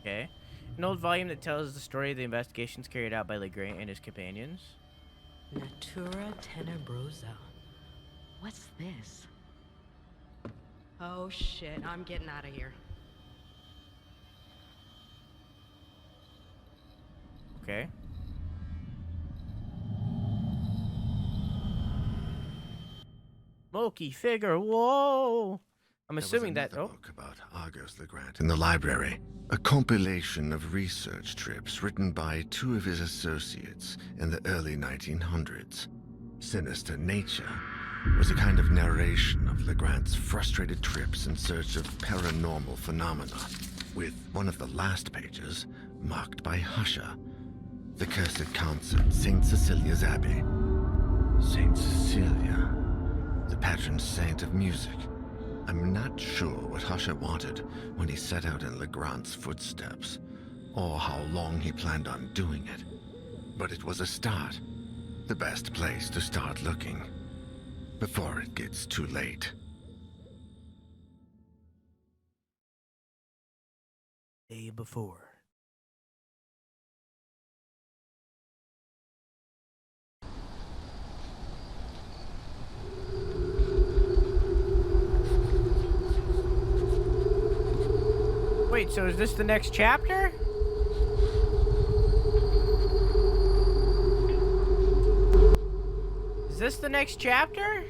Okay. An old volume that tells the story of the investigations carried out by Legrand and his companions. Natura Tenebrosa. What's this? Oh shit, I'm getting out of here. Okay. Smoky figure, whoa! I'm assuming that... There was another book about Argos Legrand in the library. A compilation of research trips written by two of his associates in the early 1900s. Sinister Nature was a kind of narration of Legrand's frustrated trips in search of paranormal phenomena, with one of the last pages marked by Husher. The Cursed Council, St. Cecilia's Abbey. St. Cecilia, the patron saint of music. I'm not sure what Husher wanted when he set out in Legrand's footsteps, or how long he planned on doing it. But it was a start. The best place to start looking, before it gets too late. Day before. Wait, so is this the next chapter? Is this the next chapter?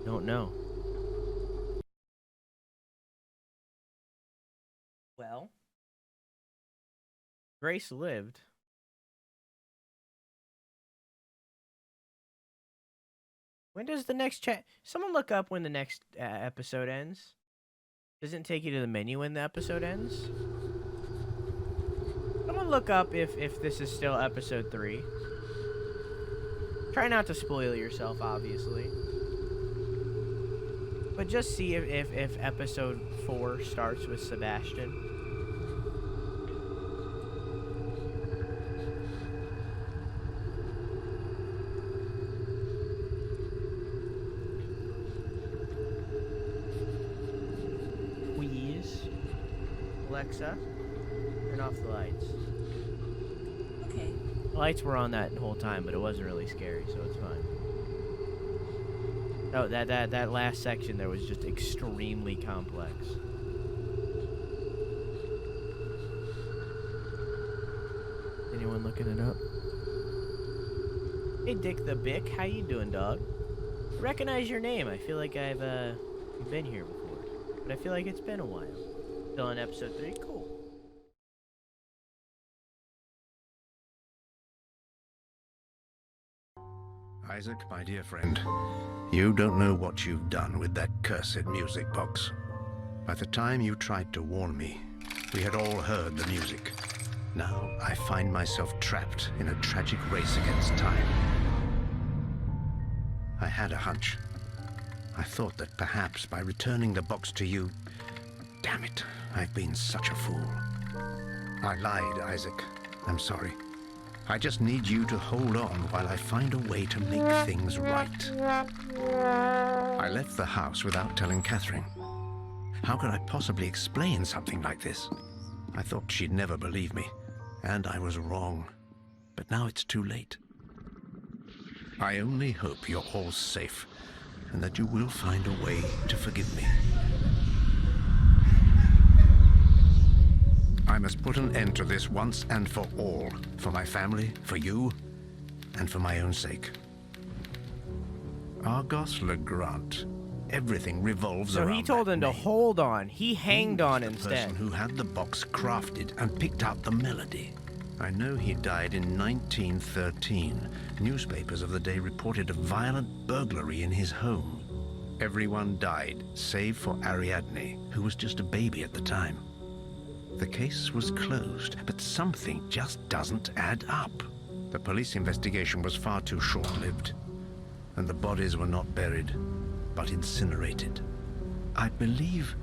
Don't know. Well, Grace lived. When does the next Someone look up when the next episode ends. Doesn't take you to the menu when the episode ends. I'm gonna look up if this is still episode 3. Try not to spoil yourself, obviously. But just see if episode 4 starts with Sebastian. Please, Alexa, turn off the lights. Okay. The lights were on that whole time, but it wasn't really scary, so it's fine. Oh, that last section there was just extremely complex. Anyone looking it up? Hey, Dick the Bick, how you doing, dog? I recognize your name. I feel like I've been here before, but I feel like it's been a while. Still on episode 3? Cool. Isaac, my dear friend, you don't know what you've done with that cursed music box. By the time you tried to warn me, we had all heard the music. Now I find myself trapped in a tragic race against time. I had a hunch. I thought that perhaps by returning the box to you... Damn it, I've been such a fool. I lied, Isaac. I'm sorry. I just need you to hold on while I find a way to make things right. I left the house without telling Catherine. How could I possibly explain something like this? I thought she'd never believe me, and I was wrong. But now it's too late. I only hope you're all safe, and that you will find a way to forgive me. I must put an end to this once and for all, for my family, for you, and for my own sake. Argos Legrand. Everything revolves around. So he told him to hold on. He hanged on the instead. Person who had the box crafted and picked out the melody. I know he died in 1913. Newspapers of the day reported a violent burglary in his home. Everyone died, save for Ariadne, who was just a baby at the time. The case was closed, but something just doesn't add up. The police investigation was far too short-lived, and the bodies were not buried, but incinerated. I believe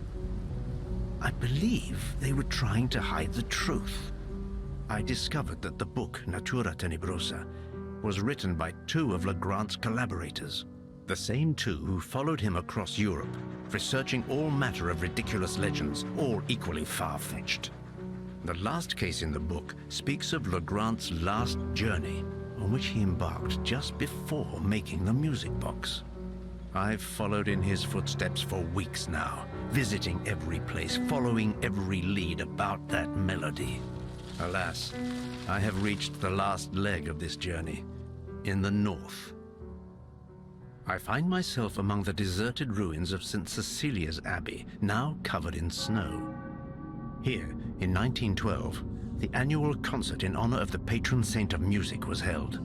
they were trying to hide the truth. I discovered that the book, Natura Tenebrosa, was written by 2 of Legrand's collaborators, the same 2 who followed him across Europe, researching all matter of ridiculous legends, all equally far-fetched. The last case in the book speaks of Legrand's last journey, on which he embarked just before making the music box. I've followed in his footsteps for weeks now, visiting every place, following every lead about that melody. Alas, I have reached the last leg of this journey, in the north. I find myself among the deserted ruins of St. Cecilia's Abbey, now covered in snow. Here, in 1912, the annual concert in honor of the patron saint of music was held.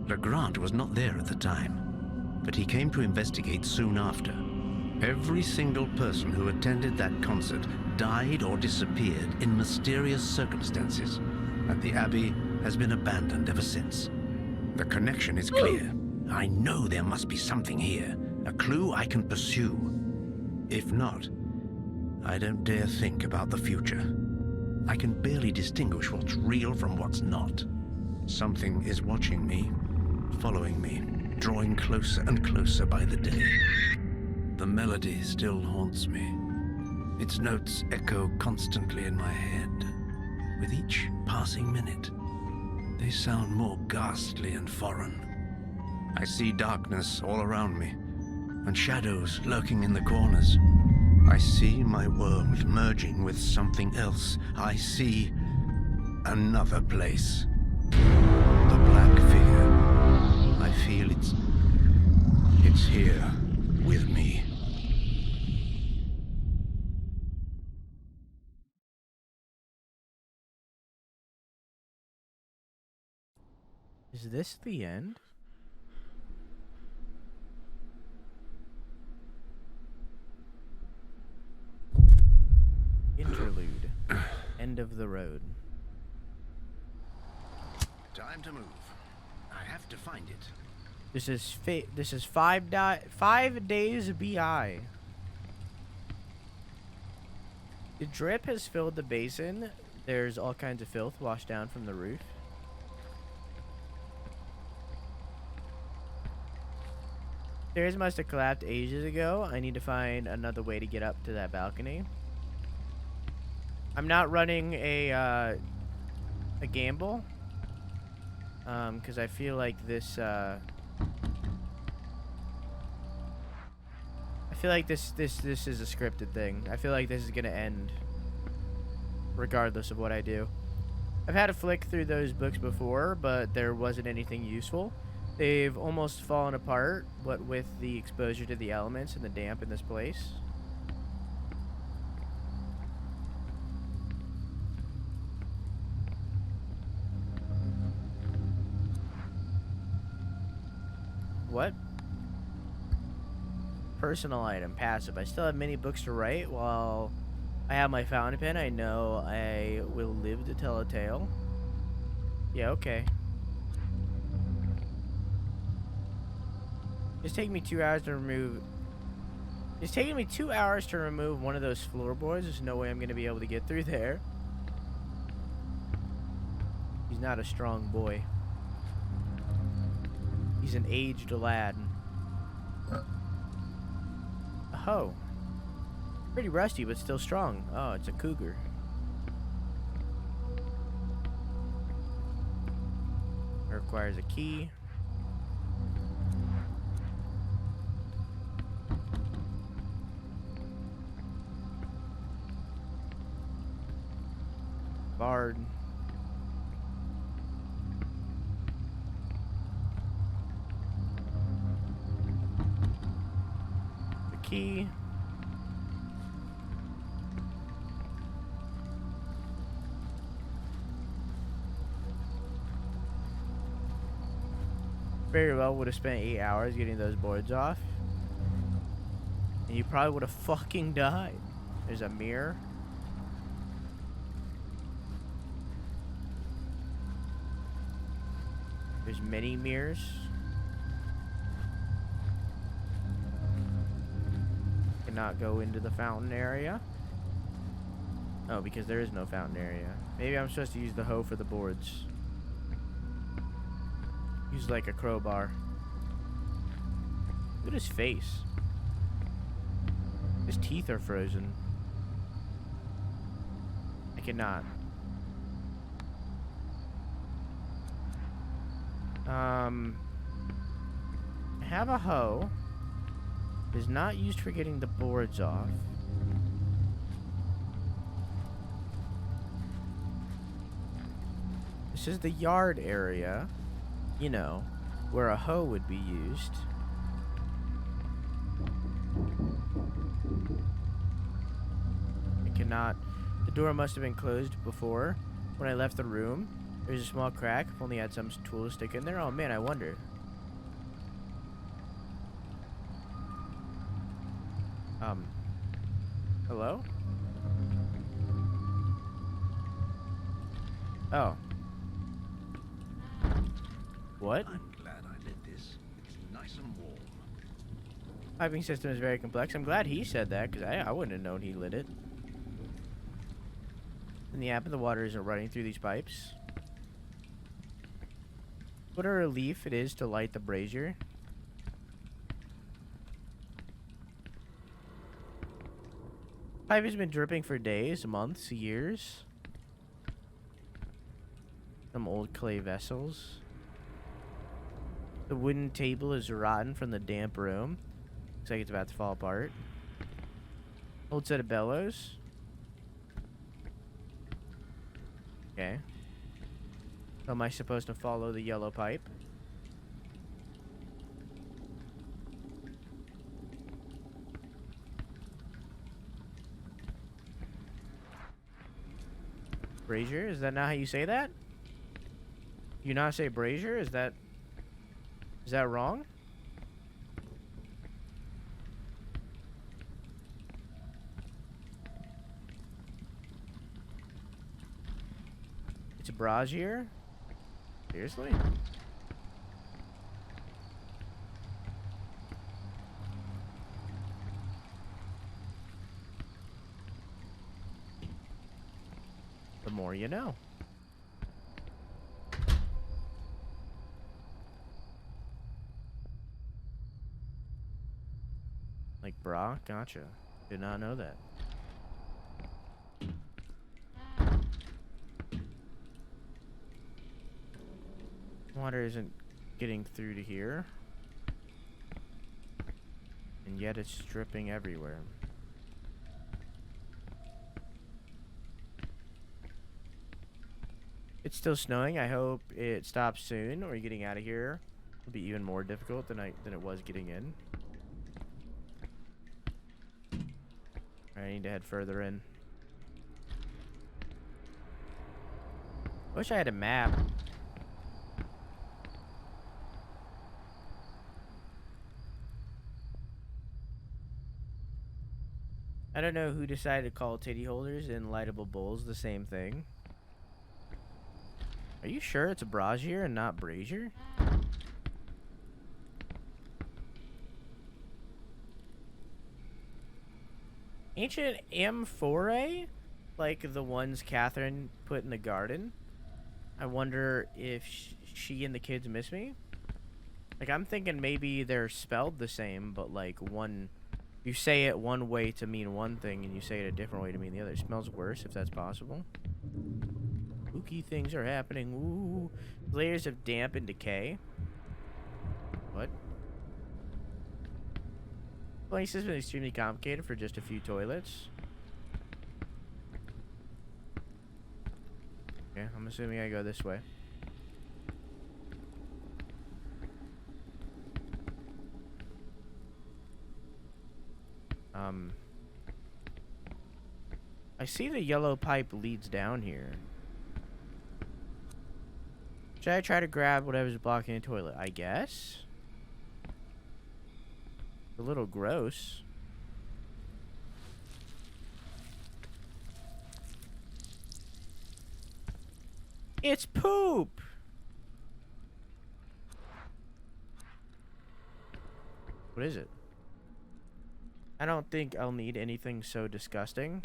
Legrand was not there at the time, but he came to investigate soon after. Every single person who attended that concert died or disappeared in mysterious circumstances, and the Abbey has been abandoned ever since. The connection is clear. I know there must be something here, a clue I can pursue. If not, I don't dare think about the future. I can barely distinguish what's real from what's not. Something is watching me, following me, drawing closer and closer by the day. The melody still haunts me. Its notes echo constantly in my head. With each passing minute, they sound more ghastly and foreign. I see darkness all around me, and shadows lurking in the corners. I see my world merging with something else. I see another place. The black figure. I feel it's here with me. Is this the end? end of the road. Time to move. I have to find it. This is 5 days BI. The drip has filled the basin. There's all kinds of filth washed down from the roof. Stairs must have collapsed ages ago. I need to find another way to get up to that balcony. I'm not running a gamble. Because I feel like this, I feel like this is a scripted thing. I feel like this is gonna end regardless of what I do. I've had to flick through those books before, but there wasn't anything useful. They've almost fallen apart, what with the exposure to the elements and the damp in this place. What? Personal item, passive. I still have many books to write. While I have my fountain pen, I know I will live to tell a tale. Yeah, okay. It's taking me 2 hours to remove... It's taking me 2 hours to remove one of those floorboards. There's no way I'm going to be able to get through there. He's not a strong boy. He's an aged lad. Oh. Pretty rusty, but still strong. Oh, it's a cougar. It requires a key. Bard. The key. Very well would have spent 8 hours getting those boards off. And you probably would have fucking died. There's a mirror. There's many mirrors. Cannot go into the fountain area. Oh, because there is no fountain area. Maybe I'm supposed to use the hoe for the boards. Use like a crowbar. Look at his face. His teeth are frozen. I cannot. I have a hoe. It is not used for getting the boards off. This is the yard area, you know, where a hoe would be used. I cannot. The door must have been closed before when I left the room. There's a small crack. If only I had some tool to stick in there. Oh man, I wonder. Hello? Oh. What? I'm glad I lit this. It's nice and warm. Piping system is very complex. I'm glad he said that, because I wouldn't have known he lit it. And the app of the water isn't running through these pipes. What a relief it is to light the brazier. Pipe has been dripping for days, months, years. Some old clay vessels. The wooden table is rotten from the damp room. Looks like it's about to fall apart. Old set of bellows. Okay. So am I supposed to follow the yellow pipe? Brazier? Is that not how you say that? You not say brazier? Is that wrong? It's a brazier? Seriously? The more you know. Like bra? Gotcha. Did not know that. Water isn't getting through to here. And yet it's dripping everywhere. It's still snowing. I hope it stops soon, or getting out of here will be even more difficult than it was getting in. I need to head further in. Wish I had a map. I don't know who decided to call titty holders and lightable bowls the same thing. Are you sure it's a brazier and not brazier? Ancient amphorae? Like the ones Catherine put in the garden? I wonder if she and the kids miss me? Like, I'm thinking maybe they're spelled the same, but like one... You say it one way to mean one thing, and you say it a different way to mean the other. It smells worse, if that's possible. Spooky things are happening. Ooh. Layers of damp and decay. What? Place has been extremely complicated for just a few toilets. Okay, I'm assuming I go this way. I see the yellow pipe leads down here. Should I try to grab whatever's blocking the toilet? I guess. A little gross. It's poop! What is it? I don't think I'll need anything so disgusting.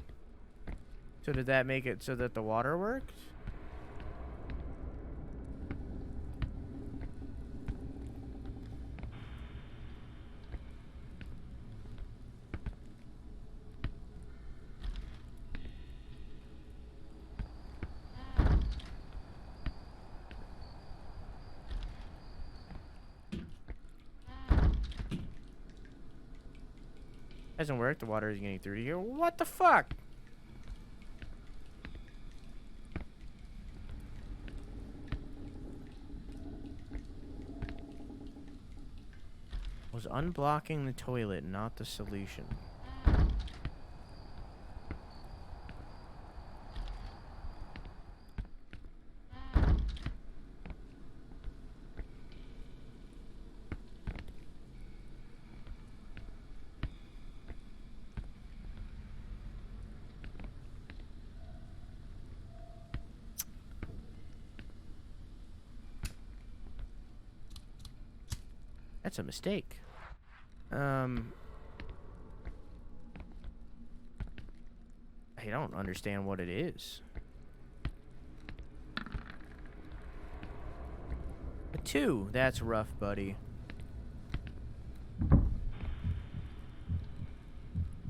So did that make it so that the water worked? Hasn't worked. The water is getting through to here. What the fuck? Was unblocking the toilet not the solution? That's a mistake. I don't understand what it is. A 2. That's rough, buddy.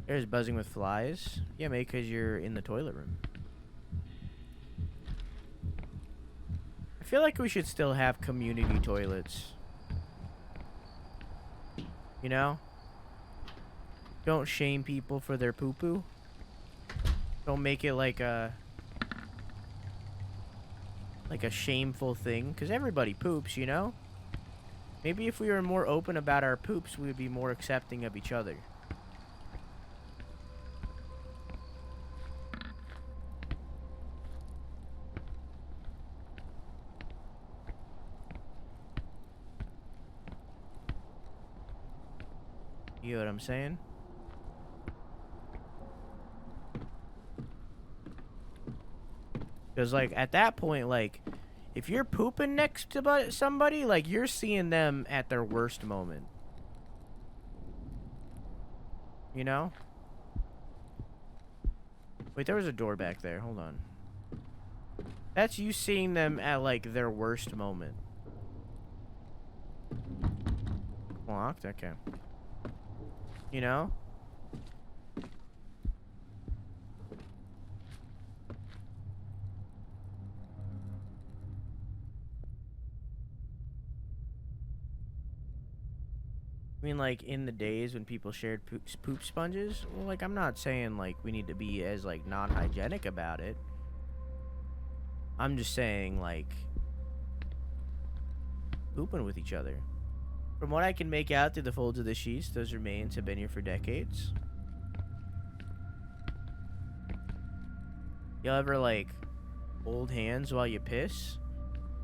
There's buzzing with flies. Yeah, mate, because you're in the toilet room. I feel like we should still have community toilets. You know? Don't shame people for their poo-poo. Don't make it like a shameful thing, because everybody poops, you know? Maybe if we were more open about our poops, we would be more accepting of each other. You know what I'm saying? Because, like, at that point, like, if you're pooping next to somebody, like, you're seeing them at their worst moment. You know? Wait, there was a door back there. Hold on. That's you seeing them at, like, their worst moment. Locked? Okay. You know? I mean, like, in the days when people shared poop sponges, well, like, I'm not saying, like, we need to be as, like, non-hygienic about it. I'm just saying, like, pooping with each other. From what I can make out through the folds of the sheets, those remains have been here for decades. You'll ever, like, hold hands while you piss?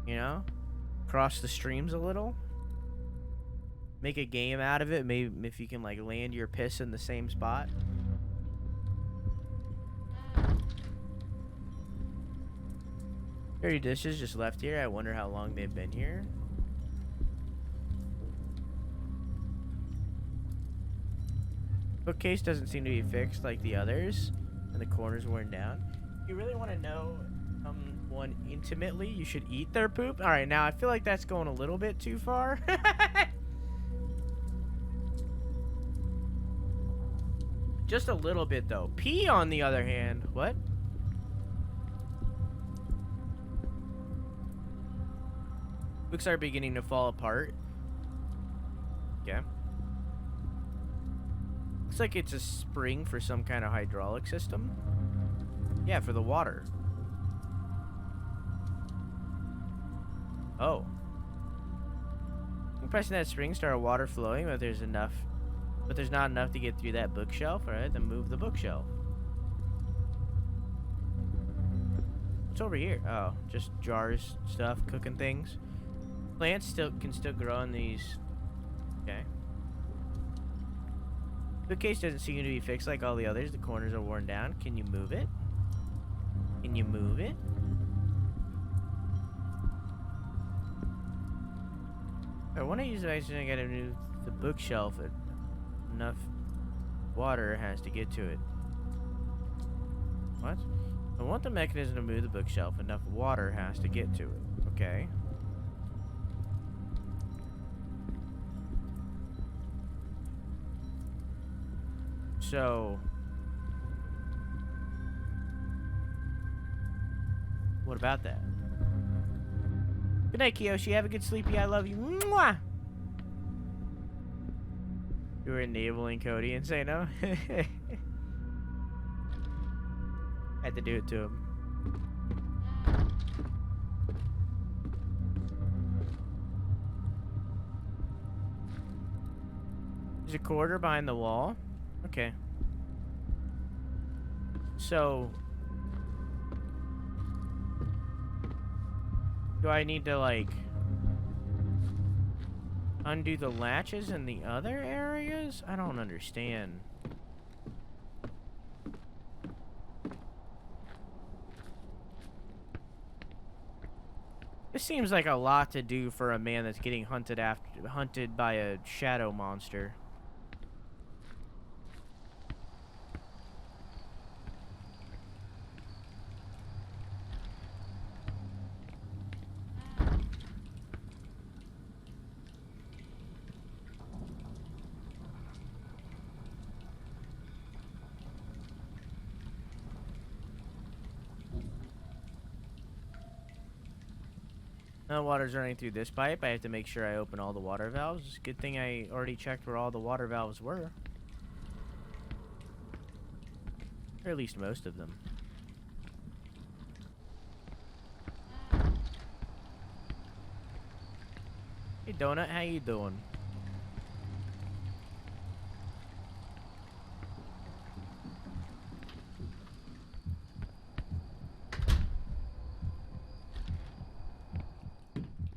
You know? Cross the streams a little? Make a game out of it. Maybe if you can, like, land your piss in the same spot. 30 dishes just left here. I wonder how long they've been here. Bookcase doesn't seem to be fixed like the others, and the corners worn down. If you really want to know someone intimately, you should eat their poop. All right, now I feel like that's going a little bit too far. Just a little bit, though. Pee, on the other hand. What? Books are beginning to fall apart. Okay. Looks like it's a spring for some kind of hydraulic system. Yeah, for the water. Oh. Pressing that spring started water flowing, but there's not enough to get through that bookshelf. Alright, then move the bookshelf. What's over here? Oh, just jars, stuff, cooking things. Plants can still grow in these. Okay. Bookcase doesn't seem to be fixed like all the others. The corners are worn down. Can you move it? Can you move it? I want to use the ice and I gotta move the bookshelf. Enough water has to get to it. What? I want the mechanism to move the bookshelf. Enough water has to get to it. Okay. So, what about that? Good night, Kiyoshi. Have a good sleepy. I love you. Mwah! You were enabling Cody and say no. Had to do it to him. There's a quarter behind the wall. Okay. So, do I need to, like, undo the latches in the other areas? I don't understand. This seems like a lot to do for a man that's getting hunted by a shadow monster. Now water's running through this pipe. I have to make sure I open all the water valves. Good thing I already checked where all the water valves were. Or at least most of them. Hey Donut, how you doing?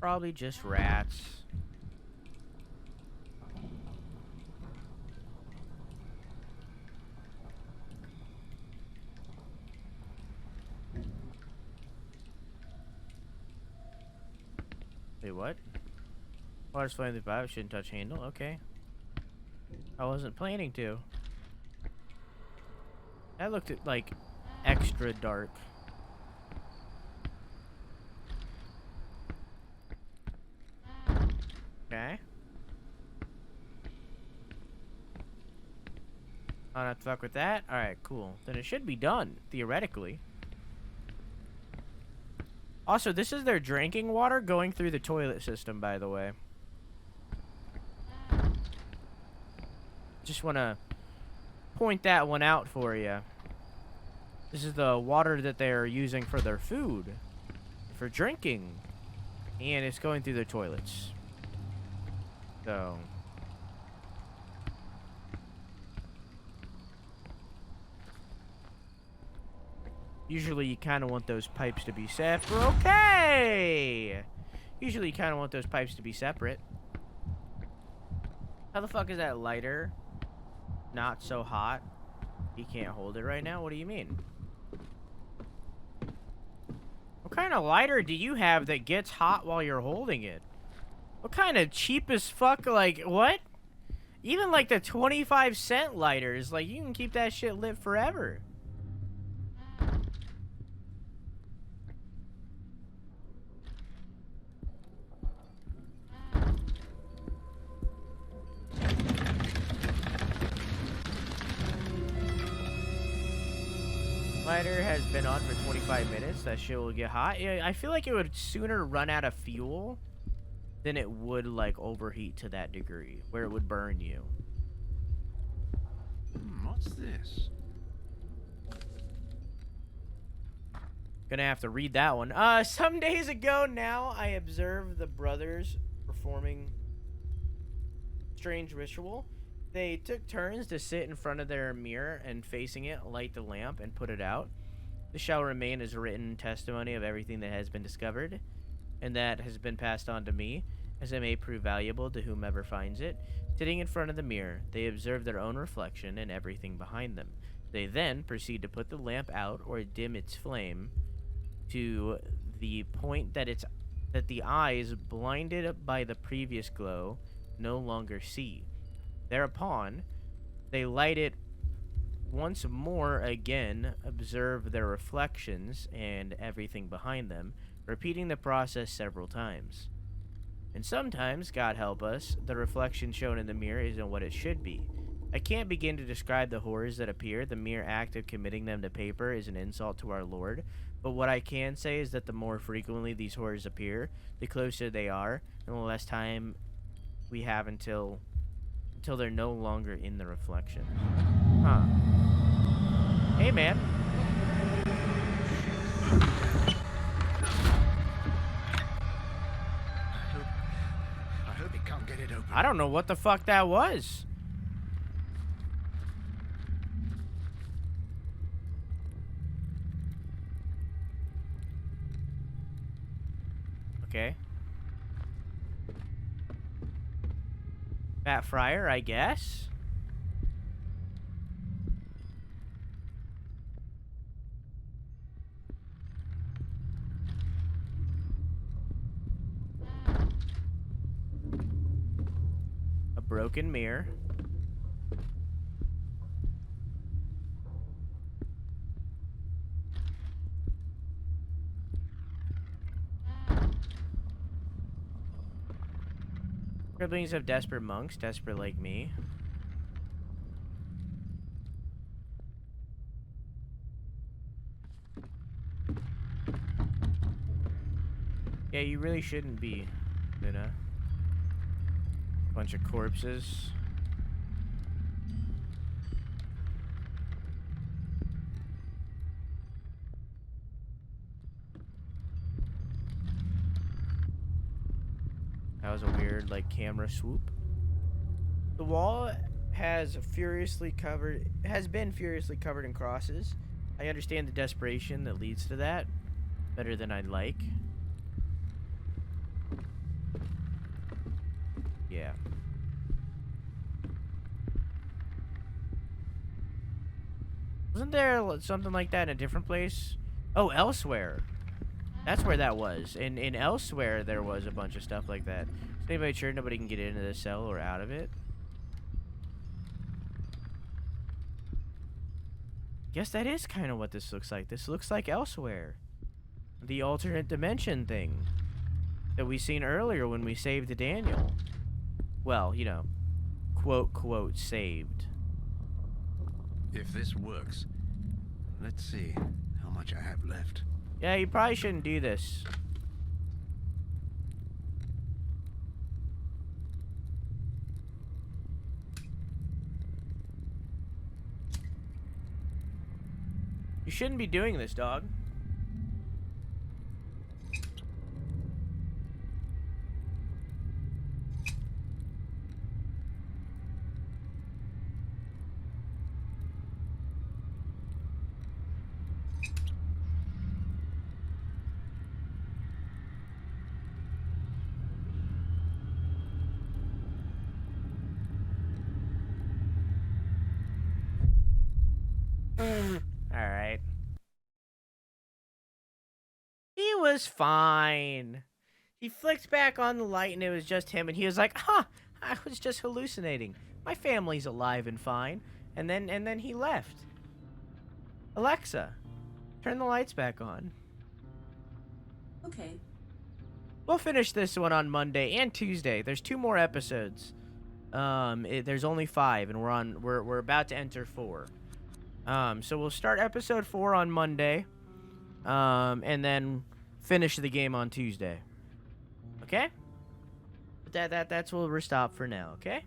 Probably just rats. Wait, what? Water's flowing through the pipe. Shouldn't touch handle. Okay. I wasn't planning to. That looked like extra dark. Okay. I'll not fuck with that. Alright, cool. Then it should be done, theoretically. Also, this is their drinking water going through the toilet system, by the way. Just want to point that one out for you. This is the water that they're using for their food, for drinking, and it's going through their toilets. So... usually you kind of want those pipes to be separate. Okay! Usually you kind of want those pipes to be separate. How the fuck is that lighter not so hot? You can't hold it right now? What do you mean? What kind of lighter do you have that gets hot while you're holding it? What kind of cheap as fuck, like, what? Even like the 25-cent lighters, like, you can keep that shit lit forever. Lighter has been on for 25 minutes. That shit will get hot. Yeah, I feel like it would sooner run out of fuel than it would, like, overheat to that degree, where it would burn you. What's this? Gonna have to read that one. Some days ago now, I observed the brothers performing strange ritual. They took turns to sit in front of their mirror and facing it, light the lamp, and put it out. This shall remain as written testimony of everything that has been discovered, and that has been passed on to me, as it may prove valuable to whomever finds it. Sitting in front of the mirror, they observe their own reflection and everything behind them. They then proceed to put the lamp out or dim its flame to the point that the eyes, blinded by the previous glow, no longer see. Thereupon, they light it once more again, observe their reflections and everything behind them, repeating the process several times. And sometimes, God help us, the reflection shown in the mirror isn't what it should be. I can't begin to describe the horrors that appear. The mere act of committing them to paper is an insult to our Lord. But what I can say is that the more frequently these horrors appear, the closer they are, and the less time we have until they're no longer in the reflection. Huh. Hey, man. I hope he can't get it open. I don't know what the fuck that was. Okay. Fat fryer, I guess. A broken mirror. Scribblings of desperate monks, desperate like me. Yeah, you really shouldn't be, you know? Bunch of corpses. That was a weird, like, camera swoop. The wall has been furiously covered in crosses. I understand the desperation that leads to that better than I'd like. Yeah. Wasn't there something like that in a different place? Oh, elsewhere. That's where that was. And elsewhere, there was a bunch of stuff like that. Is anybody sure nobody can get into the cell or out of it? Guess that is kind of what this looks like. This looks like elsewhere. The alternate dimension thing that we seen earlier when we saved Daniel. Well, you know, quote, quote, saved. If this works, let's see how much I have left. Yeah, you probably shouldn't do this. You shouldn't be doing this, dog. Alright. He was fine. He flicked back on the light and it was just him, and he was like, huh, I was just hallucinating. My family's alive and fine. And then he left. Alexa, turn the lights back on. Okay. We'll finish this one on Monday and Tuesday. There's 2 more episodes. There's only 5, and we're about to enter 4. So we'll start episode 4 on Monday, and then finish the game on Tuesday. Okay? But that's where we're stopped for now, okay?